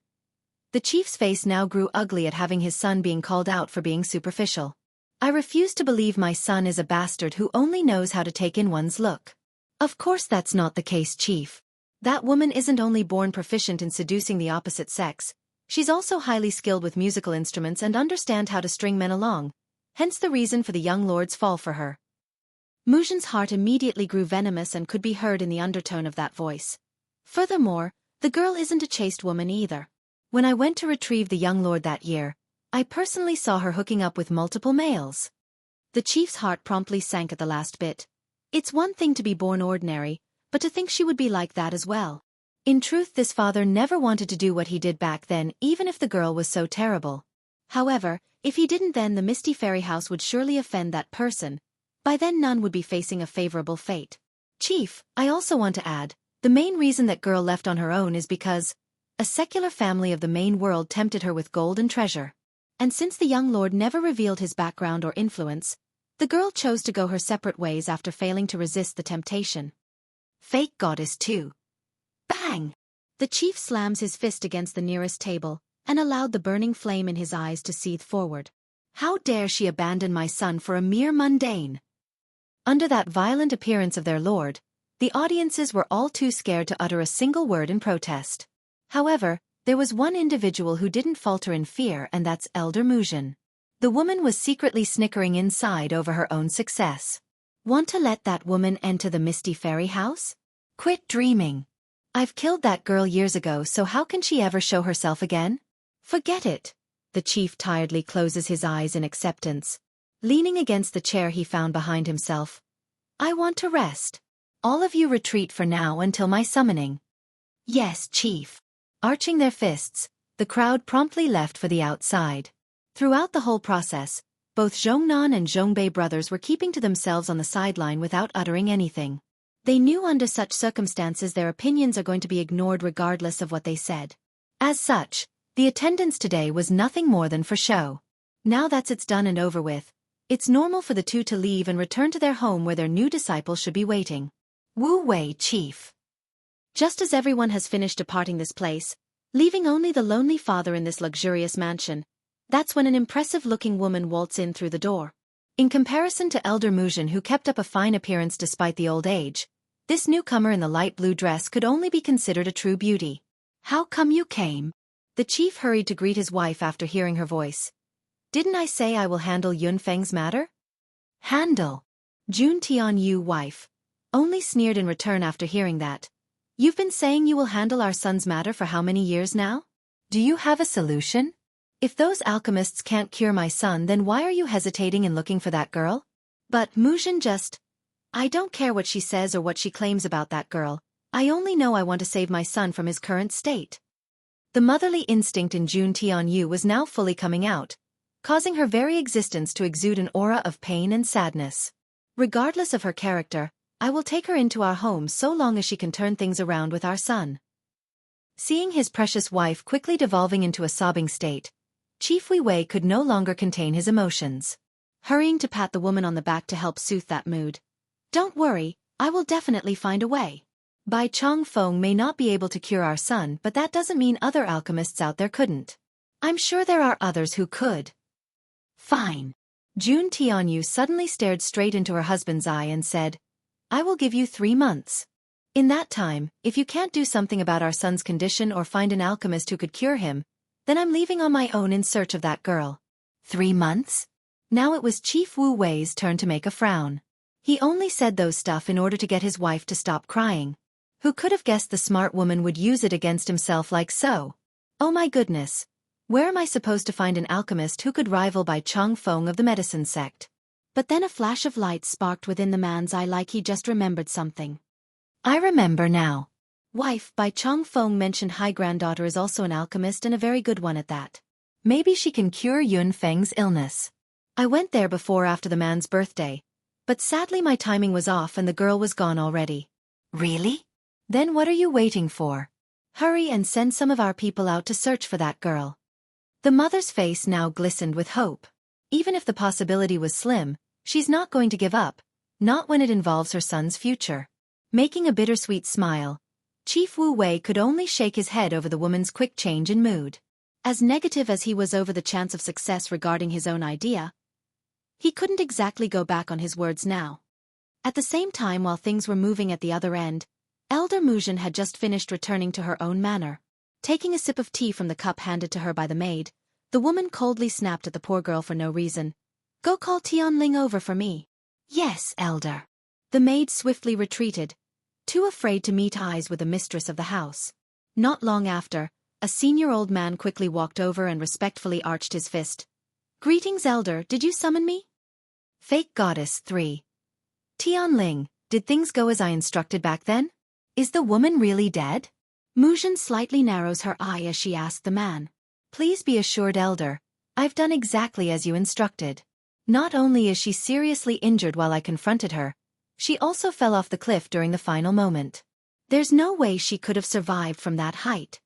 The chief's face now grew ugly at having his son being called out for being superficial. I refuse to believe my son is a bastard who only knows how to take in one's look. Of course that's not the case, Chief. That woman isn't only born proficient in seducing the opposite sex, she's also highly skilled with musical instruments and understands how to string men along, hence the reason for the young lord's fall for her. Muzhen's heart immediately grew venomous and could be heard in the undertone of that voice. Furthermore, the girl isn't a chaste woman either. When I went to retrieve the young lord that year, I personally saw her hooking up with multiple males. The chief's heart promptly sank at the last bit. It's one thing to be born ordinary, but to think she would be like that as well. In truth, this father never wanted to do what he did back then, even if the girl was so terrible. However, if he didn't, then the Misty Fairy House would surely offend that person. By then none would be facing a favorable fate. Chief, I also want to add, the main reason that girl left on her own is because a secular family of the main world tempted her with gold and treasure. And since the young lord never revealed his background or influence, the girl chose to go her separate ways after failing to resist the temptation. Fake Goddess 2. Bang! The chief slams his fist against the nearest table and allowed the burning flame in his eyes to seethe forward. How dare she abandon my son for a mere mundane? Under that violent appearance of their lord, the audiences were all too scared to utter a single word in protest. However, there was one individual who didn't falter in fear, and that's Elder Muzhen. The woman was secretly snickering inside over her own success. Want to let that woman enter the Misty Fairy house? Quit dreaming. I've killed that girl years ago, so how can she ever show herself again? Forget it. The chief tiredly closes his eyes in acceptance. Leaning against the chair he found behind himself. I want to rest. All of you retreat for now until my summoning. Yes, chief. Arching their fists, the crowd promptly left for the outside. Throughout the whole process, both Zhongnan and Zhongbei brothers were keeping to themselves on the sideline without uttering anything. They knew under such circumstances their opinions are going to be ignored regardless of what they said. As such, the attendance today was nothing more than for show. Now that it's done and over with, it's normal for the two to leave and return to their home where their new disciple should be waiting. Wu Wei, chief. Just as everyone has finished departing this place, leaving only the lonely father in this luxurious mansion, that's when an impressive-looking woman waltzed in through the door. In comparison to Elder Muzhin, who kept up a fine appearance despite the old age, this newcomer in the light blue dress could only be considered a true beauty. How come you came? The chief hurried to greet his wife after hearing her voice. Didn't I say I will handle Yunfeng's matter? Handle? Jun Tianyu, wife, only sneered in return after hearing that. You've been saying you will handle our son's matter for how many years now? Do you have a solution? If those alchemists can't cure my son, then why are you hesitating in looking for that girl? But Muzhin just... I don't care what she says or what she claims about that girl. I only know I want to save my son from his current state. The motherly instinct in Jun Tianyu was now fully coming out, causing her very existence to exude an aura of pain and sadness. Regardless of her character, I will take her into our home so long as she can turn things around with our son. Seeing his precious wife quickly devolving into a sobbing state, Chief Wei Wei could no longer contain his emotions. Hurrying to pat the woman on the back to help soothe that mood. Don't worry, I will definitely find a way. Bai Chongfeng may not be able to cure our son, but that doesn't mean other alchemists out there couldn't. I'm sure there are others who could. Fine. Jun Tianyu suddenly stared straight into her husband's eye and said, I will give you 3 months. In that time, if you can't do something about our son's condition or find an alchemist who could cure him, then I'm leaving on my own in search of that girl. 3 months? Now it was Chief Wu Wei's turn to make a frown. He only said those stuff in order to get his wife to stop crying. Who could have guessed the smart woman would use it against himself like so? Oh my goodness. Where am I supposed to find an alchemist who could rival Bai Chongfeng of the medicine sect? But then a flash of light sparked within the man's eye like he just remembered something. I remember now. Wife, Bai Chongfeng mentioned High Granddaughter is also an alchemist and a very good one at that. Maybe she can cure Yun Feng's illness. I went there before after the man's birthday, but sadly my timing was off and the girl was gone already. Really? Then what are you waiting for? Hurry and send some of our people out to search for that girl. The mother's face now glistened with hope. Even if the possibility was slim, she's not going to give up, not when it involves her son's future. Making a bittersweet smile, Chief Wu Wei could only shake his head over the woman's quick change in mood. As negative as he was over the chance of success regarding his own idea, he couldn't exactly go back on his words now. At the same time, while things were moving at the other end, Elder Muzhin had just finished returning to her own manor. Taking a sip of tea from the cup handed to her by the maid, the woman coldly snapped at the poor girl for no reason. Go call Tianling over for me. Yes, Elder. The maid swiftly retreated, too afraid to meet eyes with the mistress of the house. Not long after, a senior old man quickly walked over and respectfully arched his fist. Greetings, Elder, did you summon me? Fake Goddess 3. Tianling, did things go as I instructed back then? Is the woman really dead? Muzhin slightly narrows her eye as she asked the man. Please be assured, Elder, I've done exactly as you instructed. Not only is she seriously injured while I confronted her, she also fell off the cliff during the final moment. There's no way she could have survived from that height.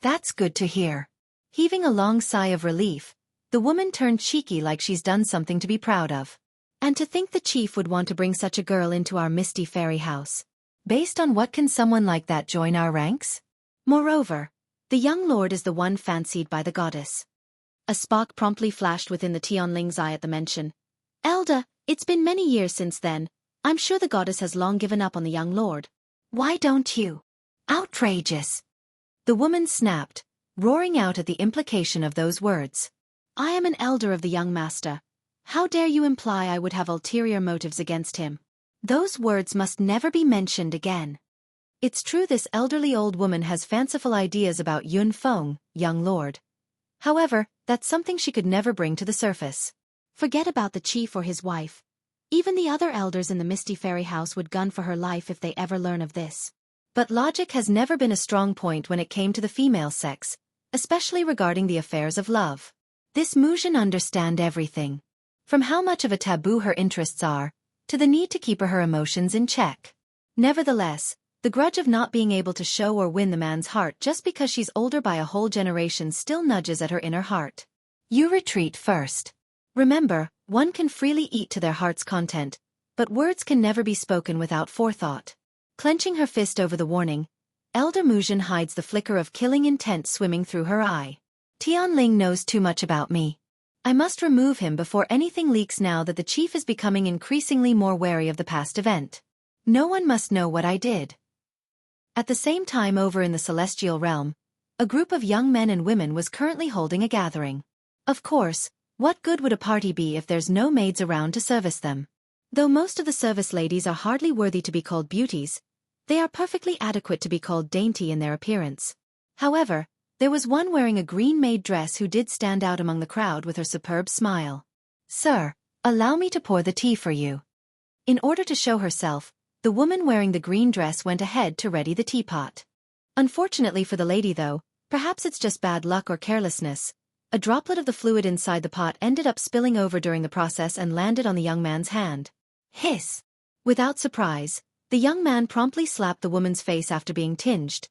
That's good to hear. Heaving a long sigh of relief, the woman turned cheeky like she's done something to be proud of. And to think the chief would want to bring such a girl into our misty fairy house. Based on what can someone like that join our ranks? Moreover, the young lord is the one fancied by the goddess. A spark promptly flashed within the Tianling's eye at the mention. Elder, it's been many years since then. I'm sure the goddess has long given up on the young lord. Why don't you? Outrageous! The woman snapped, roaring out at the implication of those words. I am an elder of the young master. How dare you imply I would have ulterior motives against him? Those words must never be mentioned again. It's true this elderly old woman has fanciful ideas about Yun Feng, young lord. However, that's something she could never bring to the surface. Forget about the chief or his wife. Even the other elders in the Misty Fairy House would gun for her life if they ever learn of this. But logic has never been a strong point when it came to the female sex, especially regarding the affairs of love. This Mujin understand everything. From how much of a taboo her interests are, to the need to keep her emotions in check. Nevertheless, the grudge of not being able to show or win the man's heart just because she's older by a whole generation still nudges at her inner heart. You retreat first. Remember, one can freely eat to their heart's content, but words can never be spoken without forethought. Clenching her fist over the warning, Elder Mujin hides the flicker of killing intent swimming through her eye. Tianling knows too much about me. I must remove him before anything leaks now that the chief is becoming increasingly more wary of the past event. No one must know what I did. At the same time over in the celestial realm, a group of young men and women was currently holding a gathering. Of course, what good would a party be if there's no maids around to service them? Though most of the service ladies are hardly worthy to be called beauties, they are perfectly adequate to be called dainty in their appearance. However, there was one wearing a green maid dress who did stand out among the crowd with her superb smile. Sir, allow me to pour the tea for you. In order to show herself, the woman wearing the green dress went ahead to ready the teapot. Unfortunately for the lady though, perhaps it's just bad luck or carelessness, a droplet of the fluid inside the pot ended up spilling over during the process and landed on the young man's hand. Hiss! Without surprise, the young man promptly slapped the woman's face after being tinged,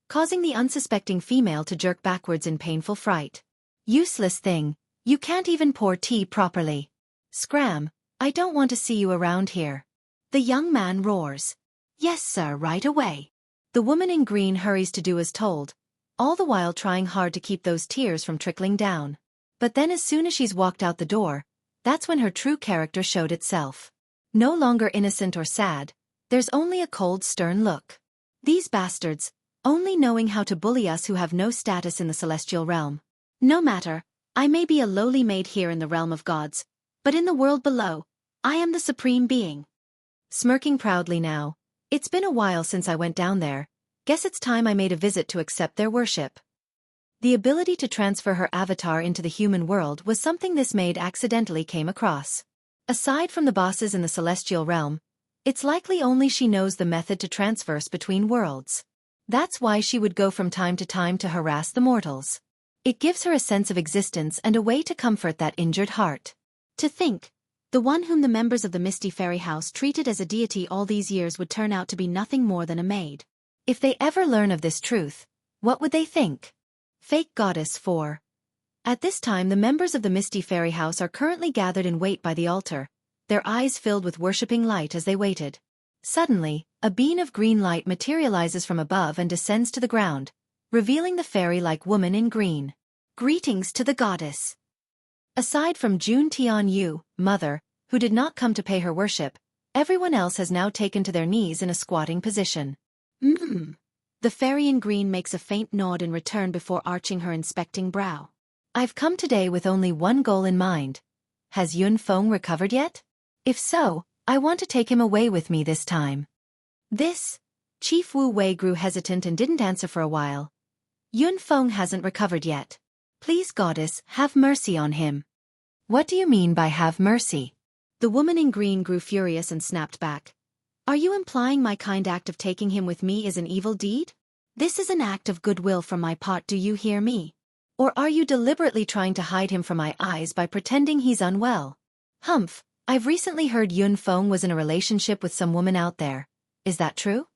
causing the unsuspecting female to jerk backwards in painful fright. Useless thing, you can't even pour tea properly. Scram, I don't want to see you around here. The young man roars. Yes sir, right away. The woman in green hurries to do as told, all the while trying hard to keep those tears from trickling down. But then as soon as she's walked out the door, that's when her true character showed itself. No longer innocent or sad, there's only a cold stern look. These bastards, only knowing how to bully us who have no status in the celestial realm. No matter, I may be a lowly maid here in the realm of gods, but in the world below, I am the supreme being. Smirking proudly now, it's been a while since I went down there, guess it's time I made a visit to accept their worship. The ability to transfer her avatar into the human world was something this maid accidentally came across. Aside from the bosses in the celestial realm, it's likely only she knows the method to transverse between worlds. That's why she would go from time to harass the mortals. It gives her a sense of existence and a way to comfort that injured heart. To think, the one whom the members of the Misty Fairy House treated as a deity all these years would turn out to be nothing more than a maid. If they ever learn of this truth, what would they think? Fake Goddess 4. At this time the members of the Misty Fairy House are currently gathered in wait by the altar, their eyes filled with worshipping light as they waited. Suddenly, a beam of green light materializes from above and descends to the ground, revealing the fairy-like woman in green. Greetings to the goddess. Aside from Jun Tianyu, mother, who did not come to pay her worship, everyone else has now taken to their knees in a squatting position. The fairy in green makes a faint nod in return before arching her inspecting brow. I've come today with only one goal in mind. Has Yun Feng recovered yet? If so, I want to take him away with me this time. Chief Wu Wei grew hesitant and didn't answer for a while. Yun Feng hasn't recovered yet. Please goddess, have mercy on him. What do you mean by have mercy? The woman in green grew furious and snapped back. Are you implying my kind act of taking him with me is an evil deed? This is an act of goodwill from my part, do you hear me? Or are you deliberately trying to hide him from my eyes by pretending he's unwell? Humph, I've recently heard Yun Feng was in a relationship with some woman out there. Is that true?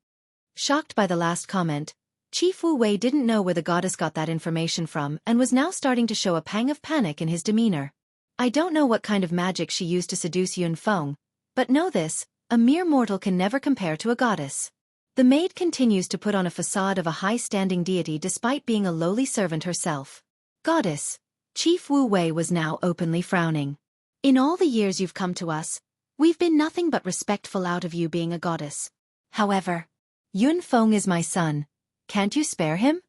Shocked by the last comment, Chief Wu Wei didn't know where the goddess got that information from and was now starting to show a pang of panic in his demeanor. I don't know what kind of magic she used to seduce Yun Feng, but know this, a mere mortal can never compare to a goddess. The maid continues to put on a facade of a high-standing deity despite being a lowly servant herself. Goddess. Chief Wu Wei was now openly frowning. In all the years you've come to us, we've been nothing but respectful out of you being a goddess. However, Yun Feng is my son. Can't you spare him?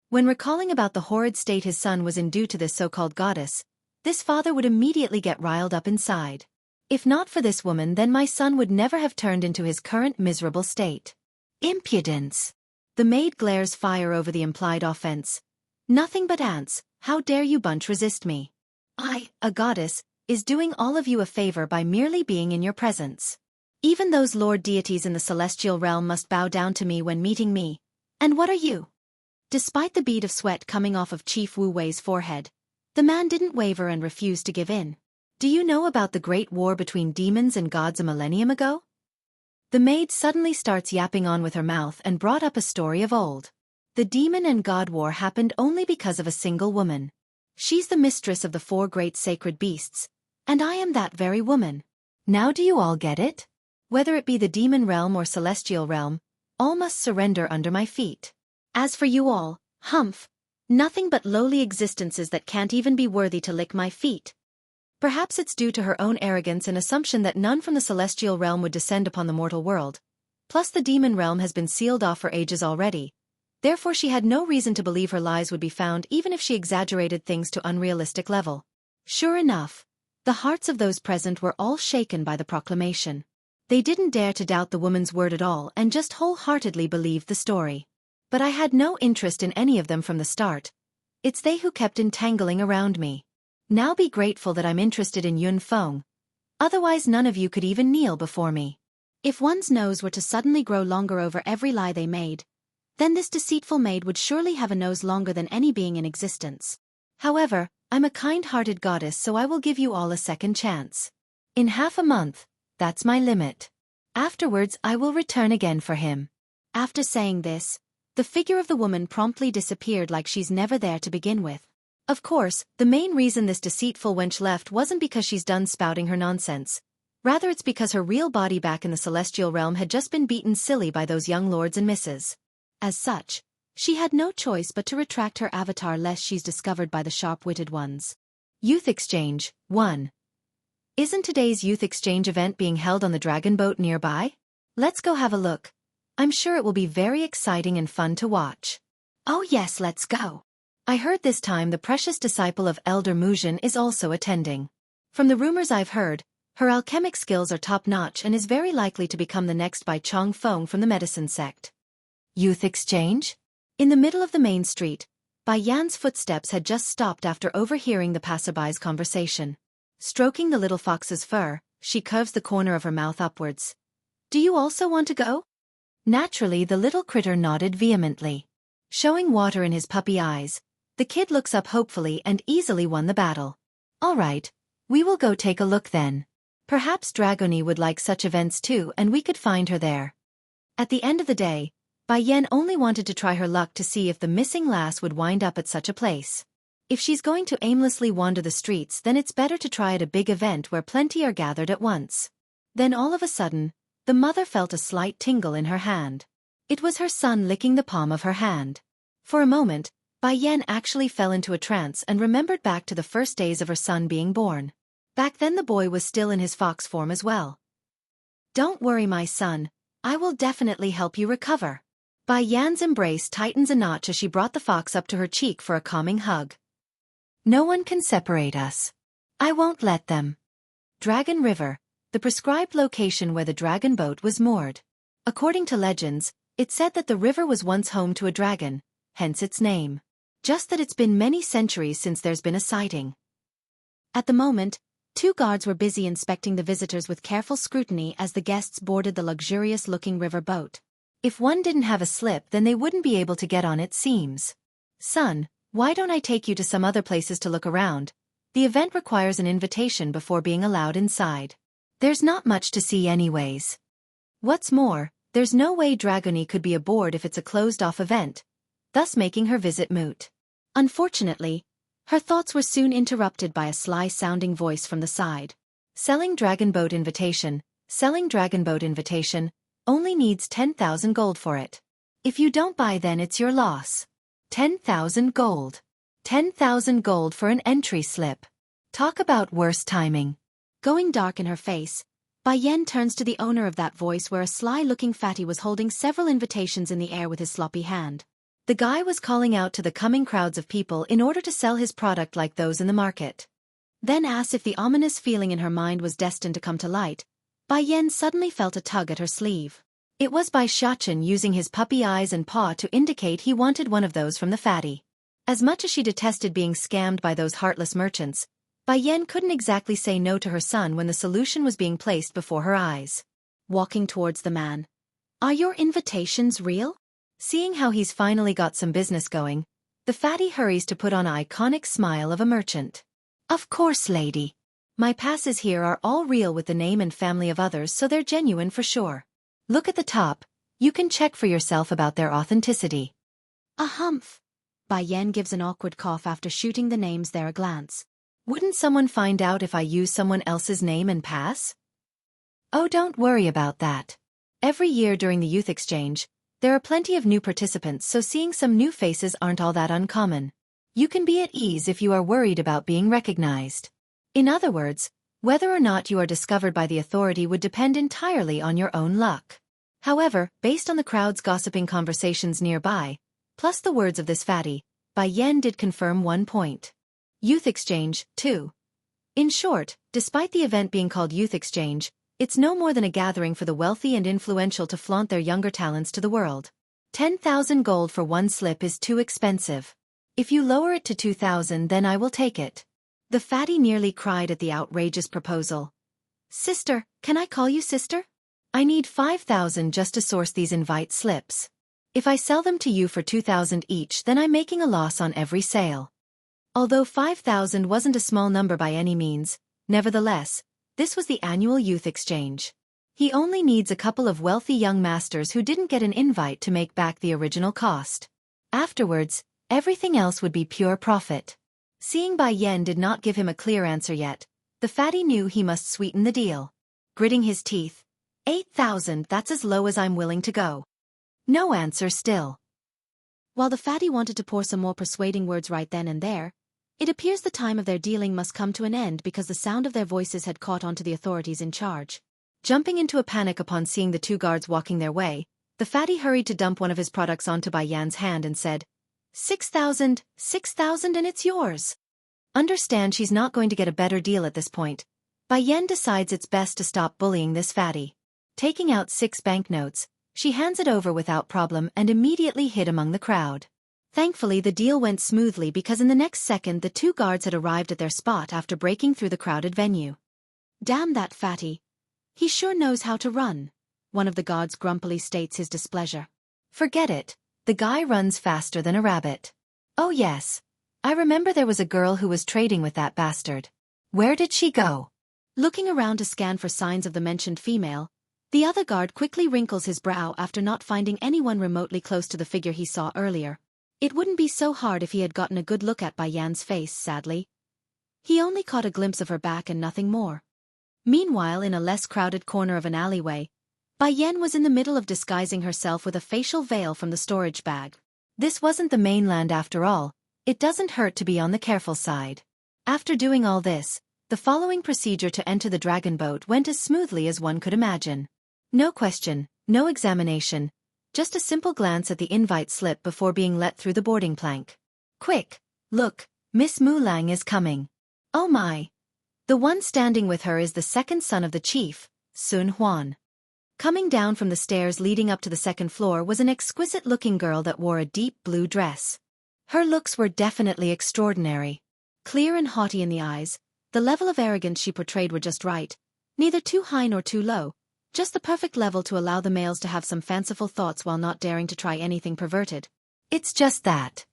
When recalling about the horrid state his son was in due to this so-called goddess, this father would immediately get riled up inside. If not for this woman, then my son would never have turned into his current miserable state. Impudence! The maid glares fire over the implied offense. Nothing but ants, how dare you bunch resist me? I, a goddess, is doing all of you a favor by merely being in your presence. Even those lord deities in the celestial realm must bow down to me when meeting me. And what are you? Despite the bead of sweat coming off of Chief Wu Wei's forehead, the man didn't waver and refused to give in. Do you know about the great war between demons and gods a millennium ago? The maid suddenly starts yapping on with her mouth and brought up a story of old. The demon and god war happened only because of a single woman. She's the mistress of the 4 great sacred beasts, and I am that very woman. Now do you all get it? Whether it be the demon realm or celestial realm, all must surrender under my feet. As for you all, humph, nothing but lowly existences that can't even be worthy to lick my feet. Perhaps it's due to her own arrogance and assumption that none from the celestial realm would descend upon the mortal world. Plus the demon realm has been sealed off for ages already. Therefore she had no reason to believe her lies would be found even if she exaggerated things to unrealistic level. Sure enough, the hearts of those present were all shaken by the proclamation. They didn't dare to doubt the woman's word at all and just wholeheartedly believed the story. But I had no interest in any of them from the start. It's they who kept entangling around me. Now be grateful that I'm interested in Yun Feng. Otherwise none of you could even kneel before me. If one's nose were to suddenly grow longer over every lie they made, then this deceitful maid would surely have a nose longer than any being in existence. However, I'm a kind-hearted goddess, so I will give you all a second chance. In half a month, that's my limit. Afterwards I will return again for him. After saying this, the figure of the woman promptly disappeared like she's never there to begin with. Of course, the main reason this deceitful wench left wasn't because she's done spouting her nonsense. Rather it's because her real body back in the celestial realm had just been beaten silly by those young lords and misses. As such, she had no choice but to retract her avatar lest she's discovered by the sharp-witted ones. Youth Exchange, 1. Isn't today's Youth Exchange event being held on the dragon boat nearby? Let's go have a look. I'm sure it will be very exciting and fun to watch. Oh yes, let's go. I heard this time the precious disciple of Elder Muzhen is also attending. From the rumors I've heard, her alchemic skills are top-notch and is very likely to become the next Bai Chong Feng from the medicine sect. Youth Exchange? In the middle of the main street, Bai Yan's footsteps had just stopped after overhearing the passerby's conversation. Stroking the little fox's fur, she curves the corner of her mouth upwards. Do you also want to go? Naturally the little critter nodded vehemently. Showing water in his puppy eyes, the kid looks up hopefully and easily won the battle. All right, we will go take a look then. Perhaps Dragony would like such events too and we could find her there. At the end of the day, Bai Yan only wanted to try her luck to see if the missing lass would wind up at such a place. If she's going to aimlessly wander the streets, then it's better to try at a big event where plenty are gathered at once. Then all of a sudden, the mother felt a slight tingle in her hand. It was her son licking the palm of her hand. For a moment, Bai Yan actually fell into a trance and remembered back to the first days of her son being born. Back then the boy was still in his fox form as well. Don't worry my son, I will definitely help you recover. Bai Yan's embrace tightens a notch as she brought the fox up to her cheek for a calming hug. No one can separate us. I won't let them. Dragon River, the prescribed location where the dragon boat was moored. According to legends, it said that the river was once home to a dragon, hence its name. Just that it's been many centuries since there's been a sighting. At the moment, 2 guards were busy inspecting the visitors with careful scrutiny as the guests boarded the luxurious-looking river boat. If one didn't have a slip, then they wouldn't be able to get on, it seems. Son, why don't I take you to some other places to look around? The event requires an invitation before being allowed inside. There's not much to see anyways. What's more, there's no way Dragony could be aboard if it's a closed-off event, thus making her visit moot. Unfortunately, her thoughts were soon interrupted by a sly-sounding voice from the side. Selling dragon boat invitation, only needs 10,000 gold for it. If you don't buy then it's your loss. 10,000 gold. 10,000 gold for an entry slip. Talk about worse timing. Going dark in her face, Bai Yan turns to the owner of that voice where a sly-looking fatty was holding several invitations in the air with his sloppy hand. The guy was calling out to the coming crowds of people in order to sell his product like those in the market. then asked if the ominous feeling in her mind was destined to come to light. Bai Yan suddenly felt a tug at her sleeve. It was Bai Shachen using his puppy eyes and paw to indicate he wanted one of those from the fatty. As much as she detested being scammed by those heartless merchants, Bai Yan couldn't exactly say no to her son when the solution was being placed before her eyes. Walking towards the man. Are your invitations real? Seeing how he's finally got some business going, the fatty hurries to put on an iconic smile of a merchant. Of course, lady. My passes here are all real with the name and family of others, so they're genuine for sure. Look at the top, you can check for yourself about their authenticity. A humph. Bai Yan gives an awkward cough after shooting the names there a glance. Wouldn't someone find out if I use someone else's name and pass? Oh, don't worry about that. Every year during the youth exchange, there are plenty of new participants, so seeing some new faces aren't all that uncommon. You can be at ease if you are worried about being recognized. In other words, whether or not you are discovered by the authority would depend entirely on your own luck. However, based on the crowd's gossiping conversations nearby, plus the words of this fatty, Bai Yan did confirm one point. Youth exchange, too. In short, despite the event being called youth exchange, it's no more than a gathering for the wealthy and influential to flaunt their younger talents to the world. 10,000 gold for one slip is too expensive. If you lower it to 2,000, then I will take it. The fatty nearly cried at the outrageous proposal. Sister, can I call you sister? I need 5,000 just to source these invite slips. If I sell them to you for 2,000 each, then I'm making a loss on every sale. Although 5,000 wasn't a small number by any means, nevertheless, this was the annual youth exchange. He only needs a couple of wealthy young masters who didn't get an invite to make back the original cost. Afterwards, everything else would be pure profit. Seeing Bai Yan did not give him a clear answer yet, the fatty knew he must sweeten the deal. Gritting his teeth, 8,000, that's as low as I'm willing to go. No answer still. While the fatty wanted to pour some more persuading words right then and there, it appears the time of their dealing must come to an end because the sound of their voices had caught on to the authorities in charge. Jumping into a panic upon seeing the two guards walking their way, the fatty hurried to dump one of his products onto Bai Yan's hand and said, 6,000, 6,000 and it's yours. Understand she's not going to get a better deal at this point. Bai Yan decides it's best to stop bullying this fatty. Taking out 6 banknotes, she hands it over without problem and immediately hid among the crowd. Thankfully the deal went smoothly because in the next second the two guards had arrived at their spot after breaking through the crowded venue. Damn that fatty. He sure knows how to run. One of the guards grumpily states his displeasure. Forget it. The guy runs faster than a rabbit. Oh yes. I remember there was a girl who was trading with that bastard. Where did she go? Looking around to scan for signs of the mentioned female, the other guard quickly wrinkles his brow after not finding anyone remotely close to the figure he saw earlier. It wouldn't be so hard if he had gotten a good look at Bai Yan's face, sadly. He only caught a glimpse of her back and nothing more. Meanwhile, in a less crowded corner of an alleyway, Bai Yan was in the middle of disguising herself with a facial veil from the storage bag. This wasn't the mainland after all. It doesn't hurt to be on the careful side. After doing all this, the following procedure to enter the dragon boat went as smoothly as one could imagine. No question, no examination, just a simple glance at the invite slip before being let through the boarding plank. Quick, look, Miss Mu Lang is coming. Oh my! The one standing with her is the second son of the chief, Sun Huan. Coming down from the stairs leading up to the second floor was an exquisite-looking girl that wore a deep blue dress. Her looks were definitely extraordinary. Clear and haughty in the eyes, the level of arrogance she portrayed were just right, neither too high nor too low, just the perfect level to allow the males to have some fanciful thoughts while not daring to try anything perverted. It's just that.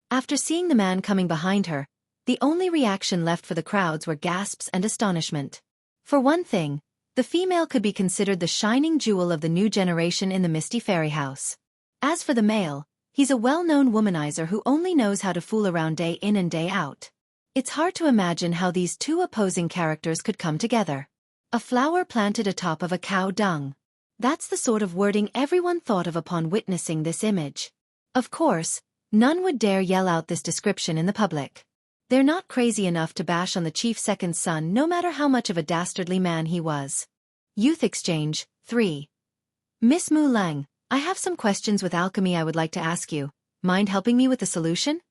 After seeing the man coming behind her, the only reaction left for the crowds were gasps and astonishment. For one thing, the female could be considered the shining jewel of the new generation in the Misty Fairy House. As for the male, he's a well-known womanizer who only knows how to fool around day in and day out. It's hard to imagine how these two opposing characters could come together. A flower planted atop of a cow dung. That's the sort of wording everyone thought of upon witnessing this image. Of course, none would dare yell out this description in the public. They're not crazy enough to bash on the chief's second son no matter how much of a dastardly man he was. Youth Exchange, 3. Miss Mu Lang, I have some questions with alchemy I would like to ask you. Mind helping me with the solution?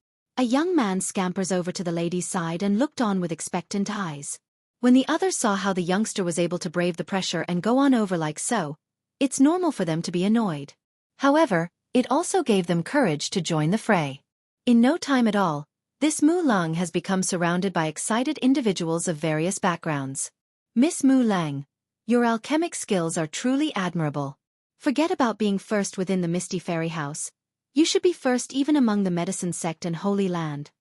A young man scampers over to the lady's side and looked on with expectant eyes. When the others saw how the youngster was able to brave the pressure and go on over like so, it's normal for them to be annoyed. However, it also gave them courage to join the fray. In no time at all, this Mu Lang has become surrounded by excited individuals of various backgrounds. Miss Mu Lang, your alchemic skills are truly admirable. Forget about being first within the Misty Fairy House. You should be first even among the medicine sect and Holy Land.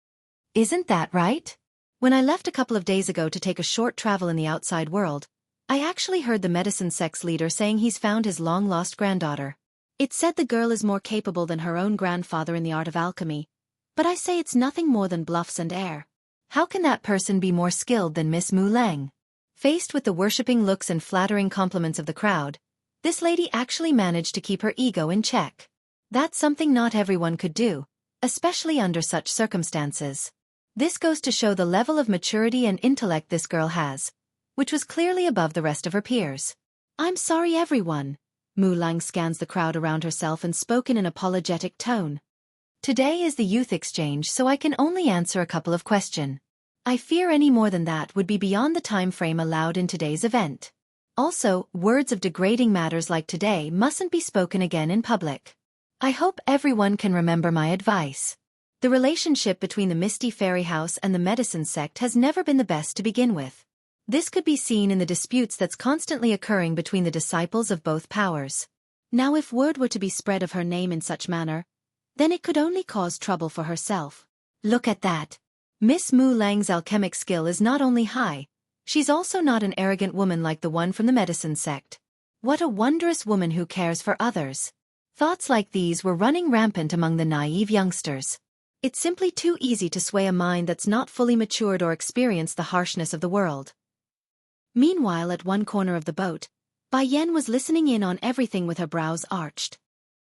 Isn't that right? When I left a couple of days ago to take a short travel in the outside world, I actually heard the medicine sect's leader saying he's found his long-lost granddaughter. It said the girl is more capable than her own grandfather in the art of alchemy, but I say it's nothing more than bluffs and air. How can that person be more skilled than Miss Mu Lang? Faced with the worshipping looks and flattering compliments of the crowd, this lady actually managed to keep her ego in check. That's something not everyone could do, especially under such circumstances. This goes to show the level of maturity and intellect this girl has, which was clearly above the rest of her peers. I'm sorry everyone. Mu Lang scans the crowd around herself and spoke in an apologetic tone. Today is the youth exchange, so I can only answer a couple of questions. I fear any more than that would be beyond the time frame allowed in today's event. Also, words of degrading matters like today mustn't be spoken again in public. I hope everyone can remember my advice. The relationship between the Misty Fairy House and the medicine sect has never been the best to begin with. This could be seen in the disputes that's constantly occurring between the disciples of both powers. Now if word were to be spread of her name in such manner, then it could only cause trouble for herself. Look at that. Miss Mu Lang's alchemic skill is not only high, she's also not an arrogant woman like the one from the medicine sect. What a wondrous woman who cares for others. Thoughts like these were running rampant among the naive youngsters. It's simply too easy to sway a mind that's not fully matured or experienced the harshness of the world. Meanwhile, at one corner of the boat, Bai Yan was listening in on everything with her brows arched.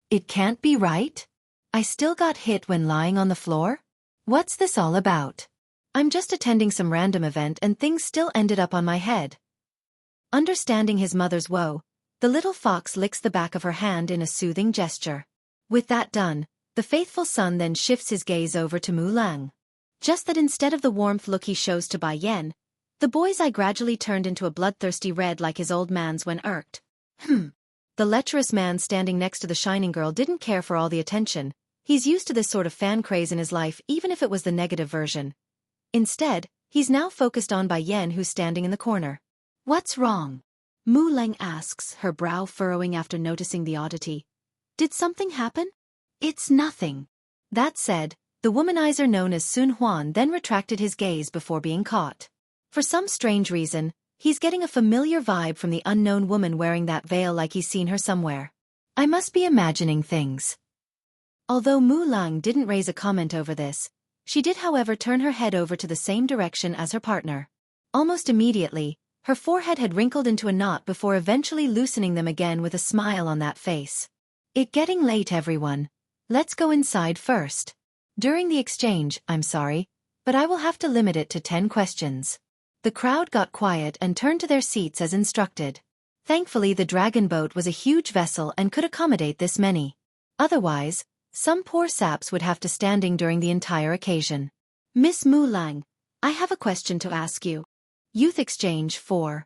It can't be right? I still got hit when lying on the floor? What's this all about? I'm just attending some random event and things still ended up on my head. Understanding his mother's woe, the little fox licks the back of her hand in a soothing gesture. With that done, the faithful son then shifts his gaze over to Mu Lang. Just that instead of the warmth look he shows to Bai Yan, the boy's eye gradually turned into a bloodthirsty red like his old man's when irked. The lecherous man standing next to the shining girl didn't care for all the attention. He's used to this sort of fan craze in his life, even if it was the negative version. Instead, he's now focused on Bai Yan, who's standing in the corner. What's wrong? Mu Lang asks, her brow furrowing after noticing the oddity. Did something happen? It's nothing. That said, the womanizer known as Sun Huan then retracted his gaze before being caught. For some strange reason, he's getting a familiar vibe from the unknown woman wearing that veil, like he's seen her somewhere. I must be imagining things. Although Mu Lang didn't raise a comment over this, she did however turn her head over to the same direction as her partner. Almost immediately, her forehead had wrinkled into a knot before eventually loosening them again with a smile on that face. It getting late everyone. Let's go inside first. During the exchange, I'm sorry, but I will have to limit it to 10 questions. The crowd got quiet and turned to their seats as instructed. Thankfully the dragon boat was a huge vessel and could accommodate this many. Otherwise, some poor saps would have to standing during the entire occasion. Miss Mu Lang, I have a question to ask you. Youth Exchange 4.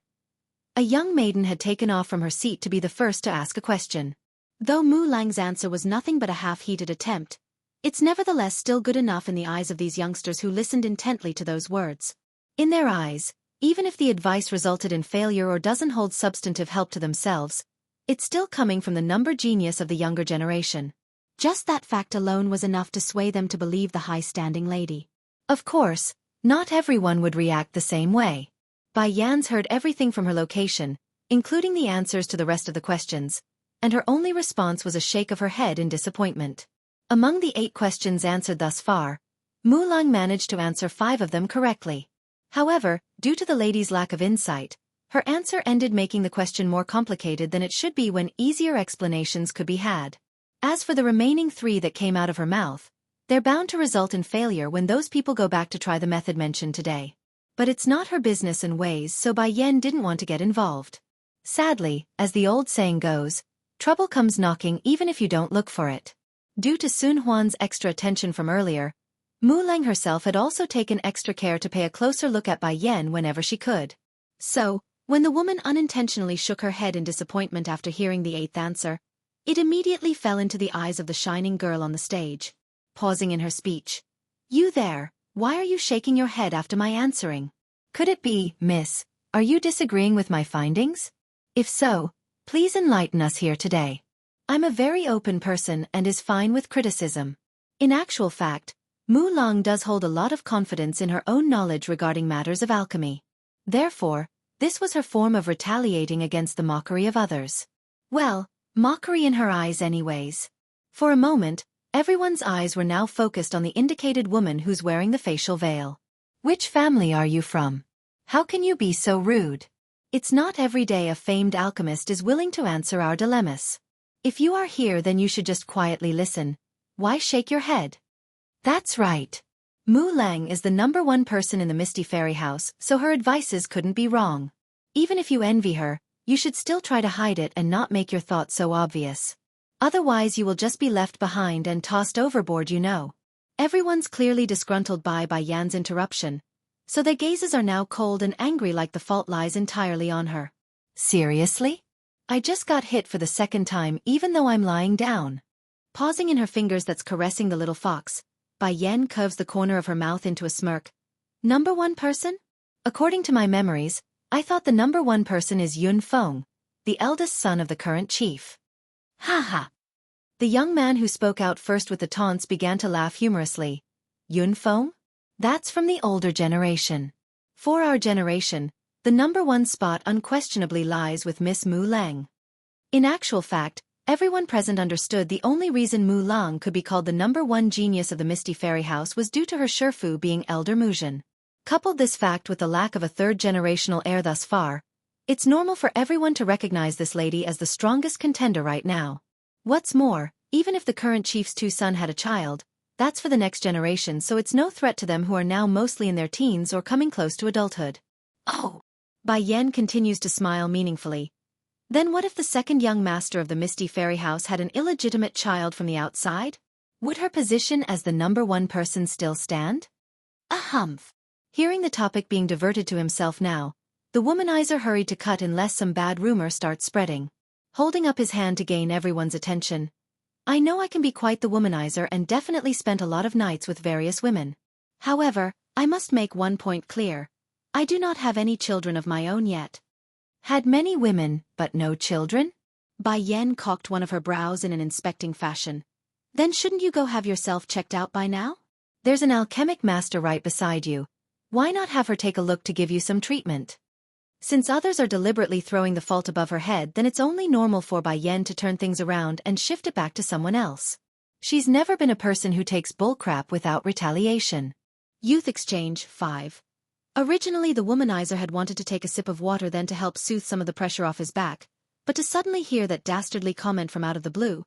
A young maiden had taken off from her seat to be the first to ask a question. Though Mu Lang's answer was nothing but a half-heated attempt, it's nevertheless still good enough in the eyes of these youngsters who listened intently to those words. In their eyes, even if the advice resulted in failure or doesn't hold substantive help to themselves, it's still coming from the number genius of the younger generation. Just that fact alone was enough to sway them to believe the high-standing lady. Of course, not everyone would react the same way. Bai Yan's heard everything from her location, including the answers to the rest of the questions, and her only response was a shake of her head in disappointment. Among the 8 questions answered thus far, Mu Lang managed to answer 5 of them correctly. However, due to the lady's lack of insight, her answer ended making the question more complicated than it should be when easier explanations could be had. As for the remaining 3 that came out of her mouth, they're bound to result in failure when those people go back to try the method mentioned today. But it's not her business and ways, so Bai Yan didn't want to get involved. Sadly, as the old saying goes, trouble comes knocking even if you don't look for it. Due to Sun Huan's extra attention from earlier, Mu Lang herself had also taken extra care to pay a closer look at Bai Yan whenever she could. So, when the woman unintentionally shook her head in disappointment after hearing the eighth answer, it immediately fell into the eyes of the shining girl on the stage. Pausing in her speech. "You there, why are you shaking your head after my answering? Could it be, miss, are you disagreeing with my findings? If so, please enlighten us here today. I'm a very open person and is fine with criticism." In actual fact, Mu Lang does hold a lot of confidence in her own knowledge regarding matters of alchemy. Therefore, this was her form of retaliating against the mockery of others. Well, mockery in her eyes anyways. For a moment, everyone's eyes were now focused on the indicated woman who's wearing the facial veil. "Which family are you from? How can you be so rude? It's not every day a famed alchemist is willing to answer our dilemmas. If you are here, then you should just quietly listen. Why shake your head?" That's right. Mu Lang is the #1 person in the Misty Fairy House, so her advices couldn't be wrong. Even if you envy her, you should still try to hide it and not make your thoughts so obvious. Otherwise you will just be left behind and tossed overboard, you know. Everyone's clearly disgruntled by Yan's interruption, so their gazes are now cold and angry, like the fault lies entirely on her. Seriously? I just got hit for the second time even though I'm lying down. Pausing in her fingers that's caressing the little fox, Bai Yan curves the corner of her mouth into a smirk. #1 person? According to my memories, I thought the #1 person is Yun Feng, the eldest son of the current chief. Ha ha! The young man who spoke out first with the taunts began to laugh humorously. Yun Feng? That's from the older generation. For our generation, the #1 spot unquestionably lies with Miss Mu Lang. In actual fact, everyone present understood the only reason Mu Lang could be called the #1 genius of the Misty Fairy House was due to her Shifu being Elder Muzhen. Coupled this fact with the lack of a third-generational heir thus far, it's normal for everyone to recognize this lady as the strongest contender right now. What's more, even if the current chief's 2 sons had a child, that's for the next generation, so it's no threat to them who are now mostly in their teens or coming close to adulthood. Oh! Bai Yan continues to smile meaningfully. Then what if the second young master of the Misty Fairy House had an illegitimate child from the outside? Would her position as the #1 person still stand? Humph. Hearing the topic being diverted to himself now, the womanizer hurried to cut unless some bad rumor starts spreading. Holding up his hand to gain everyone's attention. I know I can be quite the womanizer and definitely spent a lot of nights with various women. However, I must make one point clear. I do not have any children of my own yet. Had many women, but no children? Bai Yan cocked one of her brows in an inspecting fashion. Then shouldn't you go have yourself checked out by now? There's an alchemic master right beside you. Why not have her take a look to give you some treatment? Since others are deliberately throwing the fault above her head, then it's only normal for Bai Yan to turn things around and shift it back to someone else. She's never been a person who takes bullcrap without retaliation. Youth Exchange 5. Originally the womanizer had wanted to take a sip of water then to help soothe some of the pressure off his back, but to suddenly hear that dastardly comment from out of the blue,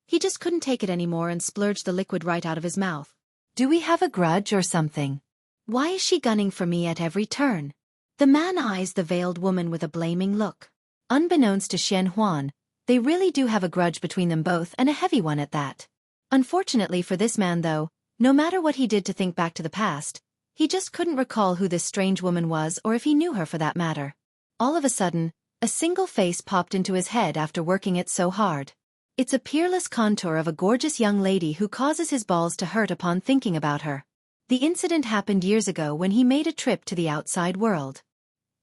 he just couldn't take it anymore and splurged the liquid right out of his mouth. Do we have a grudge or something? Why is she gunning for me at every turn? The man eyes the veiled woman with a blaming look. Unbeknownst to Xian Huan, they really do have a grudge between them both, and a heavy one at that. Unfortunately for this man though, no matter what he did to think back to the past, he just couldn't recall who this strange woman was or if he knew her for that matter. All of a sudden, a single face popped into his head after working it so hard. It's a peerless contour of a gorgeous young lady who causes his balls to hurt upon thinking about her. The incident happened years ago when he made a trip to the outside world.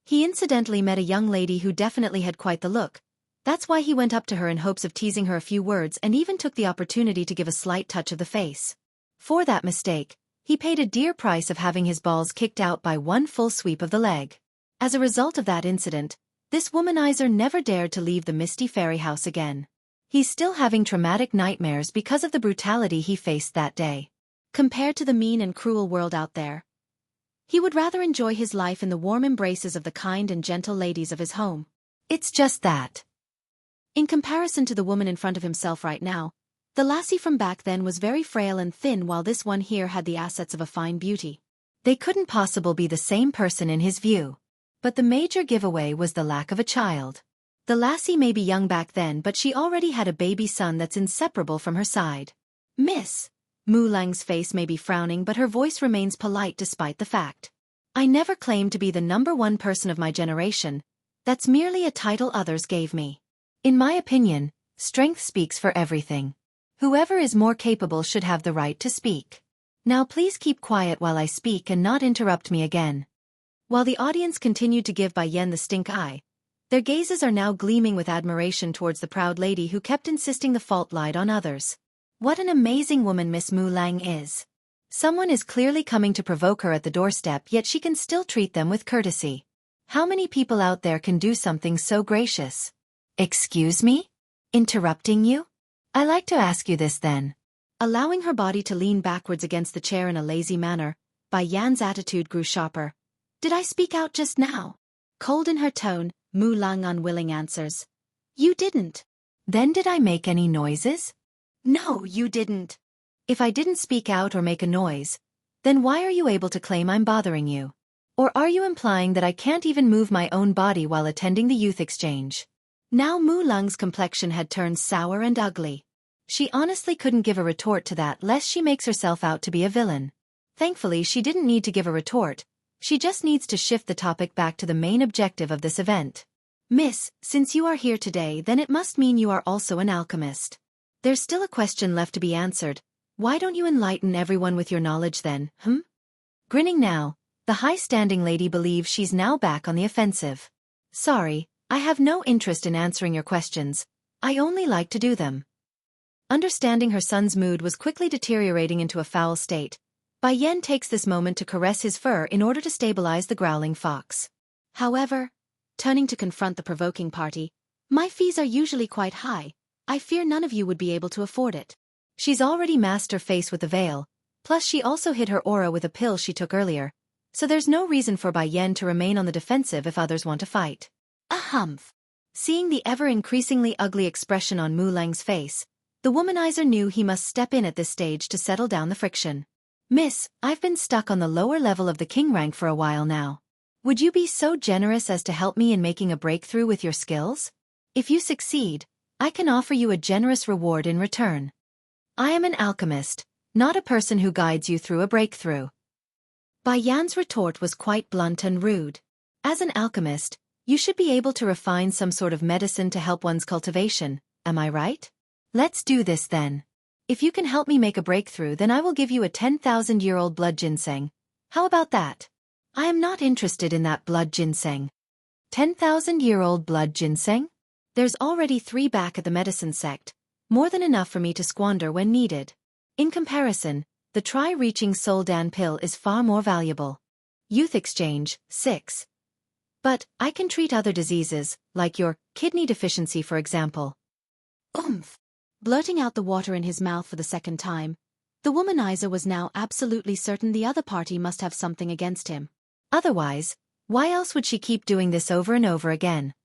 He incidentally met a young lady who definitely had quite the look. That's why he went up to her in hopes of teasing her a few words and even took the opportunity to give a slight touch of the face. For that mistake, he paid a dear price of having his balls kicked out by one full sweep of the leg. As a result of that incident, this womanizer never dared to leave the Misty Fairy House again. He's still having traumatic nightmares because of the brutality he faced that day. Compared to the mean and cruel world out there, he would rather enjoy his life in the warm embraces of the kind and gentle ladies of his home. It's just that. In comparison to the woman in front of himself right now, the lassie from back then was very frail and thin, while this one here had the assets of a fine beauty. They couldn't possibly be the same person in his view. But the major giveaway was the lack of a child. The lassie may be young back then, but she already had a baby son that's inseparable from her side. Miss, Mu Lang's face may be frowning, but her voice remains polite despite the fact. I never claimed to be the #1 person of my generation. That's merely a title others gave me. In my opinion, strength speaks for everything. Whoever is more capable should have the right to speak. Now please keep quiet while I speak and not interrupt me again. While the audience continued to give Bai Yan the stink eye, their gazes are now gleaming with admiration towards the proud lady who kept insisting the fault lied on others. What an amazing woman Miss Mu Lang is. Someone is clearly coming to provoke her at the doorstep, yet she can still treat them with courtesy. How many people out there can do something so gracious? Excuse me? Interrupting you? I like to ask you this then. Allowing her body to lean backwards against the chair in a lazy manner, Bai Yan's attitude grew sharper. Did I speak out just now? Cold in her tone, Mu Lang unwilling answers. You didn't. Then did I make any noises? No, you didn't. If I didn't speak out or make a noise, then why are you able to claim I'm bothering you? Or are you implying that I can't even move my own body while attending the youth exchange? Now Mu Lang's complexion had turned sour and ugly. She honestly couldn't give a retort to that lest she makes herself out to be a villain. Thankfully she didn't need to give a retort, she just needs to shift the topic back to the main objective of this event. Miss, since you are here today, then it must mean you are also an alchemist. There's still a question left to be answered. Why don't you enlighten everyone with your knowledge then, Grinning now, the high-standing lady believes she's now back on the offensive. Sorry, I have no interest in answering your questions. I only like to do them. Understanding her son's mood was quickly deteriorating into a foul state, Bai Yan takes this moment to caress his fur in order to stabilize the growling fox. However, turning to confront the provoking party, my fees are usually quite high. I fear none of you would be able to afford it. She's already masked her face with the veil, plus she also hid her aura with a pill she took earlier, so there's no reason for Bai Yan to remain on the defensive if others want to fight. Ahumph! Seeing the ever-increasingly ugly expression on Mu Lang's face, the womanizer knew he must step in at this stage to settle down the friction. Miss, I've been stuck on the lower level of the king rank for a while now. Would you be so generous as to help me in making a breakthrough with your skills? If you succeed, I can offer you a generous reward in return. I am an alchemist, not a person who guides you through a breakthrough. Bai Yan's retort was quite blunt and rude. As an alchemist, you should be able to refine some sort of medicine to help one's cultivation, am I right? Let's do this then. If you can help me make a breakthrough, then I will give you a 10,000-year-old blood ginseng. How about that? I am not interested in that blood ginseng. 10,000-year-old blood ginseng? There's already 3 back at the medicine sect, more than enough for me to squander when needed. In comparison, the try-reaching Soldan pill is far more valuable. Youth exchange, 6. But I can treat other diseases, like your kidney deficiency for example. Oomph! Blurting out the water in his mouth for the second time, the womanizer was now absolutely certain the other party must have something against him. Otherwise, why else would she keep doing this over and over again?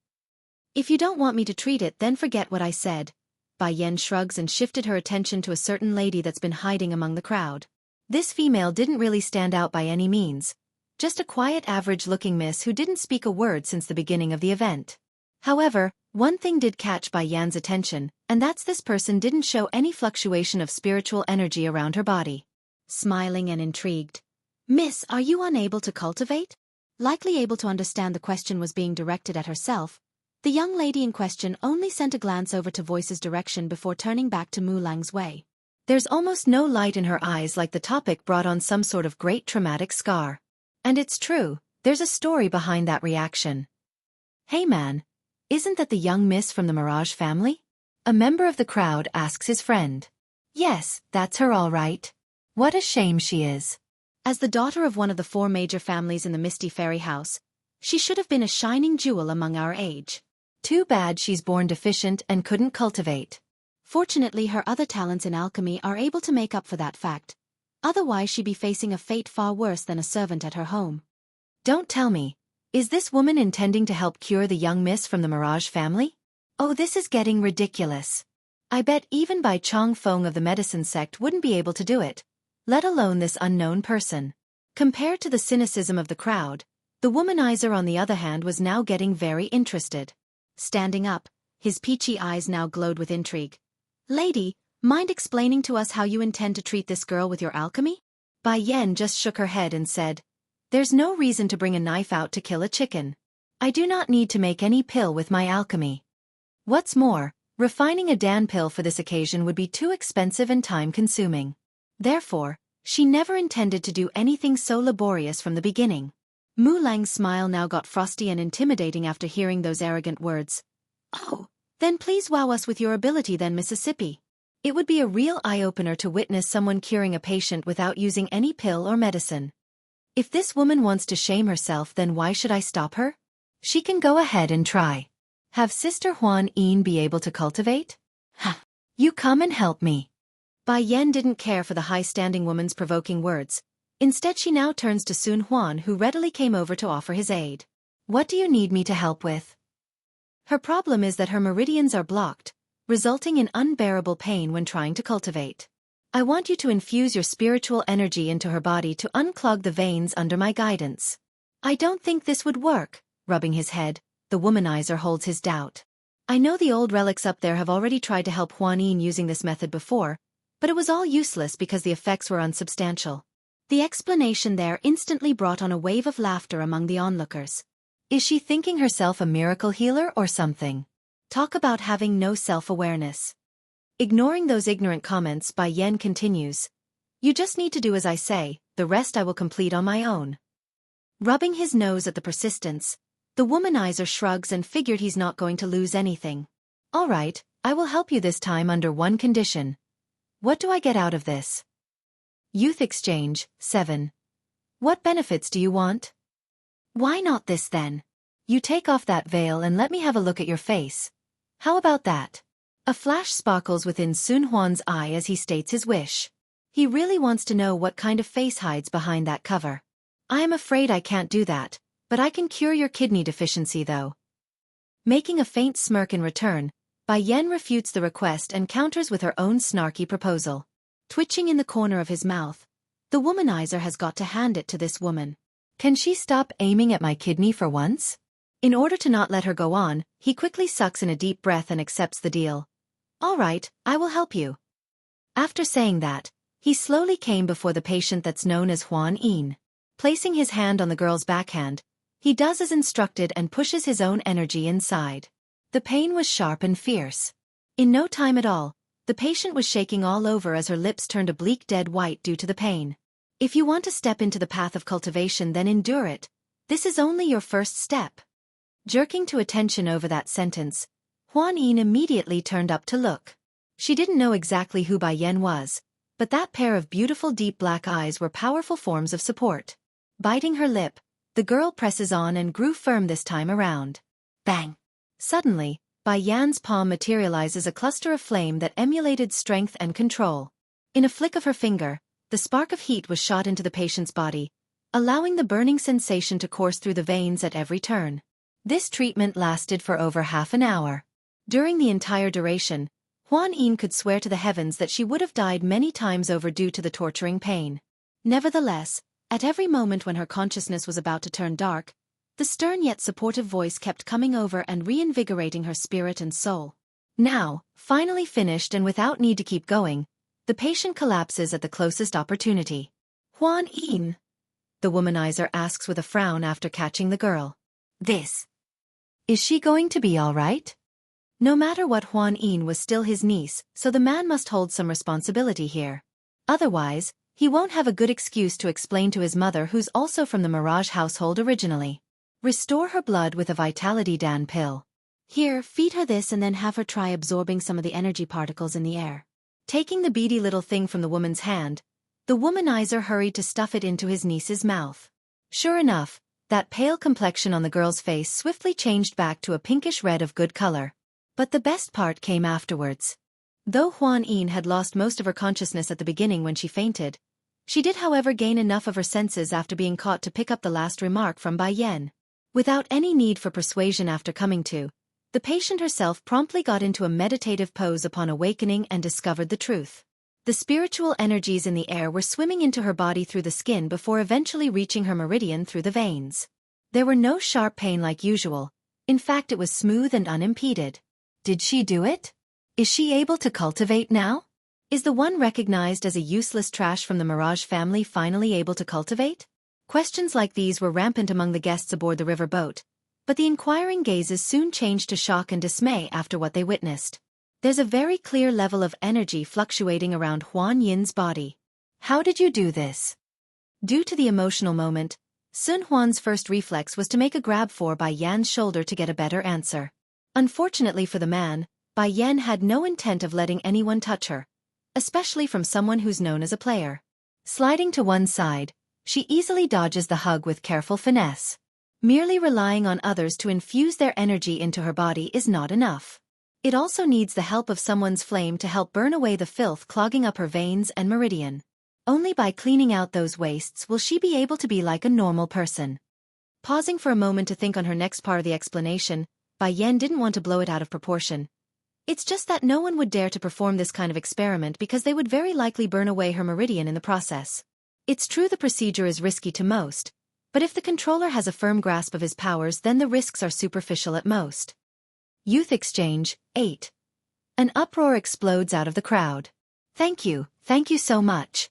If you don't want me to treat it, then forget what I said. Bai Yan shrugs and shifted her attention to a certain lady that's been hiding among the crowd. This female didn't really stand out by any means, just a quiet average-looking miss who didn't speak a word since the beginning of the event. However, one thing did catch Bai Yan's attention, and that's this person didn't show any fluctuation of spiritual energy around her body. Smiling and intrigued. Miss, are you unable to cultivate? Likely able to understand the question was being directed at herself, the young lady in question only sent a glance over to Voice's direction before turning back to Mu Lang's way. There's almost no light in her eyes, like the topic brought on some sort of great traumatic scar. And it's true, there's a story behind that reaction. Hey man, isn't that the young miss from the Mirage family? A member of the crowd asks his friend. Yes, that's her all right. What a shame she is. As the daughter of one of the 4 major families in the Misty Fairy House, she should have been a shining jewel among our age. Too bad she's born deficient and couldn't cultivate. Fortunately, her other talents in alchemy are able to make up for that fact. Otherwise she'd be facing a fate far worse than a servant at her home. Don't tell me. Is this woman intending to help cure the young miss from the Mirage family? Oh, this is getting ridiculous. I bet even Bai Chong Feng of the medicine sect wouldn't be able to do it, let alone this unknown person. Compared to the cynicism of the crowd, the womanizer on the other hand was now getting very interested. Standing up, his peachy eyes now glowed with intrigue. Lady, Mind explaining to us how you intend to treat this girl with your alchemy? Bai Yan just shook her head and said, "There's no reason to bring a knife out to kill a chicken. I do not need to make any pill with my alchemy. What's more, refining a Dan pill for this occasion would be too expensive and time-consuming. Therefore, she never intended to do anything so laborious from the beginning." Mu Lang's smile now got frosty and intimidating after hearing those arrogant words. "Oh, then please wow us with your ability then, Mississippi. It would be a real eye-opener to witness someone curing a patient without using any pill or medicine. If this woman wants to shame herself, then why should I stop her? She can go ahead and try. Have Sister Huan Yin be able to cultivate? Ha! You come and help me." Bai Yan didn't care for the high-standing woman's provoking words. Instead, she now turns to Sun Huan, who readily came over to offer his aid. "What do you need me to help with?" Her problem is that her meridians are blocked, resulting in unbearable pain when trying to cultivate. "I want you to infuse your spiritual energy into her body to unclog the veins under my guidance." "I don't think this would work," rubbing his head, the womanizer holds his doubt. "I know the old relics up there have already tried to help Huan Yin using this method before, but it was all useless because the effects were unsubstantial." The explanation there instantly brought on a wave of laughter among the onlookers. Is she thinking herself a miracle healer or something? Talk about having no self-awareness. Ignoring those ignorant comments, Bai Yan continues, "You just need to do as I say, the rest I will complete on my own." Rubbing his nose at the persistence, the womanizer shrugs and figured he's not going to lose anything. "All right, I will help you this time under one condition. What do I get out of this?" Youth exchange, 7. What benefits do you want? Why not this then? You take off that veil and let me have a look at your face. How about that? A flash sparkles within Sun Huan's eye as he states his wish. He really wants to know what kind of face hides behind that cover. "I am afraid I can't do that, but I can cure your kidney deficiency though." Making a faint smirk in return, Bai Yan refutes the request and counters with her own snarky proposal. Twitching in the corner of his mouth, the womanizer has got to hand it to this woman. Can she stop aiming at my kidney for once? In order to not let her go on, he quickly sucks in a deep breath and accepts the deal. "All right, I will help you." After saying that, he slowly came before the patient that's known as Huan Yin. Placing his hand on the girl's backhand, he does as instructed and pushes his own energy inside. The pain was sharp and fierce. In no time at all, the patient was shaking all over as her lips turned a bleak dead white due to the pain. If you want to step into the path of cultivation, then endure it. This is only your first step. Jerking to attention over that sentence, Huan Yin immediately turned up to look. She didn't know exactly who Bai Yan was, but that pair of beautiful deep black eyes were powerful forms of support. Biting her lip, the girl presses on and grew firm this time around. Bang! Suddenly, Bai Yan's palm materializes a cluster of flame that emulated strength and control. In a flick of her finger, the spark of heat was shot into the patient's body, allowing the burning sensation to course through the veins at every turn. This treatment lasted for over half an hour. During the entire duration, Huan Yin could swear to the heavens that she would have died many times over due to the torturing pain. Nevertheless, at every moment when her consciousness was about to turn dark, the stern yet supportive voice kept coming over and reinvigorating her spirit and soul. Now, finally finished and without need to keep going, the patient collapses at the closest opportunity. "Huan Yin?" the womanizer asks with a frown after catching the girl. "This. Is she going to be all right?" No matter what, Huan Yin was still his niece, so the man must hold some responsibility here. Otherwise, he won't have a good excuse to explain to his mother, who's also from the Mirage household originally. Restore her blood with a Vitality Dan pill. Here, feed her this and then have her try absorbing some of the energy particles in the air. Taking the beady little thing from the woman's hand, the womanizer hurried to stuff it into his niece's mouth. Sure enough, that pale complexion on the girl's face swiftly changed back to a pinkish red of good color. But the best part came afterwards. Though Huan Yin had lost most of her consciousness at the beginning when she fainted, she did however gain enough of her senses after being caught to pick up the last remark from Bai Yan. Without any need for persuasion after coming to, the patient herself promptly got into a meditative pose upon awakening and discovered the truth. The spiritual energies in the air were swimming into her body through the skin before eventually reaching her meridian through the veins. There were no sharp pain like usual. In fact, it was smooth and unimpeded. Did she do it? Is she able to cultivate now? Is the one recognized as a useless trash from the Mirage family finally able to cultivate? Questions like these were rampant among the guests aboard the river boat, but the inquiring gazes soon changed to shock and dismay after what they witnessed. There's a very clear level of energy fluctuating around Huan Yin's body. How did you do this? Due to the emotional moment, Sun Huan's first reflex was to make a grab for Bai Yan's shoulder to get a better answer. Unfortunately for the man, Bai Yan had no intent of letting anyone touch her, especially from someone who's known as a player. Sliding to one side, she easily dodges the hug with careful finesse. Merely relying on others to infuse their energy into her body is not enough. It also needs the help of someone's flame to help burn away the filth clogging up her veins and meridian. Only by cleaning out those wastes will she be able to be like a normal person. Pausing for a moment to think on her next part of the explanation, Bai Yan didn't want to blow it out of proportion. It's just that no one would dare to perform this kind of experiment because they would very likely burn away her meridian in the process. It's true the procedure is risky to most, but if the controller has a firm grasp of his powers, then the risks are superficial at most. Youth Exchange, 8. An uproar explodes out of the crowd. Thank you so much.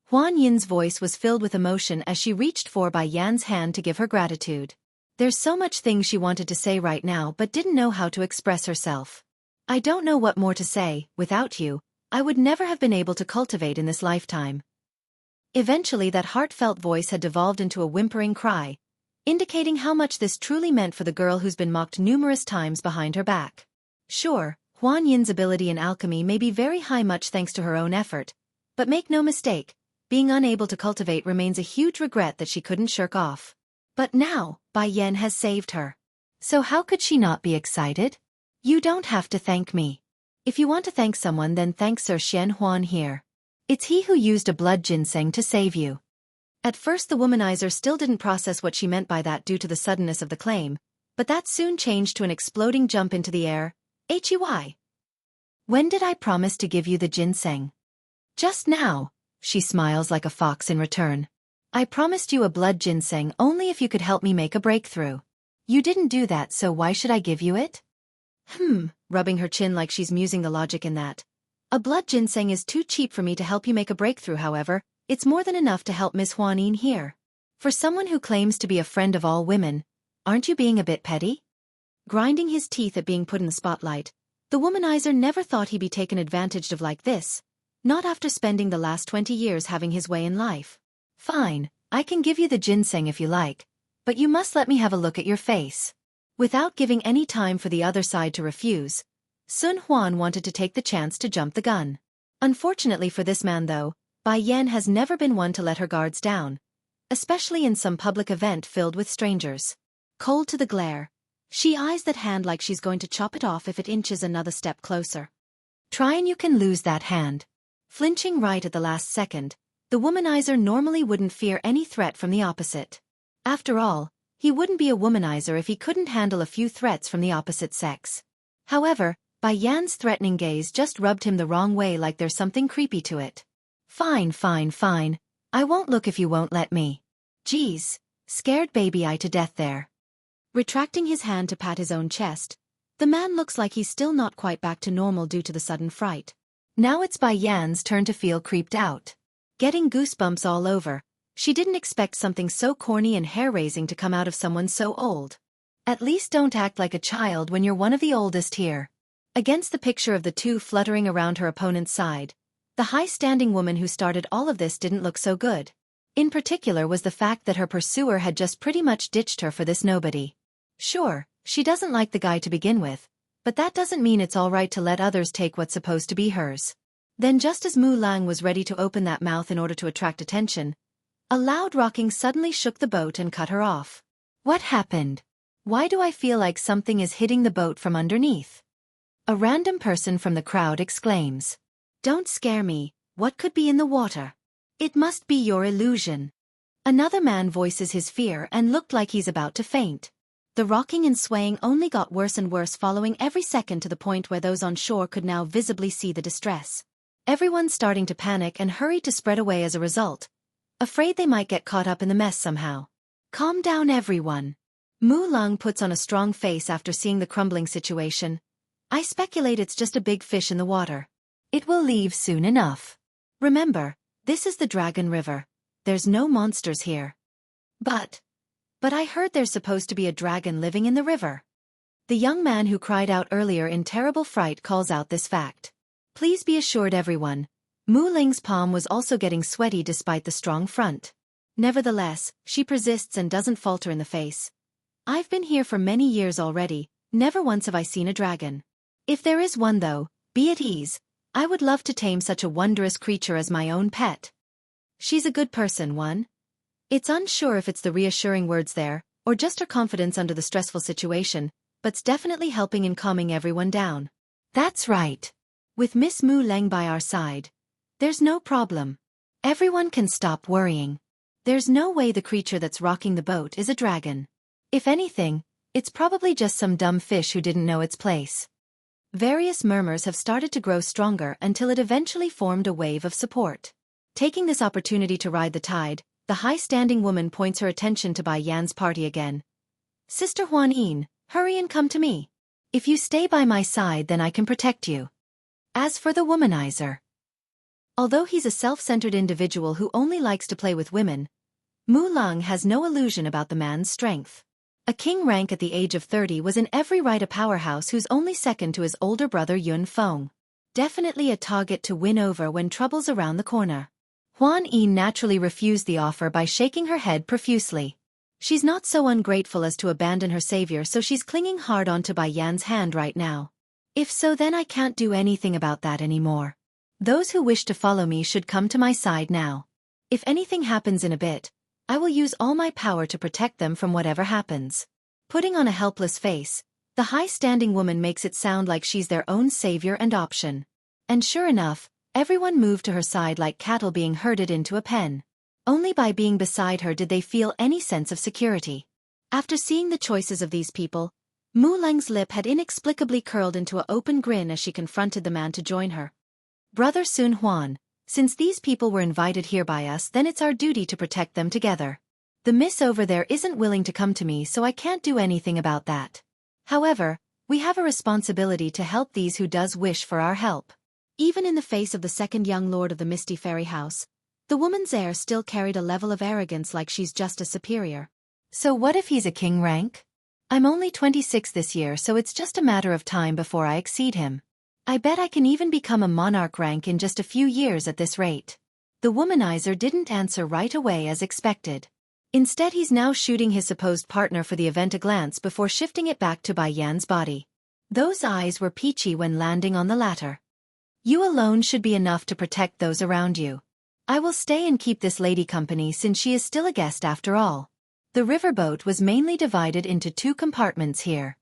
Huan Yin's voice was filled with emotion as she reached for Bai Yan's hand to give her gratitude. There's so much things she wanted to say right now but didn't know how to express herself. I don't know what more to say. Without you, I would never have been able to cultivate in this lifetime. Eventually that heartfelt voice had devolved into a whimpering cry, indicating how much this truly meant for the girl who's been mocked numerous times behind her back. Sure, Huan Yin's ability in alchemy may be very high, much thanks to her own effort, but make no mistake, being unable to cultivate remains a huge regret that she couldn't shirk off. But now, Bai Yan has saved her. So how could she not be excited? You don't have to thank me. If you want to thank someone, then thank Sir Xian Huan here. It's he who used a blood ginseng to save you. At first the womanizer still didn't process what she meant by that due to the suddenness of the claim, but that soon changed to an exploding jump into the air. Hey! When did I promise to give you the ginseng? Just now, she smiles like a fox in return. I promised you a blood ginseng only if you could help me make a breakthrough. You didn't do that, so why should I give you it? Rubbing her chin like she's musing the logic in that. A blood ginseng is too cheap for me to help you make a breakthrough. However, it's more than enough to help Miss Huan Yin here. For someone who claims to be a friend of all women, aren't you being a bit petty? Grinding his teeth at being put in the spotlight, the womanizer never thought he'd be taken advantage of like this, not after spending the last 20 years having his way in life. Fine, I can give you the ginseng if you like, but you must let me have a look at your face. Without giving any time for the other side to refuse, Sun Huan wanted to take the chance to jump the gun. Unfortunately for this man though, Bai Yan has never been one to let her guards down, especially in some public event filled with strangers. Cold to the glare, she eyes that hand like she's going to chop it off if it inches another step closer. Try and you can lose that hand. Flinching right at the last second, the womanizer normally wouldn't fear any threat from the opposite. After all, he wouldn't be a womanizer if he couldn't handle a few threats from the opposite sex. However, Bai Yan's threatening gaze just rubbed him the wrong way, like there's something creepy to it. Fine. I won't look if you won't let me. Geez, scared baby eye to death there. Retracting his hand to pat his own chest, the man looks like he's still not quite back to normal due to the sudden fright. Now it's Bai Yan's turn to feel creeped out. Getting goosebumps all over, she didn't expect something so corny and hair-raising to come out of someone so old. At least don't act like a child when you're one of the oldest here. Against the picture of the two fluttering around her opponent's side, the high-standing woman who started all of this didn't look so good. In particular was the fact that her pursuer had just pretty much ditched her for this nobody. Sure, she doesn't like the guy to begin with, but that doesn't mean it's all right to let others take what's supposed to be hers. Then just as Mu Lang was ready to open that mouth in order to attract attention, a loud rocking suddenly shook the boat and cut her off. What happened? Why do I feel like something is hitting the boat from underneath? A random person from the crowd exclaims. Don't scare me, what could be in the water? It must be your illusion. Another man voices his fear and looked like he's about to faint. The rocking and swaying only got worse and worse following every second to the point where those on shore could now visibly see the distress. Everyone's starting to panic and hurried to spread away as a result, afraid they might get caught up in the mess somehow. Calm down everyone. Mu Lang puts on a strong face after seeing the crumbling situation. I speculate it's just a big fish in the water. It will leave soon enough. Remember, this is the Dragon River. There's no monsters here. But I heard there's supposed to be a dragon living in the river. The young man who cried out earlier in terrible fright calls out this fact. Please be assured everyone, Mu Ling's palm was also getting sweaty despite the strong front. Nevertheless, she persists and doesn't falter in the face. I've been here for many years already, never once have I seen a dragon. If there is one though, be at ease, I would love to tame such a wondrous creature as my own pet. She's a good person, one. It's unsure if it's the reassuring words there, or just her confidence under the stressful situation, but's definitely helping in calming everyone down. That's right. With Miss Mu Leng by our side, there's no problem. Everyone can stop worrying. There's no way the creature that's rocking the boat is a dragon. If anything, it's probably just some dumb fish who didn't know its place. Various murmurs have started to grow stronger until it eventually formed a wave of support. Taking this opportunity to ride the tide, the high-standing woman points her attention to Bai Yan's party again. Sister Huan Yin, hurry and come to me. If you stay by my side then I can protect you. As for the womanizer. Although he's a self-centered individual who only likes to play with women, Mu Leng has no illusion about the man's strength. A king rank at the age of 30 was in every right a powerhouse who's only second to his older brother Yun Feng. Definitely a target to win over when trouble's around the corner. Huan Yin naturally refused the offer by shaking her head profusely. She's not so ungrateful as to abandon her savior, so she's clinging hard onto Bai Yan's hand right now. If so, then I can't do anything about that anymore. Those who wish to follow me should come to my side now. If anything happens in a bit, I will use all my power to protect them from whatever happens. Putting on a helpless face, the high-standing woman makes it sound like she's their own savior and option. And sure enough, everyone moved to her side like cattle being herded into a pen. Only by being beside her did they feel any sense of security. After seeing the choices of these people, Mu Leng's lip had inexplicably curled into an open grin as she confronted the man to join her. Brother Sun Huan, since these people were invited here by us, then it's our duty to protect them together. The miss over there isn't willing to come to me, so I can't do anything about that. However, we have a responsibility to help these who does wish for our help. Even in the face of the second young lord of the Misty Fairy House, the woman's air still carried a level of arrogance like she's just a superior. So what if he's a king rank? I'm only 26 this year, so it's just a matter of time before I exceed him. I bet I can even become a monarch rank in just a few years at this rate. The womanizer didn't answer right away as expected. Instead, he's now shooting his supposed partner for the event a glance before shifting it back to Bai Yan's body. Those eyes were peachy when landing on the latter. You alone should be enough to protect those around you. I will stay and keep this lady company since she is still a guest after all. The riverboat was mainly divided into two compartments here.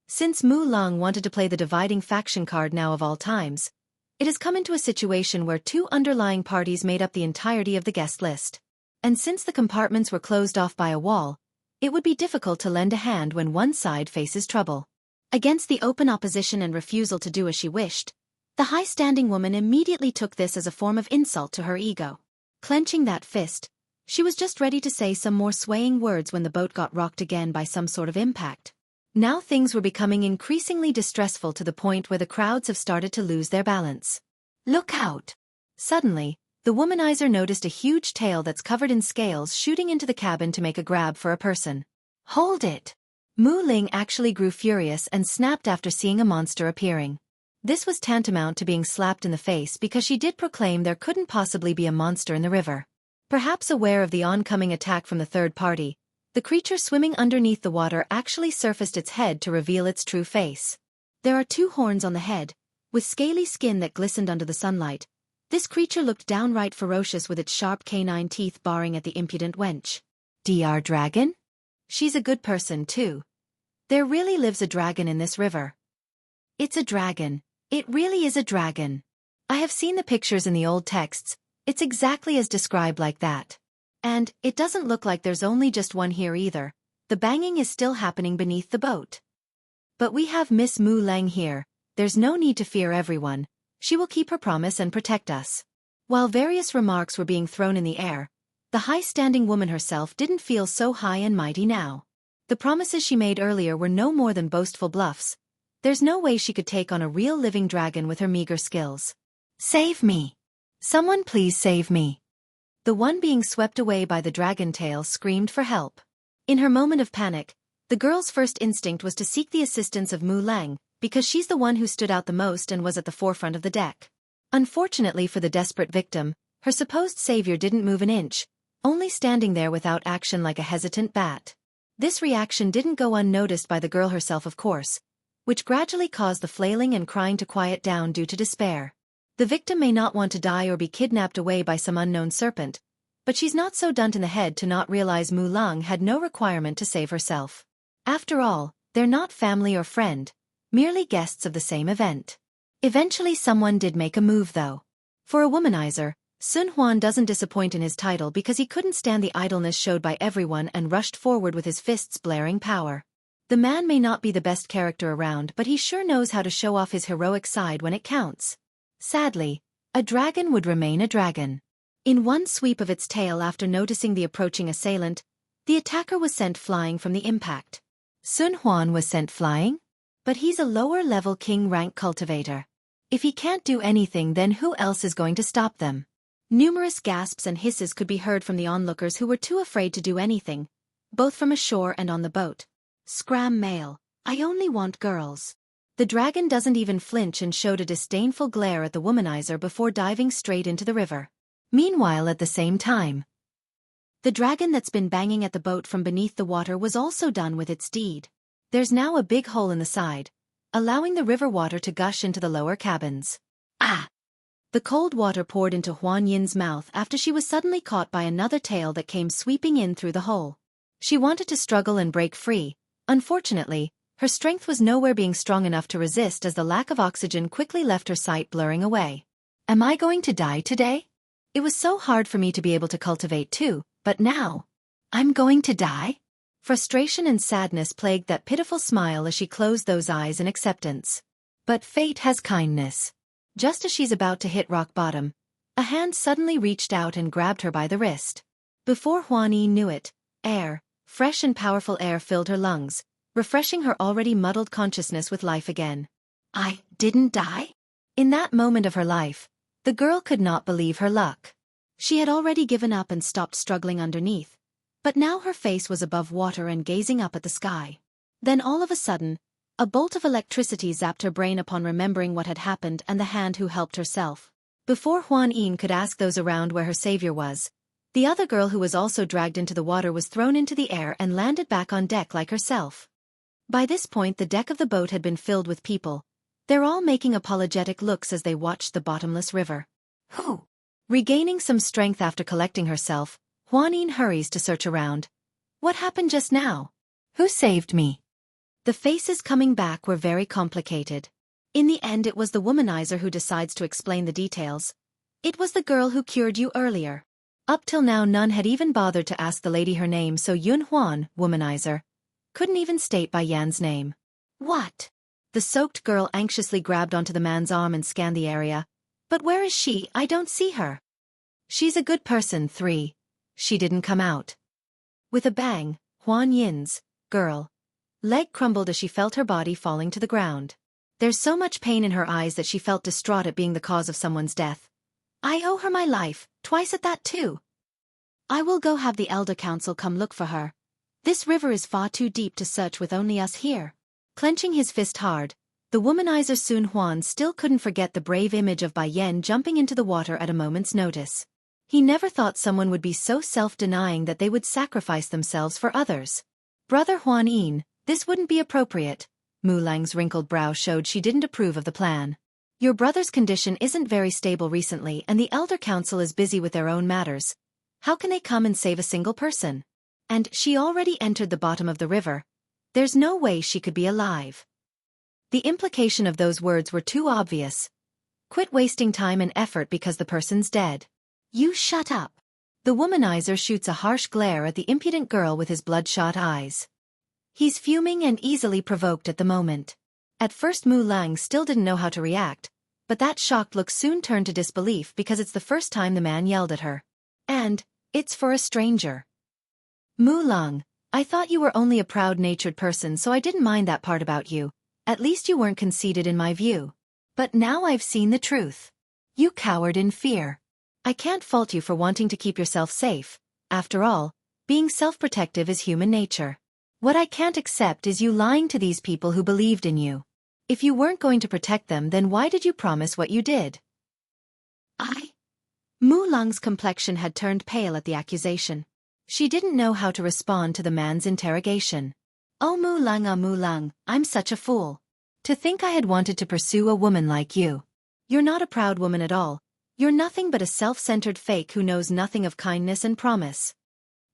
Since Mu Leng wanted to play the dividing faction card now of all times, it has come into a situation where two underlying parties made up the entirety of the guest list. And since the compartments were closed off by a wall, it would be difficult to lend a hand when one side faces trouble. Against the open opposition and refusal to do as she wished, the high-standing woman immediately took this as a form of insult to her ego. Clenching that fist, she was just ready to say some more swaying words when the boat got rocked again by some sort of impact. Now things were becoming increasingly distressful to the point where the crowds have started to lose their balance. Look out! Suddenly, the womanizer noticed a huge tail that's covered in scales shooting into the cabin to make a grab for a person. Hold it! Mu Ling actually grew furious and snapped after seeing a monster appearing. This was tantamount to being slapped in the face because she did proclaim there couldn't possibly be a monster in the river. Perhaps aware of the oncoming attack from the third party, the creature swimming underneath the water actually surfaced its head to reveal its true face. There are two horns on the head, with scaly skin that glistened under the sunlight. This creature looked downright ferocious with its sharp canine teeth baring at the impudent wench. Dr. Dragon? She's a good person too. There really lives a dragon in this river. It's a dragon. It really is a dragon. I have seen the pictures in the old texts. It's exactly as described like that. And it doesn't look like there's only just one here either. The banging is still happening beneath the boat. But we have Miss Mu Leng here. There's no need to fear everyone. She will keep her promise and protect us. While various remarks were being thrown in the air, the high-standing woman herself didn't feel so high and mighty now. The promises she made earlier were no more than boastful bluffs. There's no way she could take on a real living dragon with her meager skills. Save me! Someone please save me! The one being swept away by the dragon tail screamed for help. In her moment of panic, the girl's first instinct was to seek the assistance of Mu Lang, because she's the one who stood out the most and was at the forefront of the deck. Unfortunately for the desperate victim, her supposed savior didn't move an inch, only standing there without action like a hesitant bat. This reaction didn't go unnoticed by the girl herself, of course, which gradually caused the flailing and crying to quiet down due to despair. The victim may not want to die or be kidnapped away by some unknown serpent, but she's not so done in the head to not realize Mu Lang had no requirement to save herself. After all, they're not family or friend, merely guests of the same event. Eventually someone did make a move though. For a womanizer, Sun Huan doesn't disappoint in his title because he couldn't stand the idleness showed by everyone and rushed forward with his fists blaring power. The man may not be the best character around, but he sure knows how to show off his heroic side when it counts. Sadly, a dragon would remain a dragon. In one sweep of its tail after noticing the approaching assailant, the attacker was sent flying from the impact. Sun Huan was sent flying? But he's a lower-level king-rank cultivator. If he can't do anything, then who else is going to stop them? Numerous gasps and hisses could be heard from the onlookers who were too afraid to do anything, both from ashore and on the boat. Scram male, I only want girls. The dragon doesn't even flinch and showed a disdainful glare at the womanizer before diving straight into the river. Meanwhile, at the same time, the dragon that's been banging at the boat from beneath the water was also done with its deed. There's now a big hole in the side, allowing the river water to gush into the lower cabins. Ah! The cold water poured into Huan Yin's mouth after she was suddenly caught by another tail that came sweeping in through the hole. She wanted to struggle and break free. Unfortunately, her strength was nowhere being strong enough to resist as the lack of oxygen quickly left her sight blurring away. Am I going to die today? It was so hard for me to be able to cultivate too, but now, I'm going to die? Frustration and sadness plagued that pitiful smile as she closed those eyes in acceptance. But fate has kindness. Just as she's about to hit rock bottom, a hand suddenly reached out and grabbed her by the wrist. Before Huan Yi knew it, air, fresh and powerful air filled her lungs, refreshing her already muddled consciousness with life again. I didn't die? In that moment of her life, the girl could not believe her luck. She had already given up and stopped struggling underneath, but now her face was above water and gazing up at the sky. Then all of a sudden, a bolt of electricity zapped her brain upon remembering what had happened and the hand who helped herself. Before Huan Yin could ask those around where her savior was, the other girl who was also dragged into the water was thrown into the air and landed back on deck like herself. By this point the deck of the boat had been filled with people. They're all making apologetic looks as they watched the bottomless river. Who? Regaining some strength after collecting herself, Huan Yin hurries to search around. What happened just now? Who saved me? The faces coming back were very complicated. In the end it was the womanizer who decides to explain the details. It was the girl who cured you earlier. Up till now none had even bothered to ask the lady her name, so Yun Huan, womanizer, couldn't even state Bai Yan's name. What? The soaked girl anxiously grabbed onto the man's arm and scanned the area. But where is she? I don't see her. She's a good person, 3. She didn't come out. With a bang, Huan Yin's girl leg crumbled as she felt her body falling to the ground. There's so much pain in her eyes that she felt distraught at being the cause of someone's death. I owe her my life, twice at that too. I will go have the Elder Council come look for her. This river is far too deep to search with only us here. Clenching his fist hard, the womanizer Sun Huan still couldn't forget the brave image of Bai Yan jumping into the water at a moment's notice. He never thought someone would be so self-denying that they would sacrifice themselves for others. Brother Huan Yin, this wouldn't be appropriate. Mu Lang's wrinkled brow showed she didn't approve of the plan. Your brother's condition isn't very stable recently and the Elder Council is busy with their own matters. How can they come and save a single person? And she already entered the bottom of the river. There's no way she could be alive. The implication of those words were too obvious. Quit wasting time and effort because the person's dead. You shut up. The womanizer shoots a harsh glare at the impudent girl with his bloodshot eyes. He's fuming and easily provoked at the moment. At first Mu Lang still didn't know how to react, but that shocked look soon turned to disbelief because it's the first time the man yelled at her. And it's for a stranger. Mu Lang, I thought you were only a proud-natured person, so I didn't mind that part about you. At least you weren't conceited in my view. But now I've seen the truth. You cowered in fear. I can't fault you for wanting to keep yourself safe. After all, being self-protective is human nature. What I can't accept is you lying to these people who believed in you. If you weren't going to protect them, then why did you promise what you did? Mu Lung's complexion had turned pale at the accusation. She didn't know how to respond to the man's interrogation. Oh Mu Lung, I'm such a fool. To think I had wanted to pursue a woman like you. You're not a proud woman at all. You're nothing but a self-centered fake who knows nothing of kindness and promise.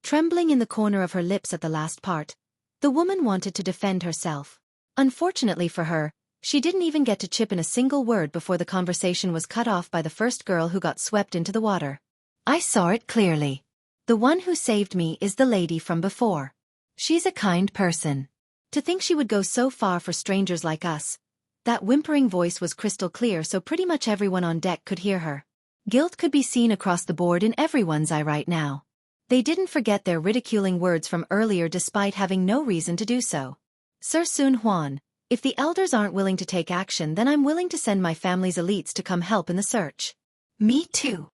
Trembling in the corner of her lips at the last part, the woman wanted to defend herself. Unfortunately for her, she didn't even get to chip in a single word before the conversation was cut off by the first girl who got swept into the water. I saw it clearly. The one who saved me is the lady from before. She's a kind person. To think she would go so far for strangers like us. That whimpering voice was crystal clear, so pretty much everyone on deck could hear her. Guilt could be seen across the board in everyone's eye right now. They didn't forget their ridiculing words from earlier despite having no reason to do so. Sir Sun Huan, if the elders aren't willing to take action, then I'm willing to send my family's elites to come help in the search. Me too.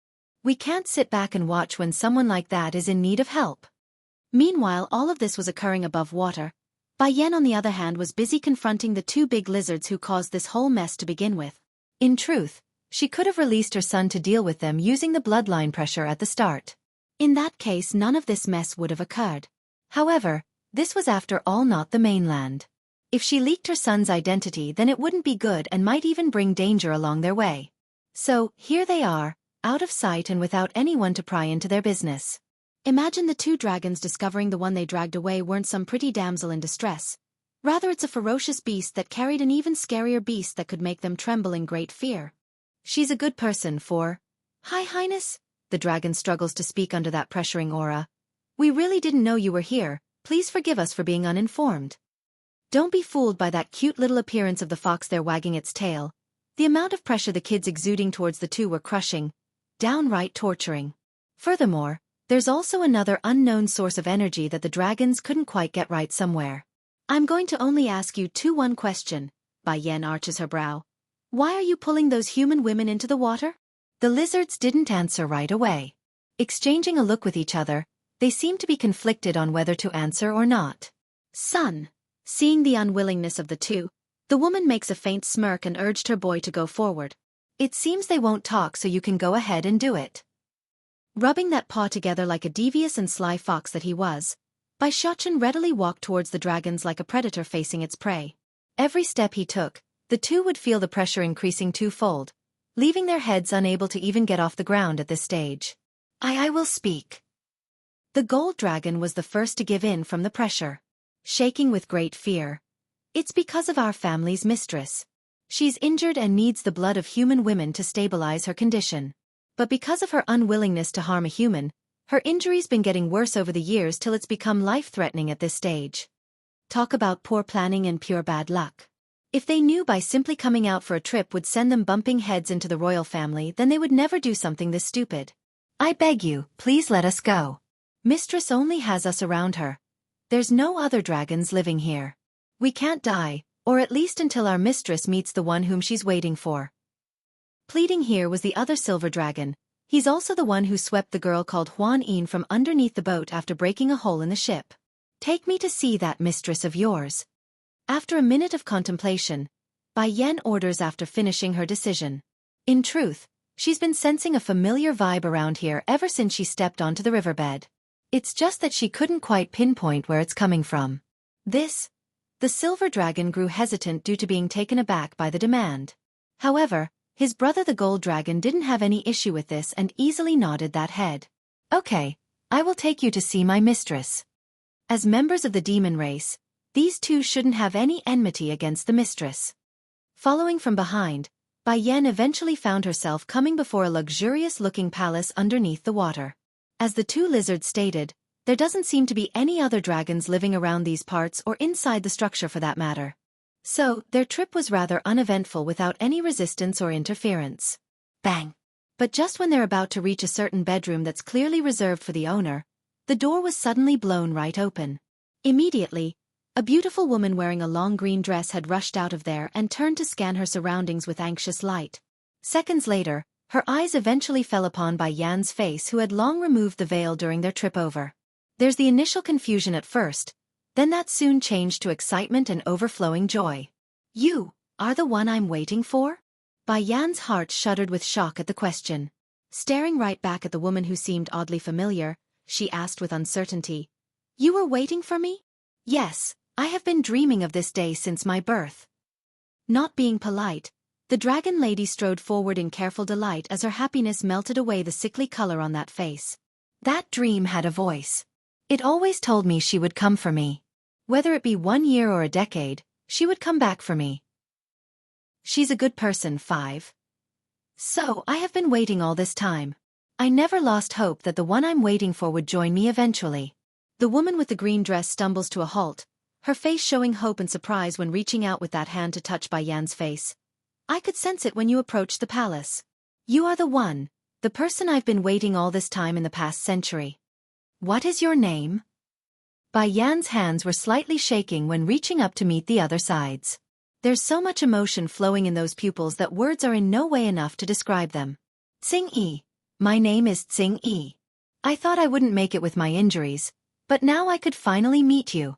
We can't sit back and watch when someone like that is in need of help. Meanwhile, all of this was occurring above water. Bai Yan, on the other hand, was busy confronting the two big lizards who caused this whole mess to begin with. In truth, she could have released her son to deal with them using the bloodline pressure at the start. In that case, none of this mess would have occurred. However, this was after all not the mainland. If she leaked her son's identity, then it wouldn't be good and might even bring danger along their way. So, here they are, out of sight and without anyone to pry into their business. Imagine the two dragons discovering the one they dragged away weren't some pretty damsel in distress. Rather, it's a ferocious beast that carried an even scarier beast that could make them tremble in great fear. She's a good person for... High Highness? The dragon struggles to speak under that pressuring aura. We really didn't know you were here. Please forgive us for being uninformed. Don't be fooled by that cute little appearance of the fox there wagging its tail. The amount of pressure the kids exuding towards the two were crushing. Downright torturing. Furthermore, there's also another unknown source of energy that the dragons couldn't quite get right somewhere. I'm going to only ask you one question. Bai Yan arches her brow. Why are you pulling those human women into the water? The lizards didn't answer right away. Exchanging a look with each other, they seemed to be conflicted on whether to answer or not. Son. Seeing the unwillingness of the two, the woman makes a faint smirk and urged her boy to go forward. It seems they won't talk, so you can go ahead and do it. Rubbing that paw together like a devious and sly fox that he was, Bai Shaochen readily walked towards the dragons like a predator facing its prey. Every step he took, the two would feel the pressure increasing twofold, leaving their heads unable to even get off the ground at this stage. I will speak. The gold dragon was the first to give in from the pressure. Shaking with great fear. It's because of our family's mistress. She's injured and needs the blood of human women to stabilize her condition. But because of her unwillingness to harm a human, her injury's been getting worse over the years till it's become life-threatening at this stage. Talk about poor planning and pure bad luck. If they knew by simply coming out for a trip would send them bumping heads into the royal family, then they would never do something this stupid. I beg you, please let us go. Mistress only has us around her. There's no other dragons living here. We can't die, or at least until our mistress meets the one whom she's waiting for. Pleading here was the other silver dragon. He's also the one who swept the girl called Huan Yin from underneath the boat after breaking a hole in the ship. Take me to see that mistress of yours. After a minute of contemplation, Bai Yan orders after finishing her decision. In truth, she's been sensing a familiar vibe around here ever since she stepped onto the riverbed. It's just that she couldn't quite pinpoint where it's coming from. The silver dragon grew hesitant due to being taken aback by the demand. However, his brother the gold dragon didn't have any issue with this and easily nodded that head. Okay, I will take you to see my mistress. As members of the demon race, these two shouldn't have any enmity against the mistress. Following from behind, Bai Yan eventually found herself coming before a luxurious-looking palace underneath the water. As the two lizards stated, there doesn't seem to be any other dragons living around these parts or inside the structure for that matter. So, their trip was rather uneventful without any resistance or interference. Bang! But just when they're about to reach a certain bedroom that's clearly reserved for the owner, the door was suddenly blown right open. Immediately, a beautiful woman wearing a long green dress had rushed out of there and turned to scan her surroundings with anxious light. Seconds later, Her eyes eventually fell upon Bai Yan's face, who had long removed the veil during their trip over. There's the initial confusion at first, then that soon changed to excitement and overflowing joy. You are the one I'm waiting for? Bai Yan's heart shuddered with shock at the question. Staring right back at the woman who seemed oddly familiar, she asked with uncertainty, You were waiting for me? Yes, I have been dreaming of this day since my birth. Not being polite, the dragon lady strode forward in careful delight as her happiness melted away the sickly color on that face. That dream had a voice. It always told me she would come for me. Whether it be 1 year or a decade, she would come back for me. She's a good person, 5. So I have been waiting all this time. I never lost hope that the one I'm waiting for would join me eventually. The woman with the green dress stumbles to a halt, her face showing hope and surprise when reaching out with that hand to touch Bai Yan's face. I could sense it when you approached the palace. You are the one, the person I've been waiting all this time in the past century. What is your name? Bai Yan's hands were slightly shaking when reaching up to meet the other side's. There's so much emotion flowing in those pupils that words are in no way enough to describe them. Xingyi. My name is Xingyi. I thought I wouldn't make it with my injuries, but now I could finally meet you.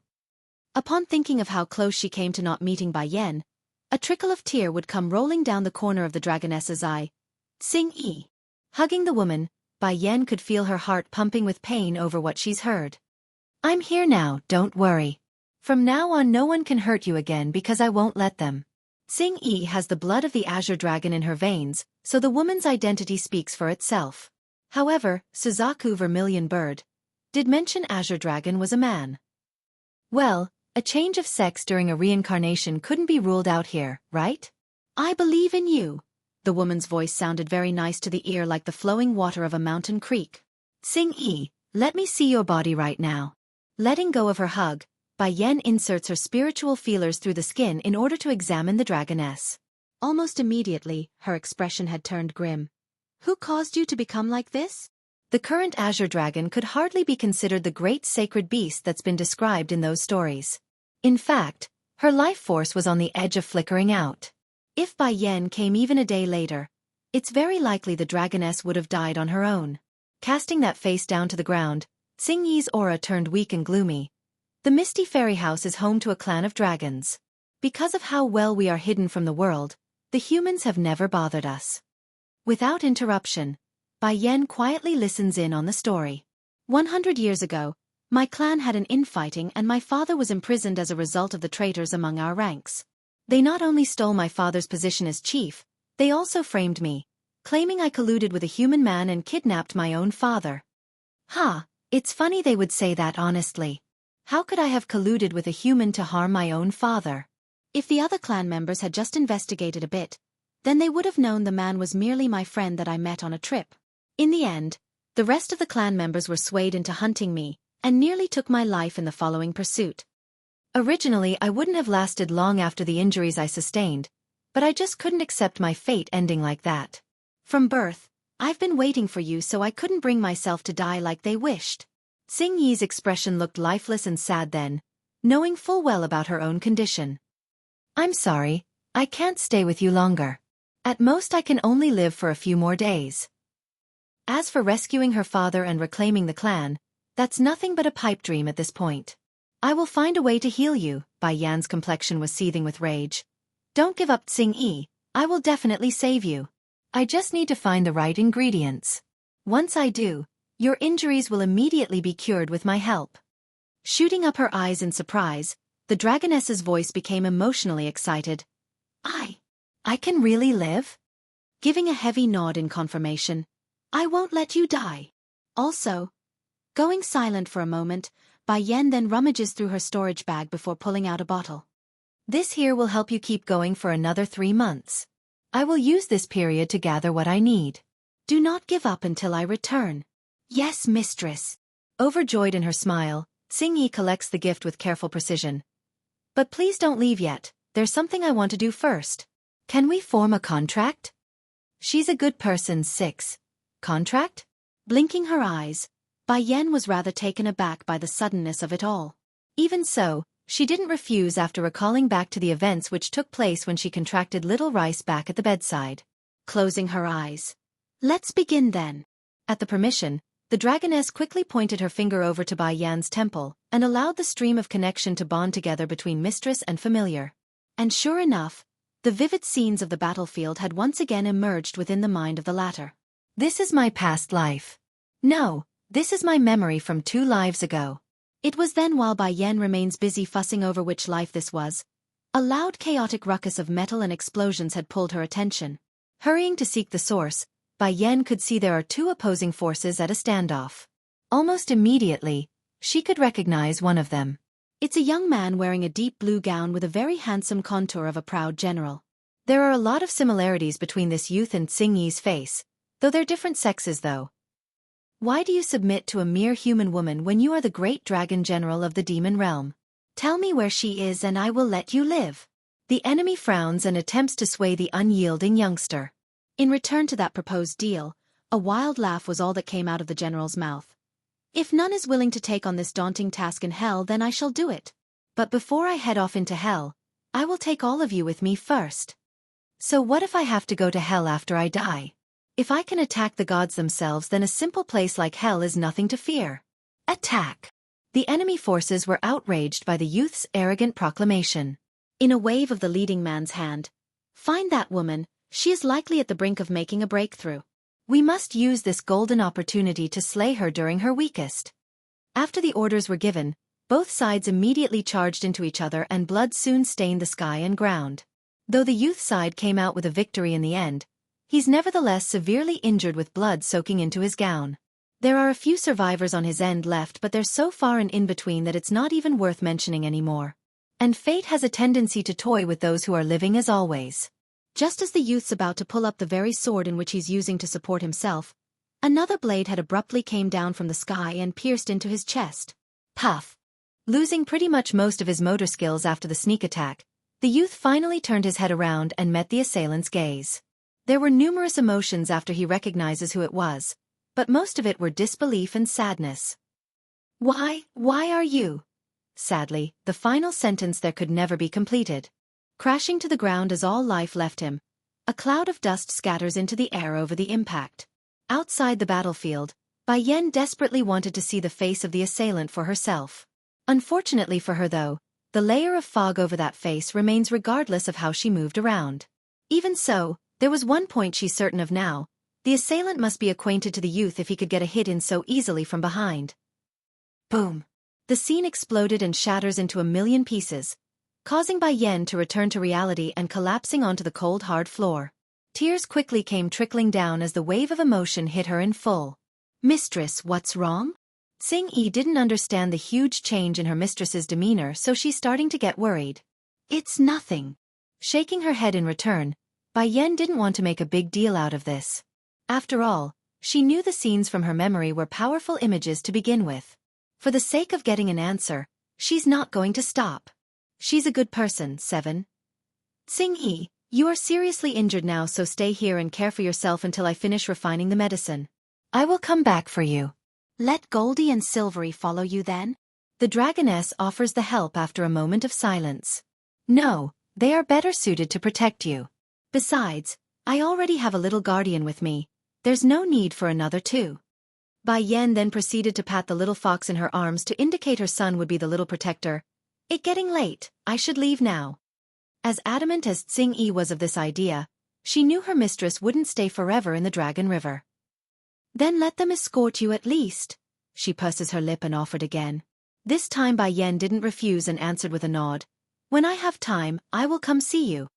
Upon thinking of how close she came to not meeting Bai Yan, a trickle of tear would come rolling down the corner of the dragoness's eye. Xingyi. Hugging the woman, Bai Yan could feel her heart pumping with pain over what she's heard. I'm here now, don't worry. From now on no one can hurt you again because I won't let them. Xingyi has the blood of the azure dragon in her veins, so the woman's identity speaks for itself. However, Suzaku Vermilion Bird did mention azure dragon was a man. Well, a change of sex during a reincarnation couldn't be ruled out here, right? I believe in you. The woman's voice sounded very nice to the ear, like the flowing water of a mountain creek. Xingyi, let me see your body right now. Letting go of her hug, Bai Yan inserts her spiritual feelers through the skin in order to examine the dragoness. Almost immediately, her expression had turned grim. Who caused you to become like this? The current azure dragon could hardly be considered the great sacred beast that's been described in those stories. In fact, her life force was on the edge of flickering out. If Bai Yan came even a day later, it's very likely the dragoness would have died on her own. Casting that face down to the ground, Xingyi's aura turned weak and gloomy. The Misty Fairy House is home to a clan of dragons. Because of how well we are hidden from the world, the humans have never bothered us. Without interruption, Bai Yan quietly listens in on the story. 100 years ago, my clan had an infighting and my father was imprisoned as a result of the traitors among our ranks. They not only stole my father's position as chief, they also framed me, claiming I colluded with a human man and kidnapped my own father. It's funny they would say that honestly. How could I have colluded with a human to harm my own father? If the other clan members had just investigated a bit, then they would have known the man was merely my friend that I met on a trip. In the end, the rest of the clan members were swayed into hunting me, and nearly took my life in the following pursuit. Originally, I wouldn't have lasted long after the injuries I sustained, but I just couldn't accept my fate ending like that. From birth, I've been waiting for you, so I couldn't bring myself to die like they wished. Xingyi's expression looked lifeless and sad then, knowing full well about her own condition. I'm sorry, I can't stay with you longer. At most I can only live for a few more days. As for rescuing her father and reclaiming the clan, that's nothing but a pipe dream at this point. I will find a way to heal you. Bai Yan's complexion was seething with rage. Don't give up, Xingyi, I will definitely save you. I just need to find the right ingredients. Once I do, your injuries will immediately be cured with my help. Shooting up her eyes in surprise, the dragoness's voice became emotionally excited. I can really live? Giving a heavy nod in confirmation. I won't let you die. Also, going silent for a moment, Bai Yan then rummages through her storage bag before pulling out a bottle. This here will help you keep going for another 3 months. I will use this period to gather what I need. Do not give up until I return. Yes, mistress. Overjoyed in her smile, Xingyi collects the gift with careful precision. But please don't leave yet, there's something I want to do first. Can we form a contract? She's a good person, 6. Contract? Blinking her eyes, Bai Yan was rather taken aback by the suddenness of it all. Even so, she didn't refuse after recalling back to the events which took place when she contracted little Rice back at the bedside. Closing her eyes, Let's begin then. At the permission, the dragoness quickly pointed her finger over to Bai Yan's temple and allowed the stream of connection to bond together between mistress and familiar. And sure enough, the vivid scenes of the battlefield had once again emerged within the mind of the latter. This is my past life. No, this is my memory from 2 lives ago. It was then, while Bai Yan remains busy fussing over which life this was, a loud chaotic ruckus of metal and explosions had pulled her attention. Hurrying to seek the source, Bai Yan could see there are 2 opposing forces at a standoff. Almost immediately, she could recognize one of them. It's a young man wearing a deep blue gown with a very handsome contour of a proud general. There are a lot of similarities between this youth and Xueqi's face, though they're different sexes though. Why do you submit to a mere human woman when you are the great dragon general of the demon realm? Tell me where she is and I will let you live. The enemy frowns and attempts to sway the unyielding youngster. In return to that proposed deal, a wild laugh was all that came out of the general's mouth. If none is willing to take on this daunting task in hell, then I shall do it. But before I head off into hell, I will take all of you with me first. So what if I have to go to hell after I die? If I can attack the gods themselves, then a simple place like hell is nothing to fear. Attack! The enemy forces were outraged by the youth's arrogant proclamation. In a wave of the leading man's hand, "Find that woman, she is likely at the brink of making a breakthrough. We must use this golden opportunity to slay her during her weakest." After the orders were given, both sides immediately charged into each other and blood soon stained the sky and ground. Though the youth side came out with a victory in the end, he's nevertheless severely injured with blood soaking into his gown. There are a few survivors on his end left, but they're so far and in between that it's not even worth mentioning anymore. And fate has a tendency to toy with those who are living as always. Just as the youth's about to pull up the very sword in which he's using to support himself, another blade had abruptly came down from the sky and pierced into his chest. Puff! Losing pretty much most of his motor skills after the sneak attack, the youth finally turned his head around and met the assailant's gaze. There were numerous emotions after he recognizes who it was, but most of it were disbelief and sadness. Why are you? Sadly, the final sentence there could never be completed. Crashing to the ground as all life left him, a cloud of dust scatters into the air over the impact. Outside the battlefield, Bai Yan desperately wanted to see the face of the assailant for herself. Unfortunately for her though, the layer of fog over that face remains regardless of how she moved around. Even so, there was one point she's certain of now: the assailant must be acquainted to the youth if he could get a hit in so easily from behind. Boom! The scene exploded and shatters into a million pieces, causing Bai Yan to return to reality and collapsing onto the cold hard floor. Tears quickly came trickling down as the wave of emotion hit her in full. Mistress, what's wrong? Xueqi didn't understand the huge change in her mistress's demeanor, so she's starting to get worried. It's nothing. Shaking her head in return, Bai Yan didn't want to make a big deal out of this. After all, she knew the scenes from her memory were powerful images to begin with. For the sake of getting an answer, she's not going to stop. She's a good person, 7. Xueqi, you are seriously injured now, so stay here and care for yourself until I finish refining the medicine. I will come back for you. Let Goldie and Silvery follow you then? The dragoness offers the help after a moment of silence. No, they are better suited to protect you. Besides, I already have a little guardian with me. There's no need for another too. Bai Yan then proceeded to pat the little fox in her arms to indicate her son would be the little protector. It getting late, I should leave now. As adamant as Xueqi was of this idea, she knew her mistress wouldn't stay forever in the Dragon River. Then let them escort you at least. She purses her lip and offered again. This time Bai Yan didn't refuse and answered with a nod. When I have time, I will come see you.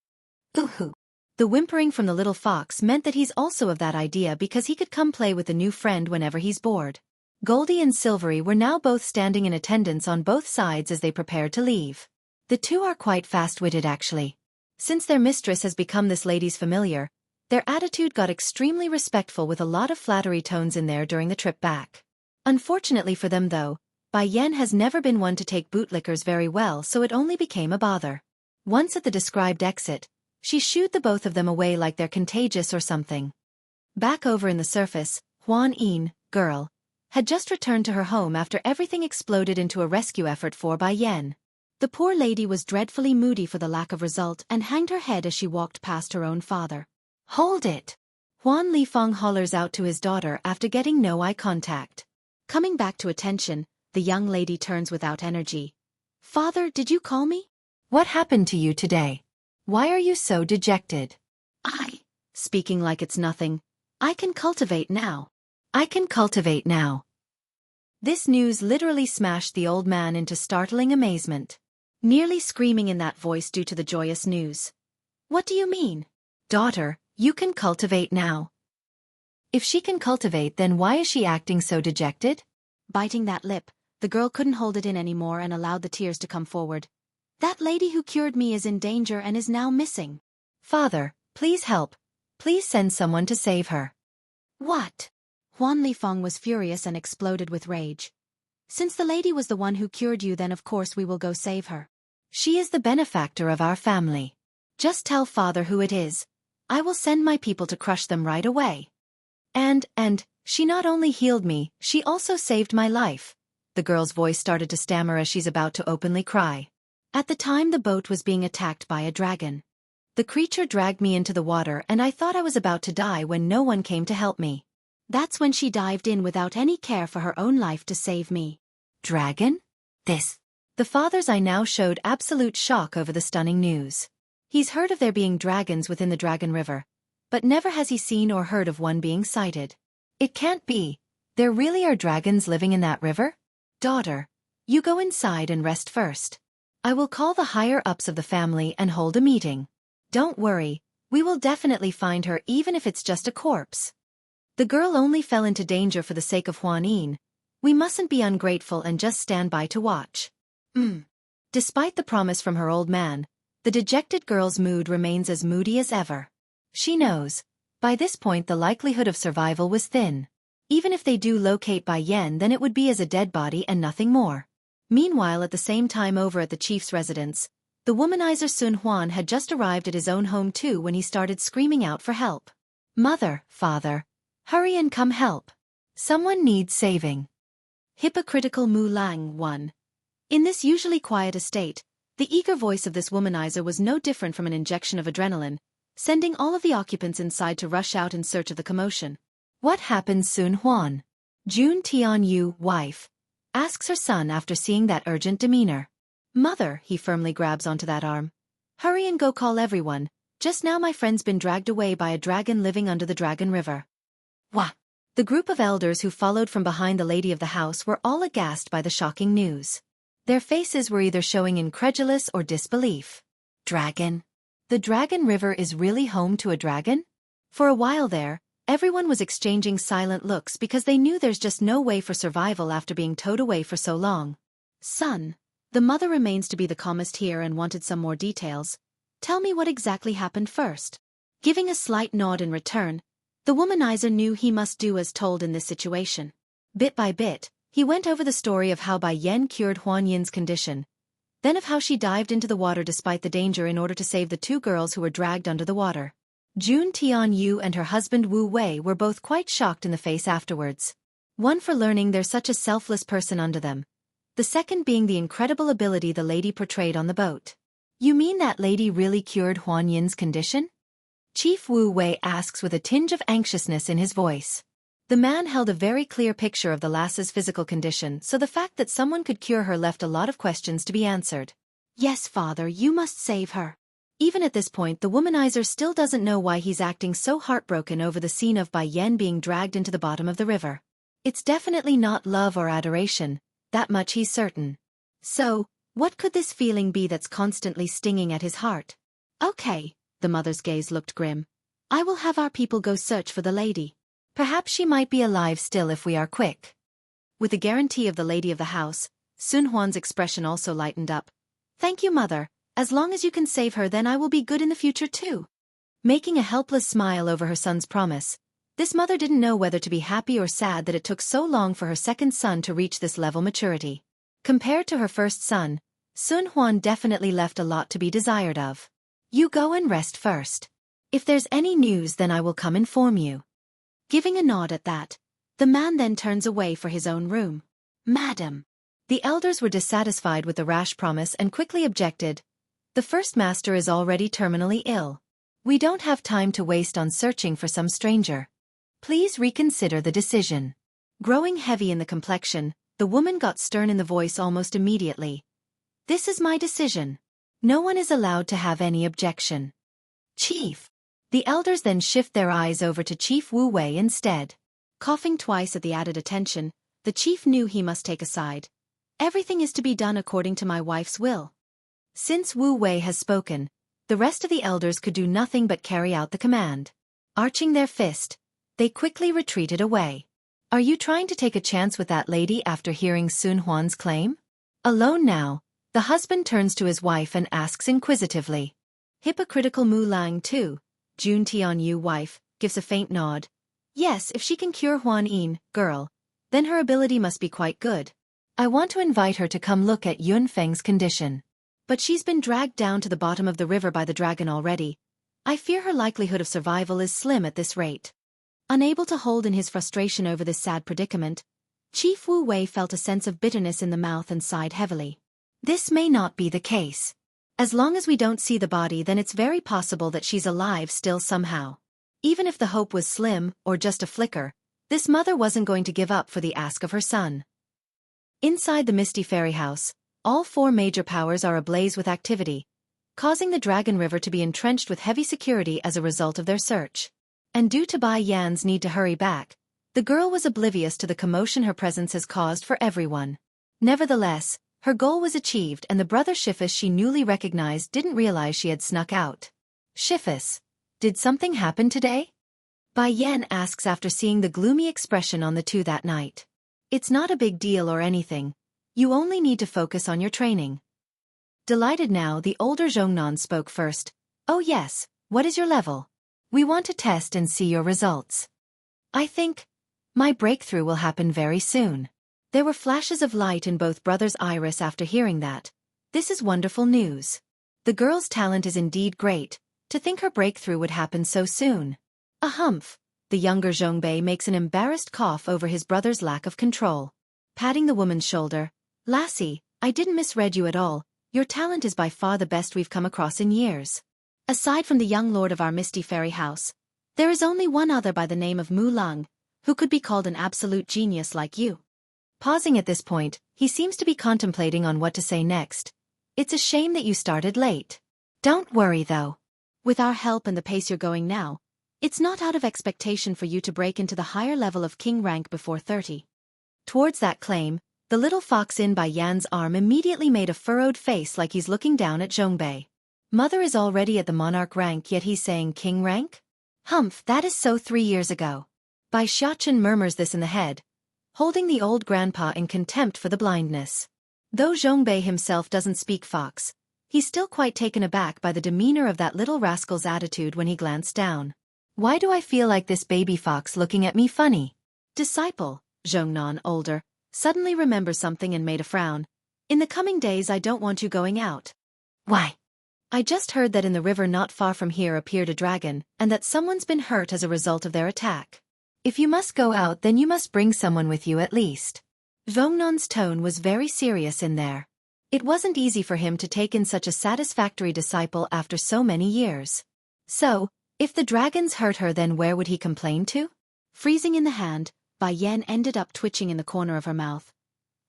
Ooh-hoo. The whimpering from the little fox meant that he's also of that idea because he could come play with the new friend whenever he's bored. Goldie and Silvery were now both standing in attendance on both sides as they prepared to leave. The two are quite fast-witted actually. Since their mistress has become this lady's familiar, their attitude got extremely respectful with a lot of flattery tones in there during the trip back. Unfortunately for them though, Bai Yan has never been one to take bootlickers very well, so it only became a bother. Once at the described exit, she shooed the both of them away like they're contagious or something. Back over in the surface, Huan Yin, girl, had just returned to her home after everything exploded into a rescue effort for Bai Yan. The poor lady was dreadfully moody for the lack of result and hanged her head as she walked past her own father. Hold it! Huan Lifeng hollers out to his daughter after getting no eye contact. Coming back to attention, the young lady turns without energy. Father, did you call me? What happened to you today? Why are you so dejected? Speaking like it's nothing. I can cultivate now. I can cultivate now. This news literally smashed the old man into startling amazement. Nearly screaming in that voice due to the joyous news. What do you mean? Daughter, you can cultivate now. If she can cultivate, then why is she acting so dejected? Biting that lip, the girl couldn't hold it in anymore and allowed the tears to come forward. That lady who cured me is in danger and is now missing. Father, please help. Please send someone to save her. What? Huan Lifeng was furious and exploded with rage. Since the lady was the one who cured you, then of course we will go save her. She is the benefactor of our family. Just tell father who it is. I will send my people to crush them right away. And, she not only healed me, she also saved my life. The girl's voice started to stammer as she's about to openly cry. At the time the boat was being attacked by a dragon. The creature dragged me into the water and I thought I was about to die when no one came to help me. That's when she dived in without any care for her own life to save me. Dragon? This. The father's eye now showed absolute shock over the stunning news. He's heard of there being dragons within the Dragon River, but never has he seen or heard of one being sighted. It can't be. There really are dragons living in that river? Daughter, you go inside and rest first. I will call the higher-ups of the family and hold a meeting. Don't worry, we will definitely find her even if it's just a corpse. The girl only fell into danger for the sake of Huan Yin. We mustn't be ungrateful and just stand by to watch. Despite the promise from her old man, the dejected girl's mood remains as moody as ever. She knows, by this point the likelihood of survival was thin. Even if they do locate Bai Yan, then it would be as a dead body and nothing more. Meanwhile, at the same time over at the chief's residence, the womanizer Sun Huan had just arrived at his own home too when he started screaming out for help. Mother, father, hurry and come help. Someone needs saving. Hypocritical Mu Lang 1. In this usually quiet estate, the eager voice of this womanizer was no different from an injection of adrenaline, sending all of the occupants inside to rush out in search of the commotion. What happened, Sun Huan? Jun Tianyu, wife, asks her son after seeing that urgent demeanor. Mother, he firmly grabs onto that arm. Hurry and go call everyone. Just now my friend's been dragged away by a dragon living under the Dragon River. Wah! The group of elders who followed from behind the lady of the house were all aghast by the shocking news. Their faces were either showing incredulous or disbelief. Dragon? The Dragon River is really home to a dragon? For a while there, everyone was exchanging silent looks because they knew there's just no way for survival after being towed away for so long. Son, the mother remains to be the calmest here and wanted some more details. Tell me what exactly happened first. Giving a slight nod in return, the womanizer knew he must do as told in this situation. Bit by bit, he went over the story of how Bai Yan cured Huan Yin's condition, then of how she dived into the water despite the danger in order to save the two girls who were dragged under the water. Jun Tianyu and her husband Wu Wei were both quite shocked in the face afterwards. One for learning there's such a selfless person under them. The second being the incredible ability the lady portrayed on the boat. You mean that lady really cured Huan Yin's condition? Chief Wu Wei asks with a tinge of anxiousness in his voice. The man held a very clear picture of the lass's physical condition, so the fact that someone could cure her left a lot of questions to be answered. Yes, father, you must save her. Even at this point, the womanizer still doesn't know why he's acting so heartbroken over the scene of Bai Yan being dragged into the bottom of the river. It's definitely not love or adoration, that much he's certain. So, what could this feeling be that's constantly stinging at his heart? Okay, the mother's gaze looked grim. I will have our people go search for the lady. Perhaps she might be alive still if we are quick. With the guarantee of the lady of the house, Sun Huan's expression also lightened up. Thank you, mother. As long as you can save her, then I will be good in the future too. Making a helpless smile over her son's promise, this mother didn't know whether to be happy or sad that it took so long for her second son to reach this level maturity. Compared to her first son, Sun Huan definitely left a lot to be desired of. You go and rest first. If there's any news, then I will come inform you. Giving a nod at that, the man then turns away for his own room. Madam. The elders were dissatisfied with the rash promise and quickly objected. The first master is already terminally ill. We don't have time to waste on searching for some stranger. Please reconsider the decision. Growing heavy in the complexion, the woman got stern in the voice almost immediately. This is my decision. No one is allowed to have any objection. Chief. The elders then shift their eyes over to Chief Wu Wei instead. Coughing twice at the added attention, the chief knew he must take a side. Everything is to be done according to my wife's will. Since Wu Wei has spoken, the rest of the elders could do nothing but carry out the command. Arching their fist, they quickly retreated away. Are you trying to take a chance with that lady after hearing Sun Huan's claim? Alone now, the husband turns to his wife and asks inquisitively. Hypocritical Mu Lang too, Jun Tianyu wife, gives a faint nod. Yes, if she can cure Huan Yin, girl, then her ability must be quite good. I want to invite her to come look at Yun Feng's condition. But she's been dragged down to the bottom of the river by the dragon already. I fear her likelihood of survival is slim at this rate. Unable to hold in his frustration over this sad predicament, Chief Wu Wei felt a sense of bitterness in the mouth and sighed heavily. This may not be the case. As long as we don't see the body, then it's very possible that she's alive still somehow. Even if the hope was slim, or just a flicker, this mother wasn't going to give up for the ask of her son. Inside the Misty Fairy House, all four major powers are ablaze with activity, causing the Dragon River to be entrenched with heavy security as a result of their search. And due to Bai Yan's need to hurry back, the girl was oblivious to the commotion her presence has caused for everyone. Nevertheless, her goal was achieved, and the brother Shifus she newly recognized didn't realize she had snuck out. Shifus, did something happen today? Bai Yan asks after seeing the gloomy expression on the two that night. It's not a big deal or anything. You only need to focus on your training. Delighted now, the older Zhongnan spoke first. Oh yes, what is your level? We want to test and see your results. I think my breakthrough will happen very soon. There were flashes of light in both brothers' iris after hearing that. This is wonderful news. The girl's talent is indeed great. To think her breakthrough would happen so soon. A humph. The younger Zhongbei makes an embarrassed cough over his brother's lack of control. Patting the woman's shoulder. Lassie, I didn't misread you at all. Your talent is by far the best we've come across in years. Aside from the young lord of our Misty Fairy House, there is only one other by the name of Mu Lang, who could be called an absolute genius like you. Pausing at this point, he seems to be contemplating on what to say next. It's a shame that you started late. Don't worry though. With our help and the pace you're going now, it's not out of expectation for you to break into the higher level of king rank before 30. Towards that claim, the little fox in by Yan's arm immediately made a furrowed face like he's looking down at Zhongbei. Mother is already at the monarch rank, yet he's saying king rank? Humph, that is so 3 years ago. Bai Xiachen murmurs this in the head, holding the old grandpa in contempt for the blindness. Though Zhongbei himself doesn't speak fox, he's still quite taken aback by the demeanor of that little rascal's attitude when he glanced down. Why do I feel like this baby fox looking at me funny? Disciple, Zhongnan, older, suddenly remembers something and made a frown. In the coming days I don't want you going out. Why? I just heard that in the river not far from here appeared a dragon, and that someone's been hurt as a result of their attack. If you must go out, then you must bring someone with you at least. Zhongnan's tone was very serious in there. It wasn't easy for him to take in such a satisfactory disciple after so many years. So, if the dragons hurt her, then where would he complain to? Freezing in the hand, Bai Yan ended up twitching in the corner of her mouth.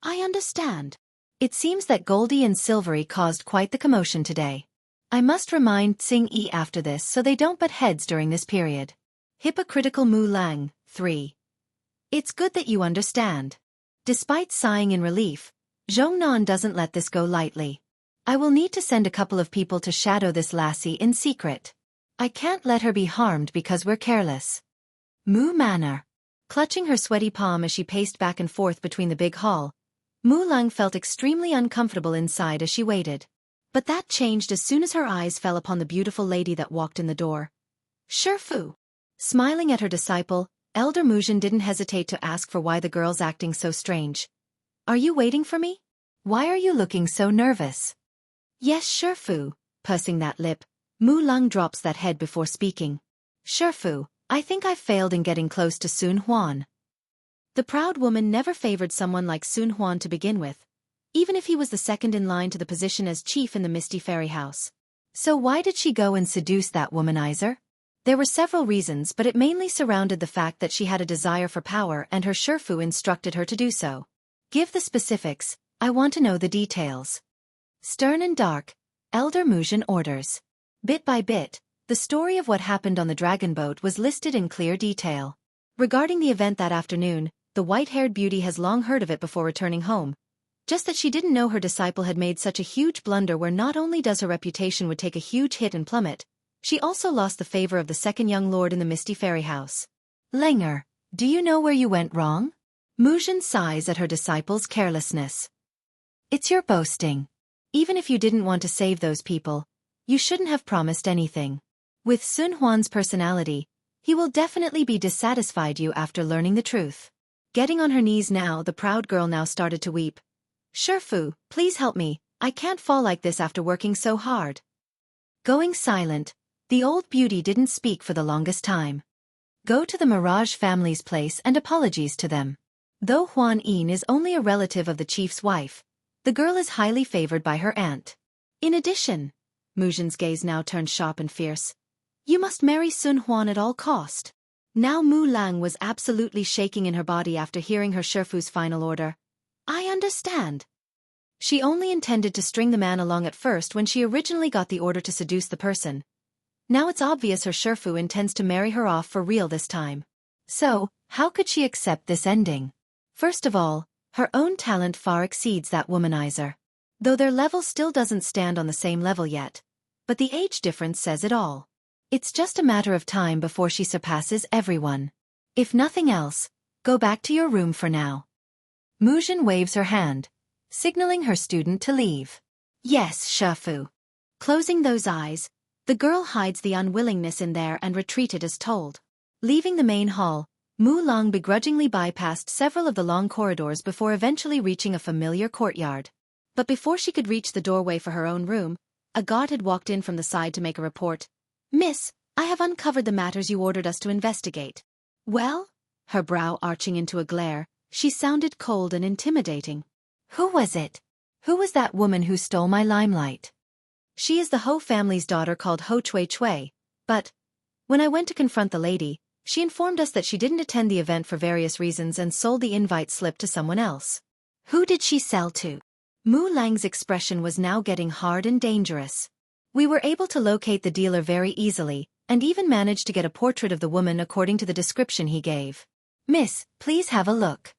I understand. It seems that Goldie and Silvery caused quite the commotion today. I must remind Tsing Yi after this so they don't butt heads during this period. Hypocritical Mu Lang, 3. It's good that you understand. Despite sighing in relief, Zhongnan doesn't let this go lightly. I will need to send a couple of people to shadow this lassie in secret. I can't let her be harmed because we're careless. Mu Manor. Clutching her sweaty palm as she paced back and forth between the big hall, Mu Lang felt extremely uncomfortable inside as she waited. But that changed as soon as her eyes fell upon the beautiful lady that walked in the door. Shifu. Smiling at her disciple, Elder Muzhin didn't hesitate to ask for why the girl's acting so strange. Are you waiting for me? Why are you looking so nervous? Yes, Shifu. Pursing that lip, Mu Lang drops that head before speaking. Shifu, I think I failed in getting close to Sun Huan. The proud woman never favored someone like Sun Huan to begin with, even if he was the second in line to the position as chief in the Misty Fairy House. So why did she go and seduce that womanizer? There were several reasons, but it mainly surrounded the fact that she had a desire for power and her Shifu instructed her to do so. Give the specifics, I want to know the details. Stern and dark, Elder Muzhin orders. Bit by bit, the story of what happened on the dragon boat was listed in clear detail. Regarding the event that afternoon, the white-haired beauty has long heard of it before returning home. Just that she didn't know her disciple had made such a huge blunder where not only does her reputation would take a huge hit and plummet, she also lost the favor of the second young lord in the Misty Fairy House. Langer, do you know where you went wrong? Muzhin sighs at her disciple's carelessness. It's your boasting. Even if you didn't want to save those people, you shouldn't have promised anything. With Sun Huan's personality, he will definitely be dissatisfied you after learning the truth. Getting on her knees now, the proud girl now started to weep. Shifu, please help me, I can't fall like this after working so hard. Going silent, the old beauty didn't speak for the longest time. Go to the Mirage family's place and apologies to them. Though Huan Yin is only a relative of the chief's wife, the girl is highly favored by her aunt. In addition, Muzhin's gaze now turned sharp and fierce. You must marry Sun Huan at all cost. Now Mu Lang was absolutely shaking in her body after hearing her Shifu's final order. I understand. She only intended to string the man along at first when she originally got the order to seduce the person. Now it's obvious her Shifu intends to marry her off for real this time. So, how could she accept this ending? First of all, her own talent far exceeds that womanizer. Though their level still doesn't stand on the same level yet. But the age difference says it all. It's just a matter of time before she surpasses everyone. If nothing else, go back to your room for now. Muzhin waves her hand, signaling her student to leave. Yes, Shifu. Closing those eyes, the girl hides the unwillingness in there and retreated as told. Leaving the main hall, Mu Lang begrudgingly bypassed several of the long corridors before eventually reaching a familiar courtyard. But before she could reach the doorway for her own room, a guard had walked in from the side to make a report. Miss, I have uncovered the matters you ordered us to investigate. Well? Her brow arching into a glare, she sounded cold and intimidating. Who was it? Who was that woman who stole my limelight? She is the Ho family's daughter called Ho Xueqi, but when I went to confront the lady, she informed us that she didn't attend the event for various reasons and sold the invite slip to someone else. Who did she sell to? Mu Lang's expression was now getting hard and dangerous. We were able to locate the dealer very easily, and even managed to get a portrait of the woman according to the description he gave. Miss, please have a look.